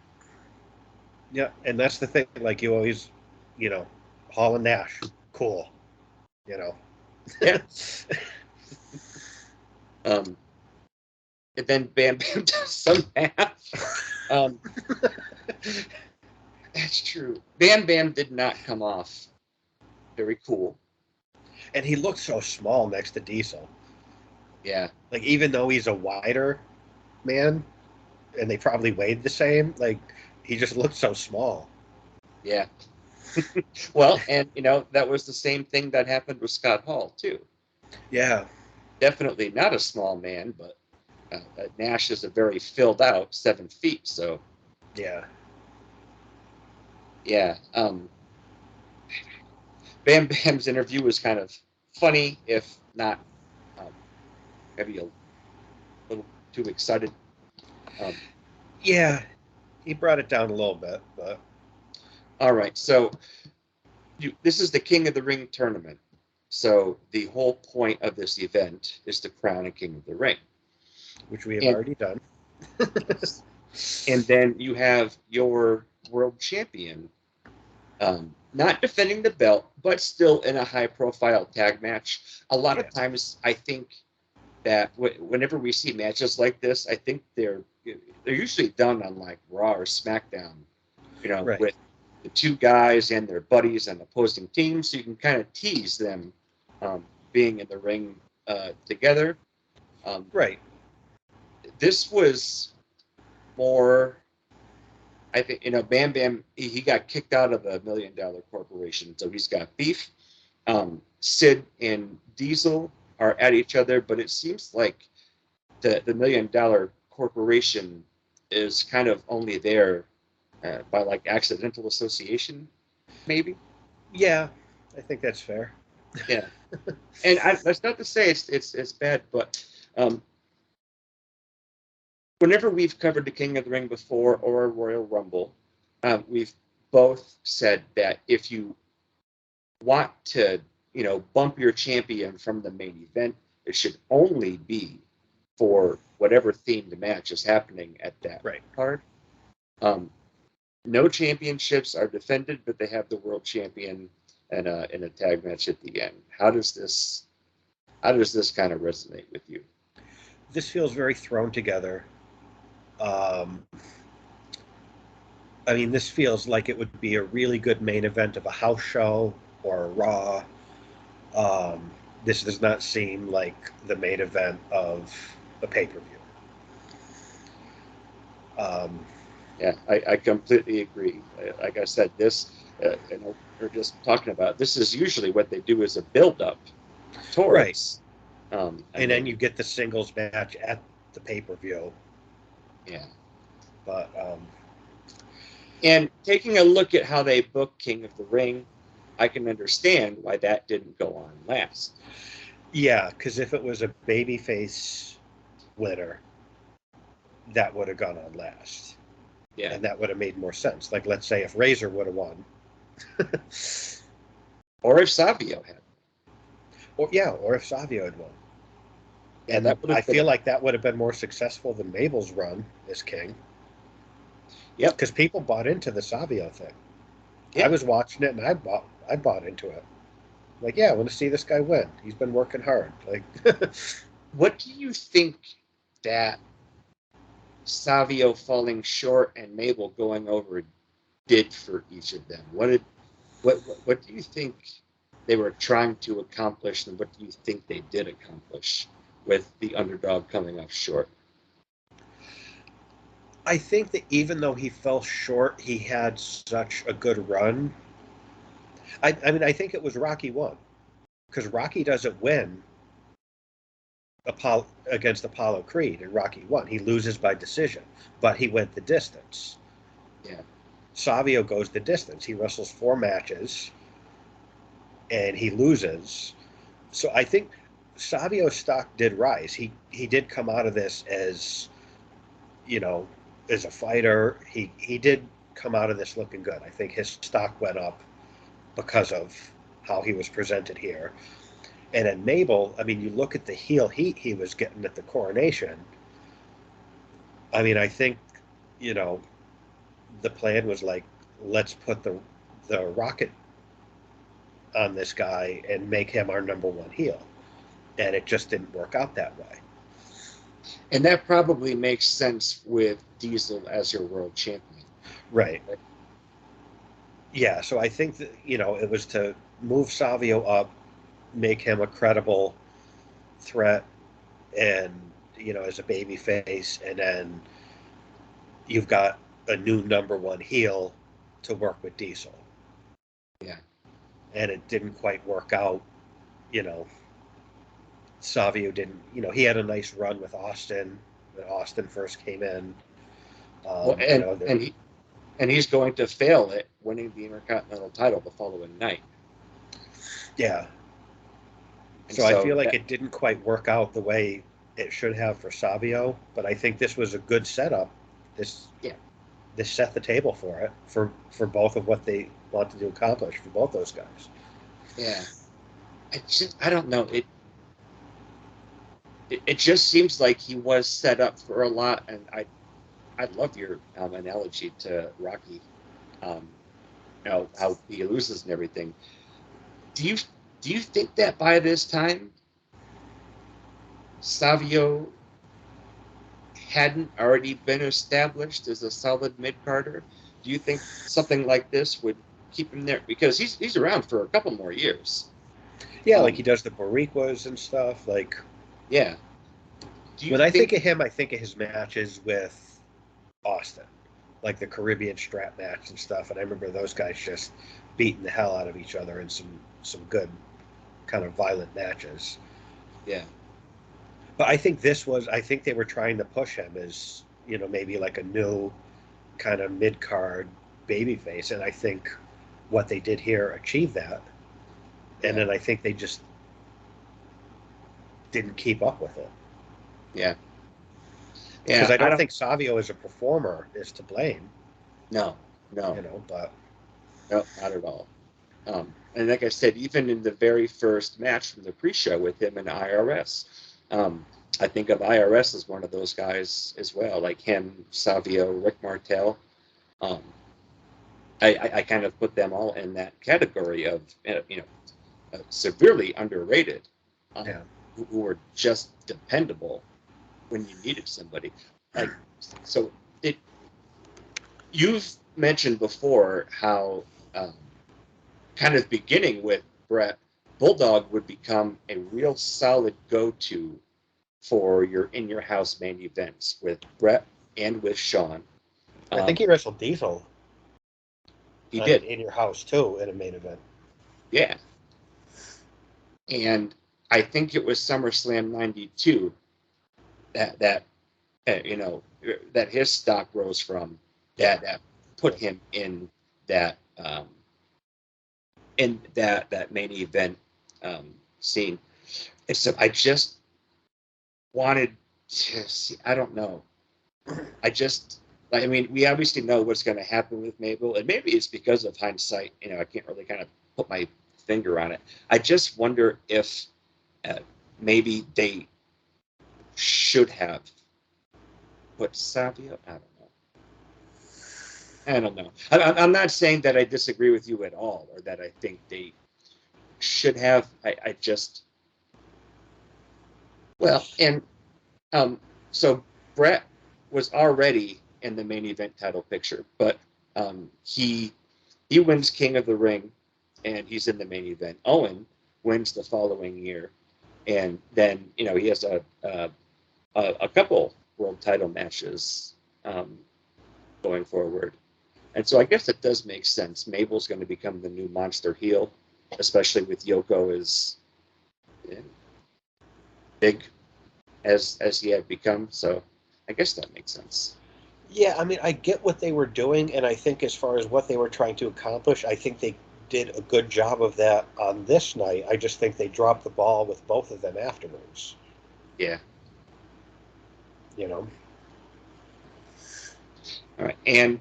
yeah, and that's the thing. Like you always, you know, Hall and Nash, cool. You know, Yeah. Um, and then Bam Bam does some math. Um, that's true. Bam Bam did not come off very cool. and he looks so small next to Diesel. Yeah. Like even though he's a wider man, and they probably weighed the same, like he just looked so small. Yeah. Well, and that was the same thing that happened with Scott Hall too. Yeah, Definitely not a small man, but Nash is a very filled out 7 feet. So yeah, yeah, Bam Bam's interview was kind of funny, if not um, maybe a little too excited. Um, yeah. He brought it down a little bit, but All right, so this is the King of the Ring tournament. So the whole point of this event is to crown a King of the Ring. which we have And already done. and then you have your world champion, not defending the belt, but still in a high-profile tag match. A lot of times, I think that whenever we see matches like this, I think they're usually done on like Raw or SmackDown, Right. with the two guys and their buddies on opposing teams, so you can kind of tease them being in the ring together. Right. This was more, I think, Bam Bam, he got kicked out of a $1 million corporation, so he's got beef. Sid and Diesel are at each other, but it seems like the $1 million corporation is kind of only there by like accidental association, maybe. Yeah, I think that's fair. Yeah, and that's not to say it's bad, but whenever we've covered the King of the Ring before or a Royal Rumble, we've both said that if you want to, bump your champion from the main event, it should only be for whatever themed match is happening at that card. No championships are defended, but they have the world champion in a tag match at the end. How does this kind of resonate with you? This feels very thrown together. I mean, this feels like it would be a really good main event of a house show or a Raw. This does not seem like the main event of a pay-per-view. Yeah, I completely agree. Like I said, this, we're just talking about, this is usually what they do as a build-up towards. Right. And then you get the singles match at the pay-per-view. Yeah. But and taking a look at how they booked King of the Ring, I can understand why that didn't go on last. Yeah, because if it was a babyface winner, that would have gone on last. Yeah. And that would have made more sense. Like, let's say if Razor would have won. Or if Savio had. Or if Savio had won. Yeah, and I feel like that would have been more successful than Mabel's run as king. Yep. Because people bought into the Savio thing. Yep. I was watching it and I bought into it. Like, yeah, I want to see this guy win. He's been working hard. Like, what do you think that Savio falling short and Mabel going over did for each of them? What do you think they were trying to accomplish, and what do you think they did accomplish with the underdog coming up short? I think that even though he fell short, he had such a good run. I mean, I think it was Rocky 1. Because Rocky doesn't win against Apollo Creed in Rocky 1. He loses by decision, but he went the distance. Yeah. Savio goes the distance. He wrestles 4 matches, and he loses. So I think Savio's stock did rise. He did come out of this as, as a fighter. He did come out of this looking good. I think his stock went up because of how he was presented here. And then Mabel, I mean, you look at the heel heat he was getting at the coronation. I mean, I think, the plan was like, let's put the rocket on this guy and make him our number 1 heel. And it just didn't work out that way. And that probably makes sense with Diesel as your world champion. Right. Yeah, so I think that, it was to move Savio up, make him a credible threat, and, as a baby face, and then you've got a new number 1 heel to work with Diesel. Yeah. And it didn't quite work out, Savio didn't, he had a nice run with Austin when Austin first came in. And he's going to fail at winning the Intercontinental title the following night. Yeah. So I feel like it didn't quite work out the way it should have for Savio, but I think this was a good setup. this set the table for it for both of what they wanted to accomplish for both those guys. Yeah. I don't know. It just seems like he was set up for a lot, and I love your analogy to Rocky. Um, how he loses and everything. Do you think that by this time Savio hadn't already been established as a solid mid carder? Do you think something like this would keep him there? Because he's around for a couple more years. Yeah, like he does the Boricuas and stuff. Like, Yeah. Do you when I think think? of him, I think of his matches with Austin, like the Caribbean strap match and stuff. And I remember those guys just beating the hell out of each other in some good kind of violent matches. Yeah. But I think they were trying to push him as, maybe like a new kind of mid card babyface. And I think what they did here achieved that. And Yeah. then I think they just didn't keep up with it. Yeah. Because Yeah. I I don't don't. think Savio as a performer is to blame, No. No. but No. Not at all. And like I said, even in the very first match from the pre-show with him and IRS, I think of IRS as one of those guys as well, like him, Savio, Rick Martel. Um, I kind of put them all in that category of severely underrated, um, yeah. who were just dependable when you needed somebody. Like so, it you've mentioned before how kind of beginning with Brett, Bulldog would become a real solid go-to for your in-your-house main events with Brett and with Sean. I think Um, he wrestled Diesel he on an did, In Your House too in a main event. yeah. And I think it was SummerSlam '92 that that his stock rose from, that put him that um, in that main event scene. And so I just wanted to see. I don't know. I mean, we obviously know what's going to happen with Mabel, and maybe it's because of hindsight. I can't really kind of put my finger on it. I just wonder if uh, maybe they should have put Savio. I don't know. I don't know. I'm not saying that I disagree with you at all, or that I think they should have. I just and um, so Brett was already in the main event title picture, but he wins King of the Ring, and he's in the main event. Owen wins the following year, and then he has a couple world title matches going forward. And so I guess it does make sense. Mabel's going to become the new monster heel, especially with Yoko as big as he had become. So I guess that makes sense. Yeah, I mean, I get what they were doing, and I think as far as what they were trying to accomplish, I think they did a good job of that on this night. I just think they dropped the ball with both of them afterwards. Yeah. You know, All right. And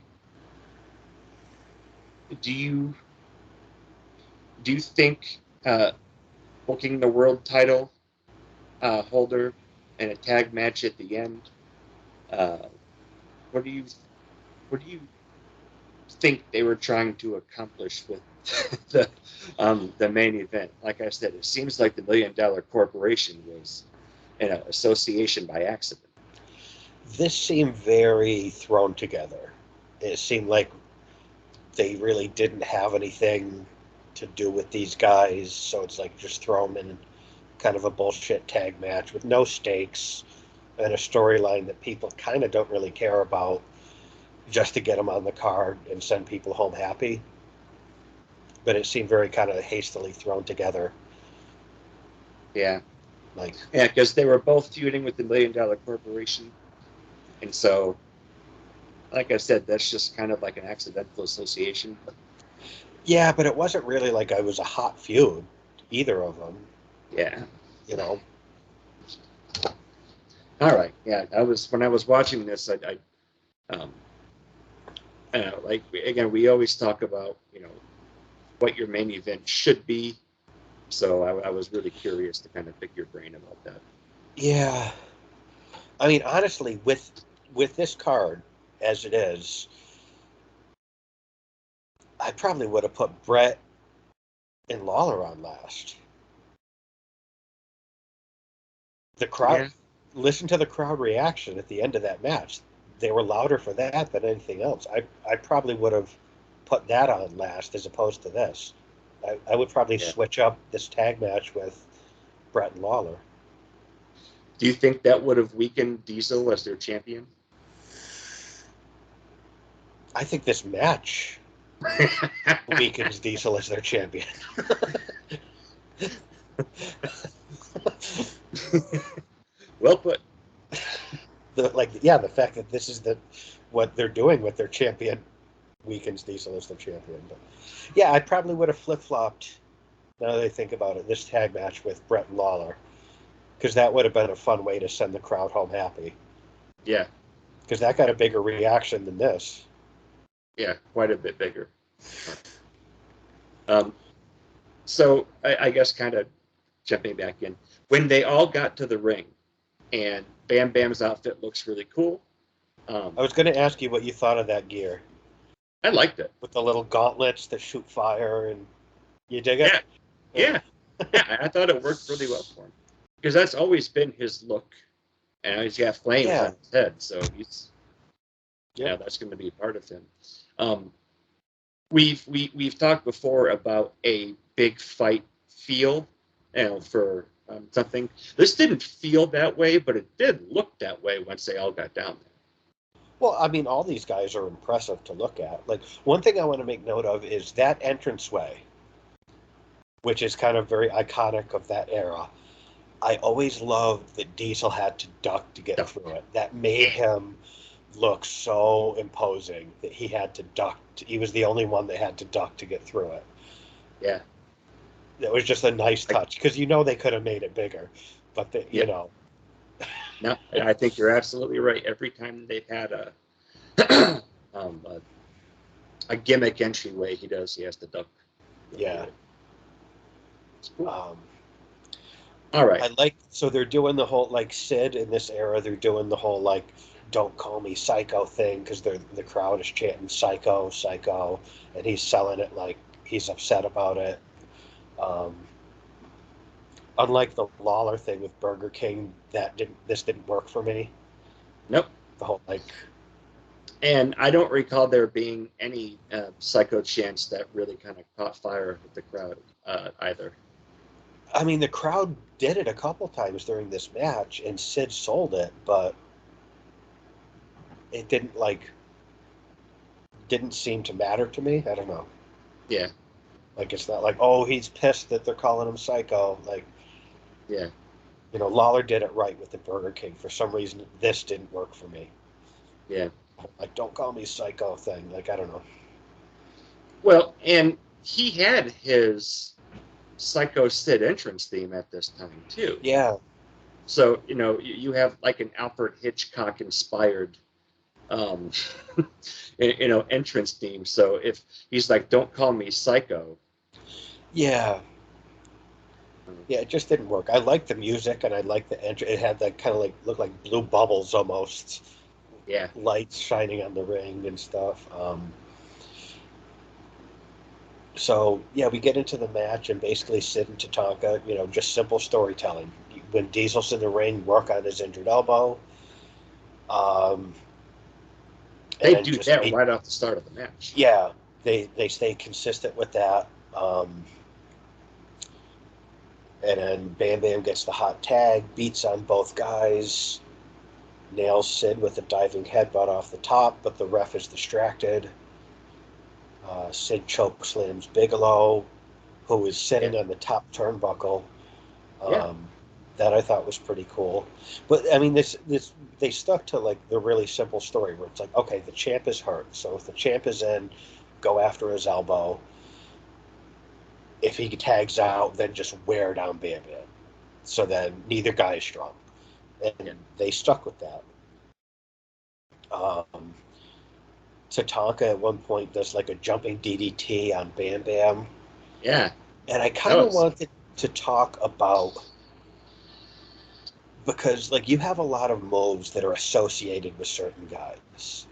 do you do you think booking the world title holder in a tag match at the end? Uh, what do you what do you think they were trying to accomplish with the main event? Like I said, it seems like the $1 Million Corporation was an association by accident. this seemed very thrown together. It seemed like they really didn't have anything to do with these guys, so it's like just throw them in kind of a bullshit tag match with no stakes and a storyline that people kind of don't really care about, just to get them on the card and send people home happy. But it seemed very kind of hastily thrown together. Yeah, Like, yeah, because they were both feuding with the $1 Million Corporation, and so, like I said, that's just kind of like an accidental association. yeah, but it wasn't really like I was a hot feud, either of them, Yeah. you know. All right. Yeah, I was when I was watching this, I um, like again, we always talk about what your main event should be. So I was really curious to kind of pick your brain about that. Yeah. I mean, honestly, with this card as it is, I probably would have put Brett and Lawler on last. The crowd, Yeah, listen to the crowd reaction at the end of that match. They were louder for that than anything else. I probably would have put that on last as opposed to this. I would probably yeah. switch up this tag match with Brett and Lawler. Do you think that would have weakened Diesel as their champion? I think this match weakens Diesel as their champion. Well put. The fact that this is what they're doing with their champion weakens Diesel as their champion. But yeah, I probably would have flip flopped. Now that I think about it, this tag match with Brett and Lawler, because that would have been a fun way to send the crowd home happy. Yeah, Because that got a bigger reaction than this. yeah, quite a bit bigger. Um, so I guess kind of jumping back in, when they all got to the ring, and Bam Bam's outfit looks really cool. I was going to ask you what you thought of that gear I liked it. with the little gauntlets that shoot fire, and you dig it? Yeah, yeah, yeah. I thought it worked really well for him because that's always been his look, and he's got flames Yeah. on his head, so he's Yep. that's going to be part of him. Um, we've talked before about a big fight feel, for something. This didn't feel that way, but it did look that way once they all got down there. Well, I mean, all these guys are impressive to look at. Like, one thing I want to make note of is that entranceway, which is kind of very iconic of that era. I always loved that Diesel had to duck to get through it. That made him look so imposing that he had to duck. He was the only one that had to duck to get through it. Yeah, That was just a nice touch because they could have made it bigger, but yeah. No, I think you're absolutely right. Every time they've had um, a gimmick entryway, he has to duck. yeah. It's cool. All right. So they're doing the whole like Sid in this era. They're doing the whole like "Don't call me psycho" thing because the crowd is chanting "psycho, psycho," and he's selling it like he's upset about it. Um, Unlike the Lawler thing with Burger King, this didn't work for me. Nope. The whole like, and I don't recall there being any psycho chants that really kind of caught fire with the crowd either. I mean, the crowd did it a couple times during this match, and Sid sold it, but it didn't seem to matter to me. I don't know. Yeah. Like, it's not like, oh, he's pissed that they're calling him psycho. Like, Yeah. Lawler did it right with the Burger King. For some reason, this didn't work for me. Yeah. Like, don't call me psycho thing. Like, I don't know. Well, and he had his Psycho Sid entrance theme at this time too. Yeah. So you have like an Alfred Hitchcock inspired entrance theme. So if he's like, "Don't call me psycho." Yeah. Yeah, it just didn't work. I liked the music and I liked the entry. It had that kind of like looked like blue bubbles almost. Yeah. Lights shining on the ring and stuff. So yeah, we get into the match and basically Sid and Tatanka, just simple storytelling. When Diesel's in the ring, work on his injured elbow. They do that right off the start of the match. Yeah, they stay consistent with that. And then Bam Bam gets the hot tag, beats on both guys, nails Sid with a diving headbutt off the top, but the ref is distracted. Sid choke slams Bigelow, who is sitting on the top turnbuckle. That I thought was pretty cool. But I mean, this they stuck to like the really simple story where it's like, okay, the champ is hurt, so if the champ is in, go after his elbow. If he tags out, then just wear down Bam Bam. So then neither guy is strong, and they stuck with that. Tatanka at one point does like a jumping DDT on Bam Bam. Yeah, And I that kind of was wanted to talk about, because like you have a lot of moves that are associated with certain guys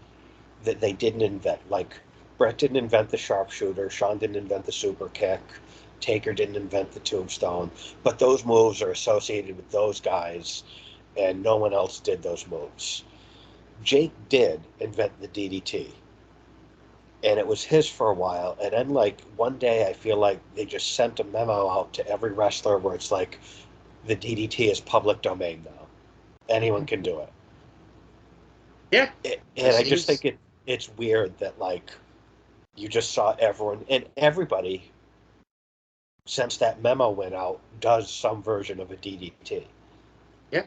that they didn't invent. Like Brett didn't invent the sharpshooter, Sean didn't invent the super kick, Taker didn't invent the tombstone, but those moves are associated with those guys, and no one else did those moves. Jake did invent the DDT, and it was his for a while. And then, like, one day, I feel like they just sent a memo out to every wrestler where it's like, the DDT is public domain now. Anyone can do it. yeah. And It I just seems think it's weird that, like, you just saw everyone, and everybody, since that memo went out, does some version of a DDT. yeah.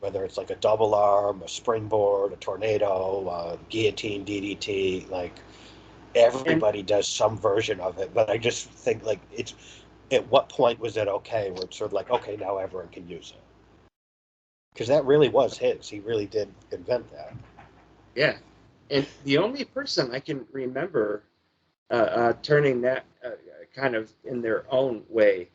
Whether it's like a double arm, a springboard, a tornado, a guillotine DDT, like And everybody does some version of it. But I just think like it's at what point was it okay where it's sort of like, okay, now everyone can use it? Because that really was his. He really did invent that. yeah, and the only person I can remember turning that kind of in their own way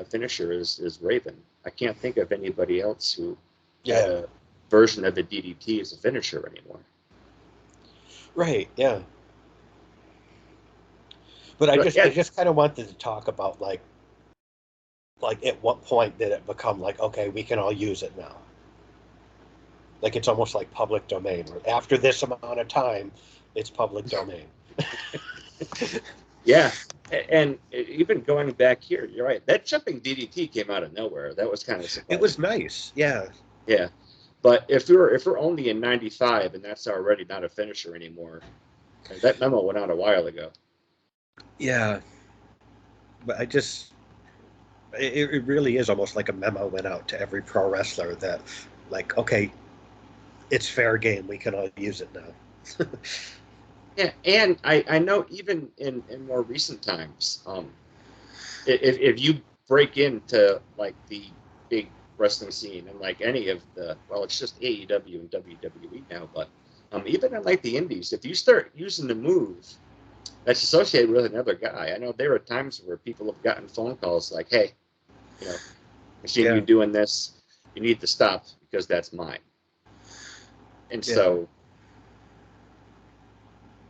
finisher is Raven. I can't think of anybody else who had Yeah. a version of the DDT as a finisher anymore. Right. Yeah. But But I yeah, just kind of wanted to talk about like at what point did it become like, okay, we can all use it now? Like it's almost like public domain. Where after this amount of time, it's public domain. yeah, and even going back here, you're right. That jumping DDT came out of nowhere. That was kind of It was surprising. nice. Yeah. Yeah, but if we're only in '95 and that's already not a finisher anymore, that memo went out a while ago. Yeah. But I just it really is almost like a memo went out to every pro wrestler that like, okay, it's fair game. We can all use it now. Yeah, and I know even in more recent times, if you break into like the big wrestling scene and like any of the well, it's just AEW and WWE now, but even in like the indies, if you start using the move that's associated with another guy, I know there are times where people have gotten phone calls like, "Hey, you know, I've seen you Yeah. doing this. You need to stop because that's mine." And Yeah. so,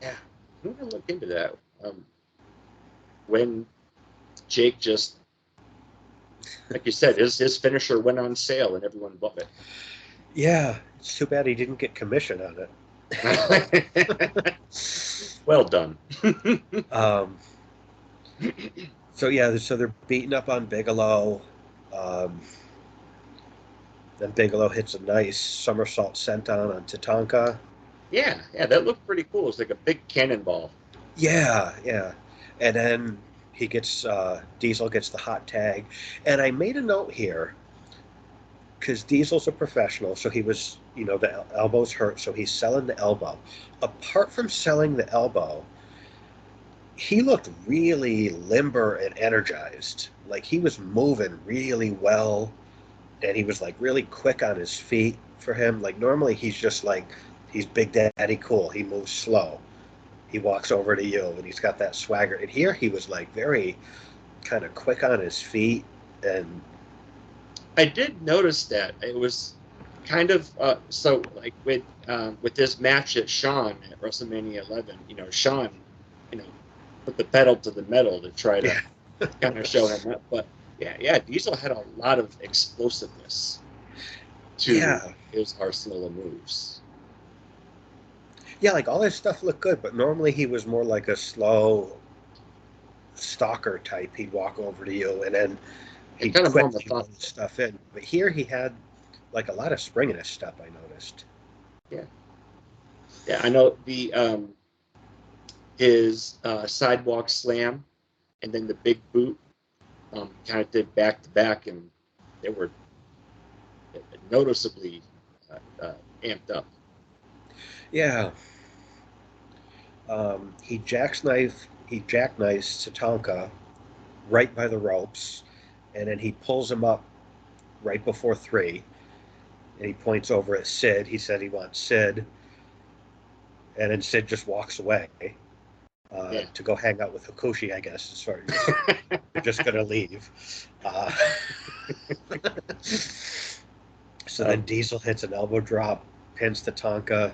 yeah, I'm gonna look into that. When Jake just like you said, his finisher went on sale and everyone bought Yeah. It's too bad he didn't get commission on it. it. Well done. Um, so yeah, so they're beating up on Bigelow. Um, then Bigelow hits a nice somersault senton on Tatanka. Yeah, yeah, that looked pretty cool. It's like a big cannonball. Yeah, yeah. And then he gets Diesel gets the hot tag. And I made a note here because Diesel's a professional, so he was, the elbow's hurt, so he's selling the elbow. Apart from selling the elbow, he looked really limber and energized. Like he was moving really well, and he was like really quick on his feet for him. Like normally he's just like he's Big Daddy cool. He moves slow. He walks over to you, and he's got that swagger. And here he was like very kind of quick on his feet, and I did notice that it was kind of so like with this match at Shawn at WrestleMania 11. Shawn, put the pedal to the metal to try to yeah, kind of show him up. But yeah, yeah, Diesel had a lot of explosiveness to yeah, his arsenal of moves. yeah. Like all his stuff looked good, but normally he was more like a slow stalker type. He'd walk over to you, and then And he'd kind of more quickly load methodical. stuff in. But here he had like a lot of spring in his step. I noticed. Yeah, yeah. I know the his sidewalk slam and then the big boot kind of did back to back, and they were noticeably amped up. Yeah, he jackknifes Tatanka right by the ropes, and then he pulls him up right before three, and he points over at Sid. He said he wants Sid, and then Sid just walks away Yeah. to go hang out with Hakushi, I guess. As far as you're just gonna leave. So then Diesel hits an elbow drop, pins Tatanka,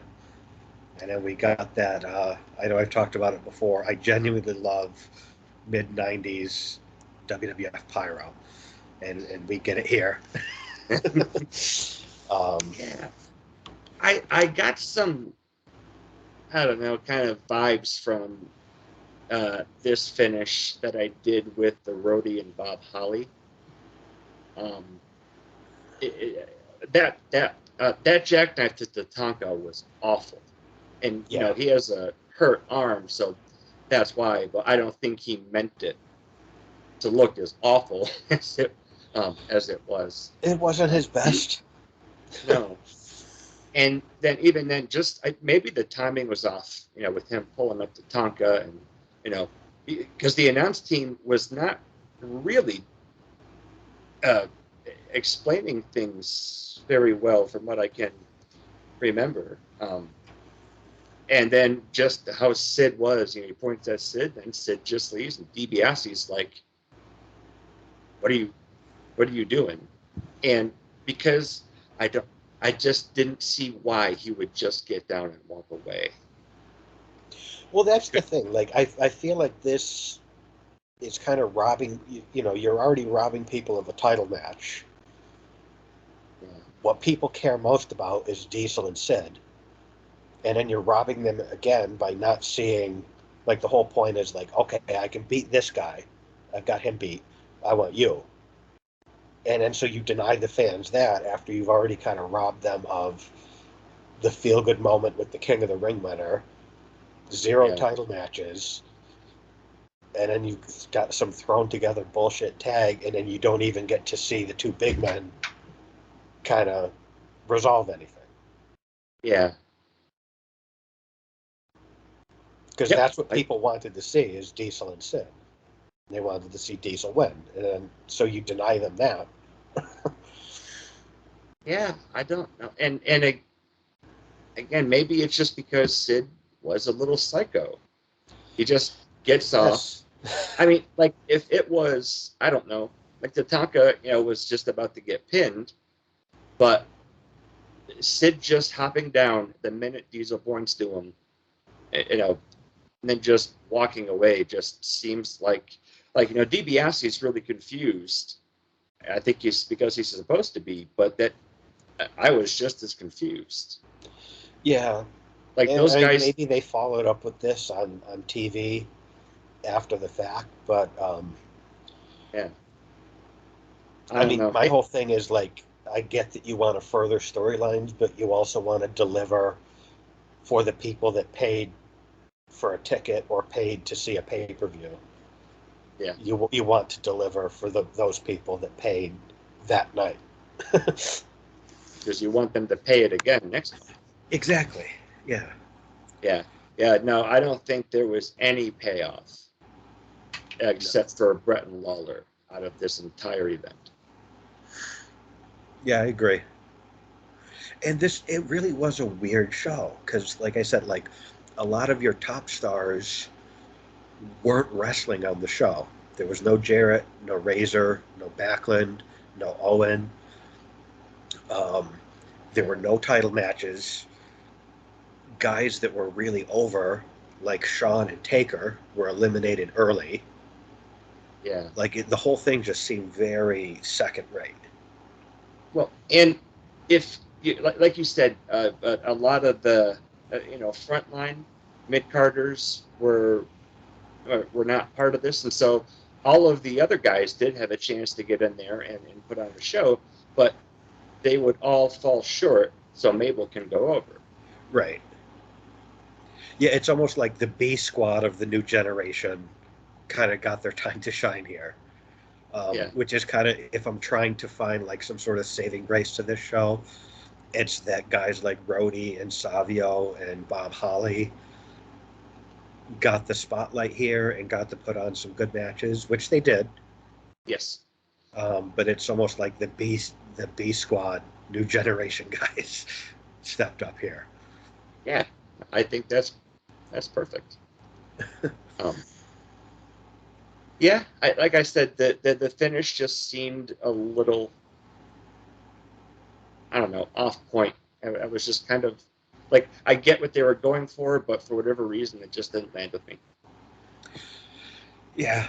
and then we got that. I know I've talked about it before. I genuinely love mid '90s WWF Pyro, and we get it here. Yeah. I got some, I don't know, kind of vibes from this finish that I did with the Rhodey and Bob Holly. That jackknife to Tatanka was awful, and Yeah. he has a hurt arm, so that's why. But I don't think he meant it to look as awful as it was. It wasn't his best. No, and then even then, just maybe the timing was off. With him pulling up Tatanka, and because the announce team was not really explaining things very well from what I can remember. And then just how Sid was, he points at Sid, and Sid just leaves, and DiBiase's like, what are you doing? And because I just didn't see why he would just get down and walk away. Well, that's the thing. Like, I feel like this is kind of robbing, you're already robbing people of a title match. Yeah. What people care most about is Diesel and Sid. And then you're robbing them again by not seeing, like, the whole point is like, okay, I can beat this guy. I've got him beat. I want you. And then so you deny the fans that after you've already kind of robbed them of the feel-good moment with the King of the Ring winner, 0 title matches, and then you've got some thrown together bullshit tag, and then you don't even get to see the two big men kind of resolve anything. Yeah. Because that's what people wanted to see is Diesel and Sid. They wanted to see Diesel win, and then, so you deny them that. Yeah, I don't know. And again, maybe it's just because Sid was a little psycho. He just gets off. I mean, like if it was, I don't know, like Tatanka, was just about to get pinned, but Sid just hopping down the minute Diesel points to him, and then just walking away just seems like DiBiase is really confused. I think he's because he's supposed to be, but that I was just as confused. Yeah. Like those guys. Maybe they followed up with this on TV after the fact, but Yeah. I mean, my whole thing is like, I get that you want to further storylines, but you also want to deliver for the people that paid for a ticket or paid to see a pay-per-view. Yeah. You want to deliver for those people that paid that night. Because you want them to pay it again next month. Exactly. Yeah. Yeah. Yeah. No, I don't think there was any payoff except for Brett and Lawler out of this entire event. Yeah, I agree. And it really was a weird show because, like I said, like a lot of your top stars weren't wrestling on the show. There was no Jarrett, no Razor, no Backlund, no Owen. There were no title matches. Guys that were really over, like Shawn and Taker, were eliminated early. Yeah. Like the whole thing just seemed very second rate. Well, and if you, like you said, a lot of the frontline mid carders were not part of this, and so all of the other guys did have a chance to get in there and put on a show, but they would all fall short. So Mabel can go over. Right. Yeah, it's almost like the B squad of the new generation kind of got their time to shine here. Which is kind of, if I'm trying to find like some sort of saving grace to this show, it's that guys like Rhodey and Savio and Bob Holly got the spotlight here and got to put on some good matches, which they did. Yes. But it's almost like the B squad, new generation guys stepped up here. Yeah. I think that's perfect. Um, yeah, like I said, the finish just seemed a little, I don't know, off point. I was just kind of like, I get what they were going for, but for whatever reason, it just didn't land with me. Yeah.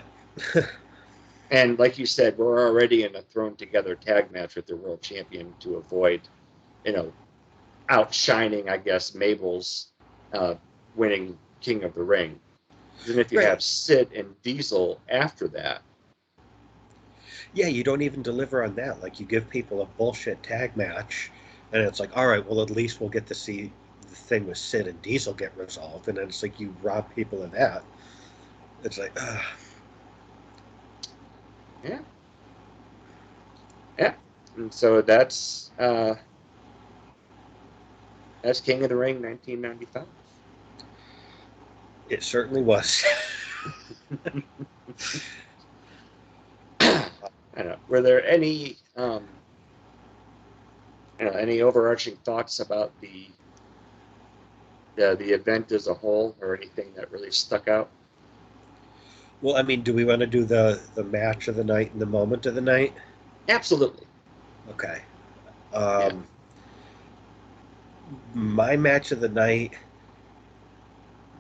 And like you said, we're already in a thrown together tag match with the world champion to avoid, you know, outshining, I guess, Mabel's uh, winning King of the Ring. Then if you Right. have Sid and Diesel after that, Yeah, you don't even deliver on that. Like, you give people a bullshit tag match, and it's like, all right, well, at least we'll get to see the thing with Sid and Diesel get resolved. And then it's like you rob people of that. It's like, yeah, yeah. And so that's King of the Ring 1995. it certainly was. I don't know. Were there any any overarching thoughts about the event as a whole, or anything that really stuck out? Well, I mean, do we want to do the match of the night and the moment of the night? Absolutely. Okay. Yeah. Um, my match of the night,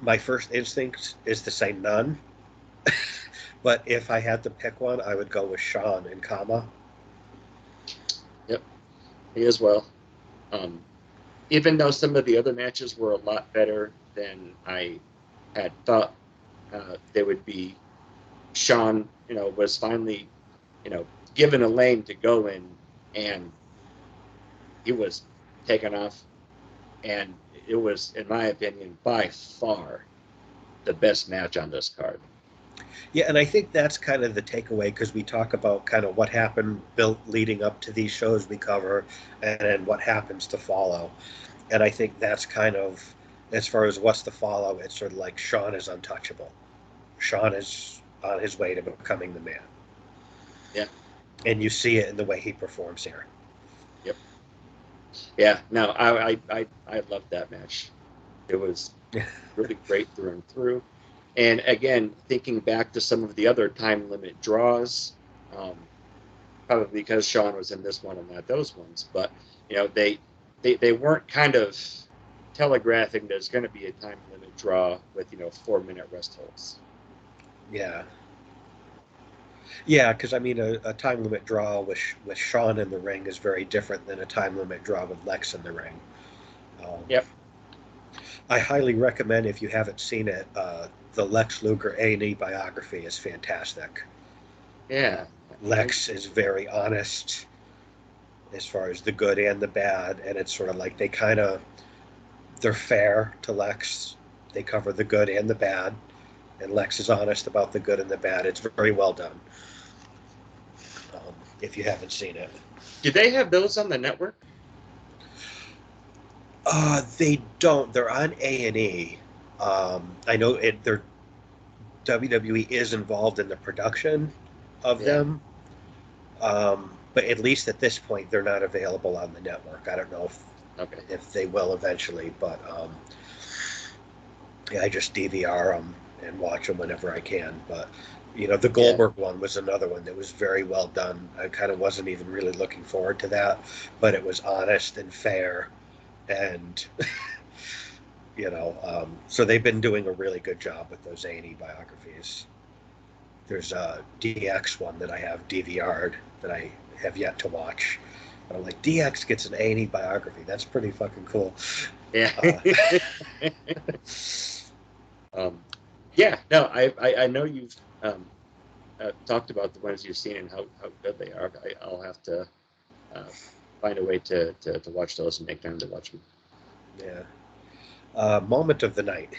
my first instinct is to say none. But if I had to pick one, I would go with Sean and Kama. Yep. Me as well. Um, Even though some of the other matches were a lot better than I had thought they would be, Sean, was finally, given a lane to go in, and he was taken off, and it was, in my opinion, by far the best match on this card. Yeah, and I think that's kind of the takeaway because we talk about kind of what happened built leading up to these shows we cover and then what happens to follow. And I think that's kind of, as far as what's to follow, it's sort of like Sean is untouchable. Sean is on his way to becoming the man. Yeah. And you see it in the way he performs here. Yep. Yeah. No, I loved that match. It was really great through and through. And again, thinking back to some of the other time limit draws, um, probably because Sean was in this one and not those ones, but they weren't kind of telegraphing there's going to be a time limit draw with 4-minute rest holds. Yeah. Yeah, because I mean, a time limit draw with Sean in the ring is very different than a time limit draw with Lex in the ring. Um, Yep. I highly recommend if you haven't seen it. The Lex Luger A&E biography is fantastic. Yeah. Lex is very honest as far as the good and the bad, and it's sort of like they're fair to Lex. They cover the good and the bad, and Lex is honest about the good and the bad. It's very well done. If you haven't seen it, Do they have those on the network? they don't. They're on A&E. I know it. They're WWE is involved in the production of Yeah. them, but at least at this point, they're not available on the network. I don't know Okay. if they will eventually, but yeah, I just DVR them and watch them whenever I can. But the Yeah. Goldberg one was another one that was very well done. I kind of wasn't even really looking forward to that, but it was honest and fair, and so they've been doing a really good job with those A&E biographies. There's a DX one that I have DVR'd that I have yet to watch. But I'm like, DX gets an A&E biography. That's pretty fucking cool. Yeah. Uh, um, yeah. No, I know you've talked about the ones you've seen and how good they are. I'll have to uh, find a way to watch those and make time to watch them. yeah. Moment of the night.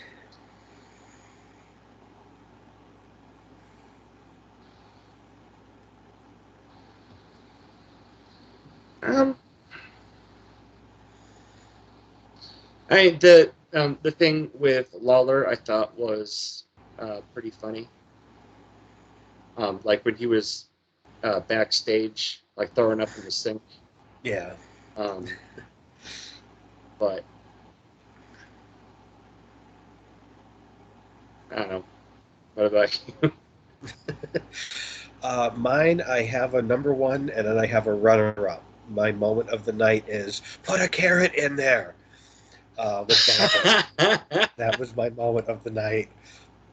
Um, the thing with Lawler I thought was pretty funny. Like when he was backstage, like throwing up in the sink. Yeah. Um, but I don't know. What about you? Mine, I have a number one, and then I have a runner-up. My moment of the night is put a carrot in there with Babel. That was my moment of the night.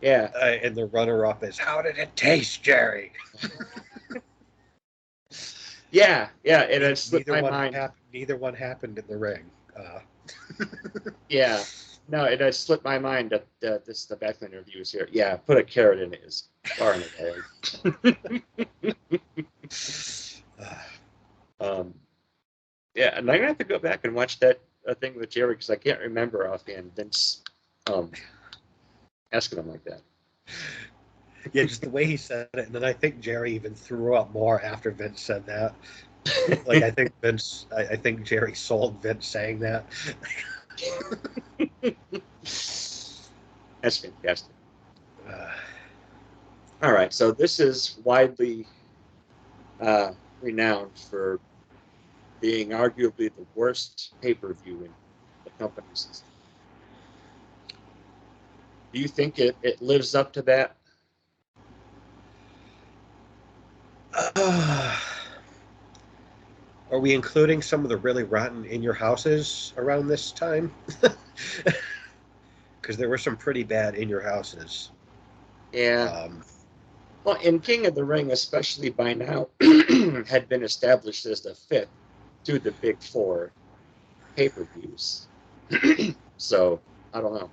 Yeah. And the runner-up is how did it taste, Jerry? Yeah, yeah, and it slipped Neither my one mind. happened. Neither one happened in the ring. Yeah. No, it has slipped my mind that this the Batman reviews here. Yeah, put a carrot in it is far and away. Um, yeah, and I'm gonna have to go back and watch that thing with Jerry because I can't remember offhand Vince asking him like that. Yeah, just the way he said it, and then I think Jerry even threw up more after Vince said that. Like I think Jerry sold Vince saying that. That's fantastic. Uh, All right, so this is widely renowned for being arguably the worst pay-per-view in the company's history. Do you think it lives up to that? are we including some of the really rotten in your houses around this time? Because there were some pretty bad in your houses. Yeah. Um, Well, and King of the Ring, especially by now, had been established as the fifth to the big four pay-per-views. So I don't know.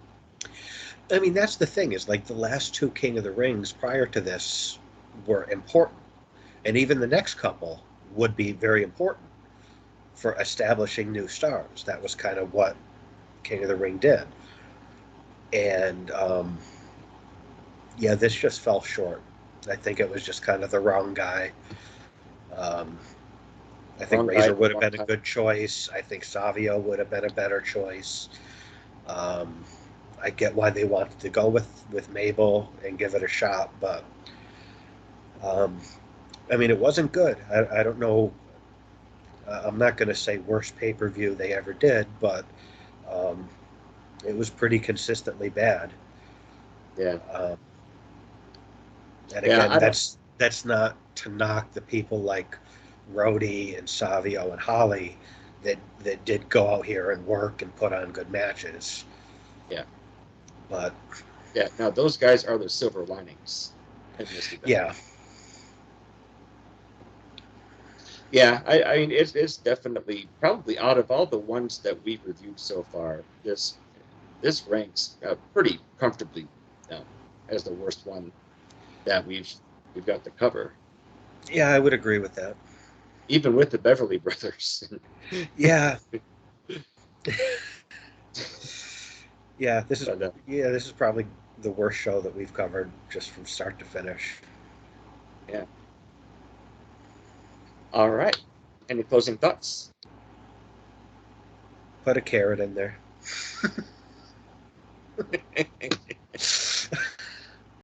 I mean, that's the thing is like the last two King of the Rings prior to this were important, and even the next couple would be very important for establishing new stars. That was kind of what King of the Ring did, and yeah, this just fell short. I think it was just kind of the wrong guy. Um, I think Wrong guy Razor at the would have wrong been a time. good choice. I think Savio would have been a better choice. Um, I get why they wanted to go with Mabel and give it a shot, but um, I mean, it wasn't good. I don't know. I'm not going to say worst pay per view they ever did, but um, it was pretty consistently bad. Yeah. Um, and Yeah. again, I don't. that's not to knock the people like Rhodey and Savio and Holly that did go out here and work and put on good matches. Yeah. But Yeah. No, those guys are the silver linings in this event. yeah, Yeah. I mean, it's definitely probably out of all the ones that we've reviewed so far, this ranks pretty comfortably as the worst one that we've got to cover, yeah, I would agree with that. even with the Beverly Brothers. Yeah, yeah, But this is probably the worst show that we've covered just from start to finish. yeah. All right. Any closing thoughts? Put a carrot in there.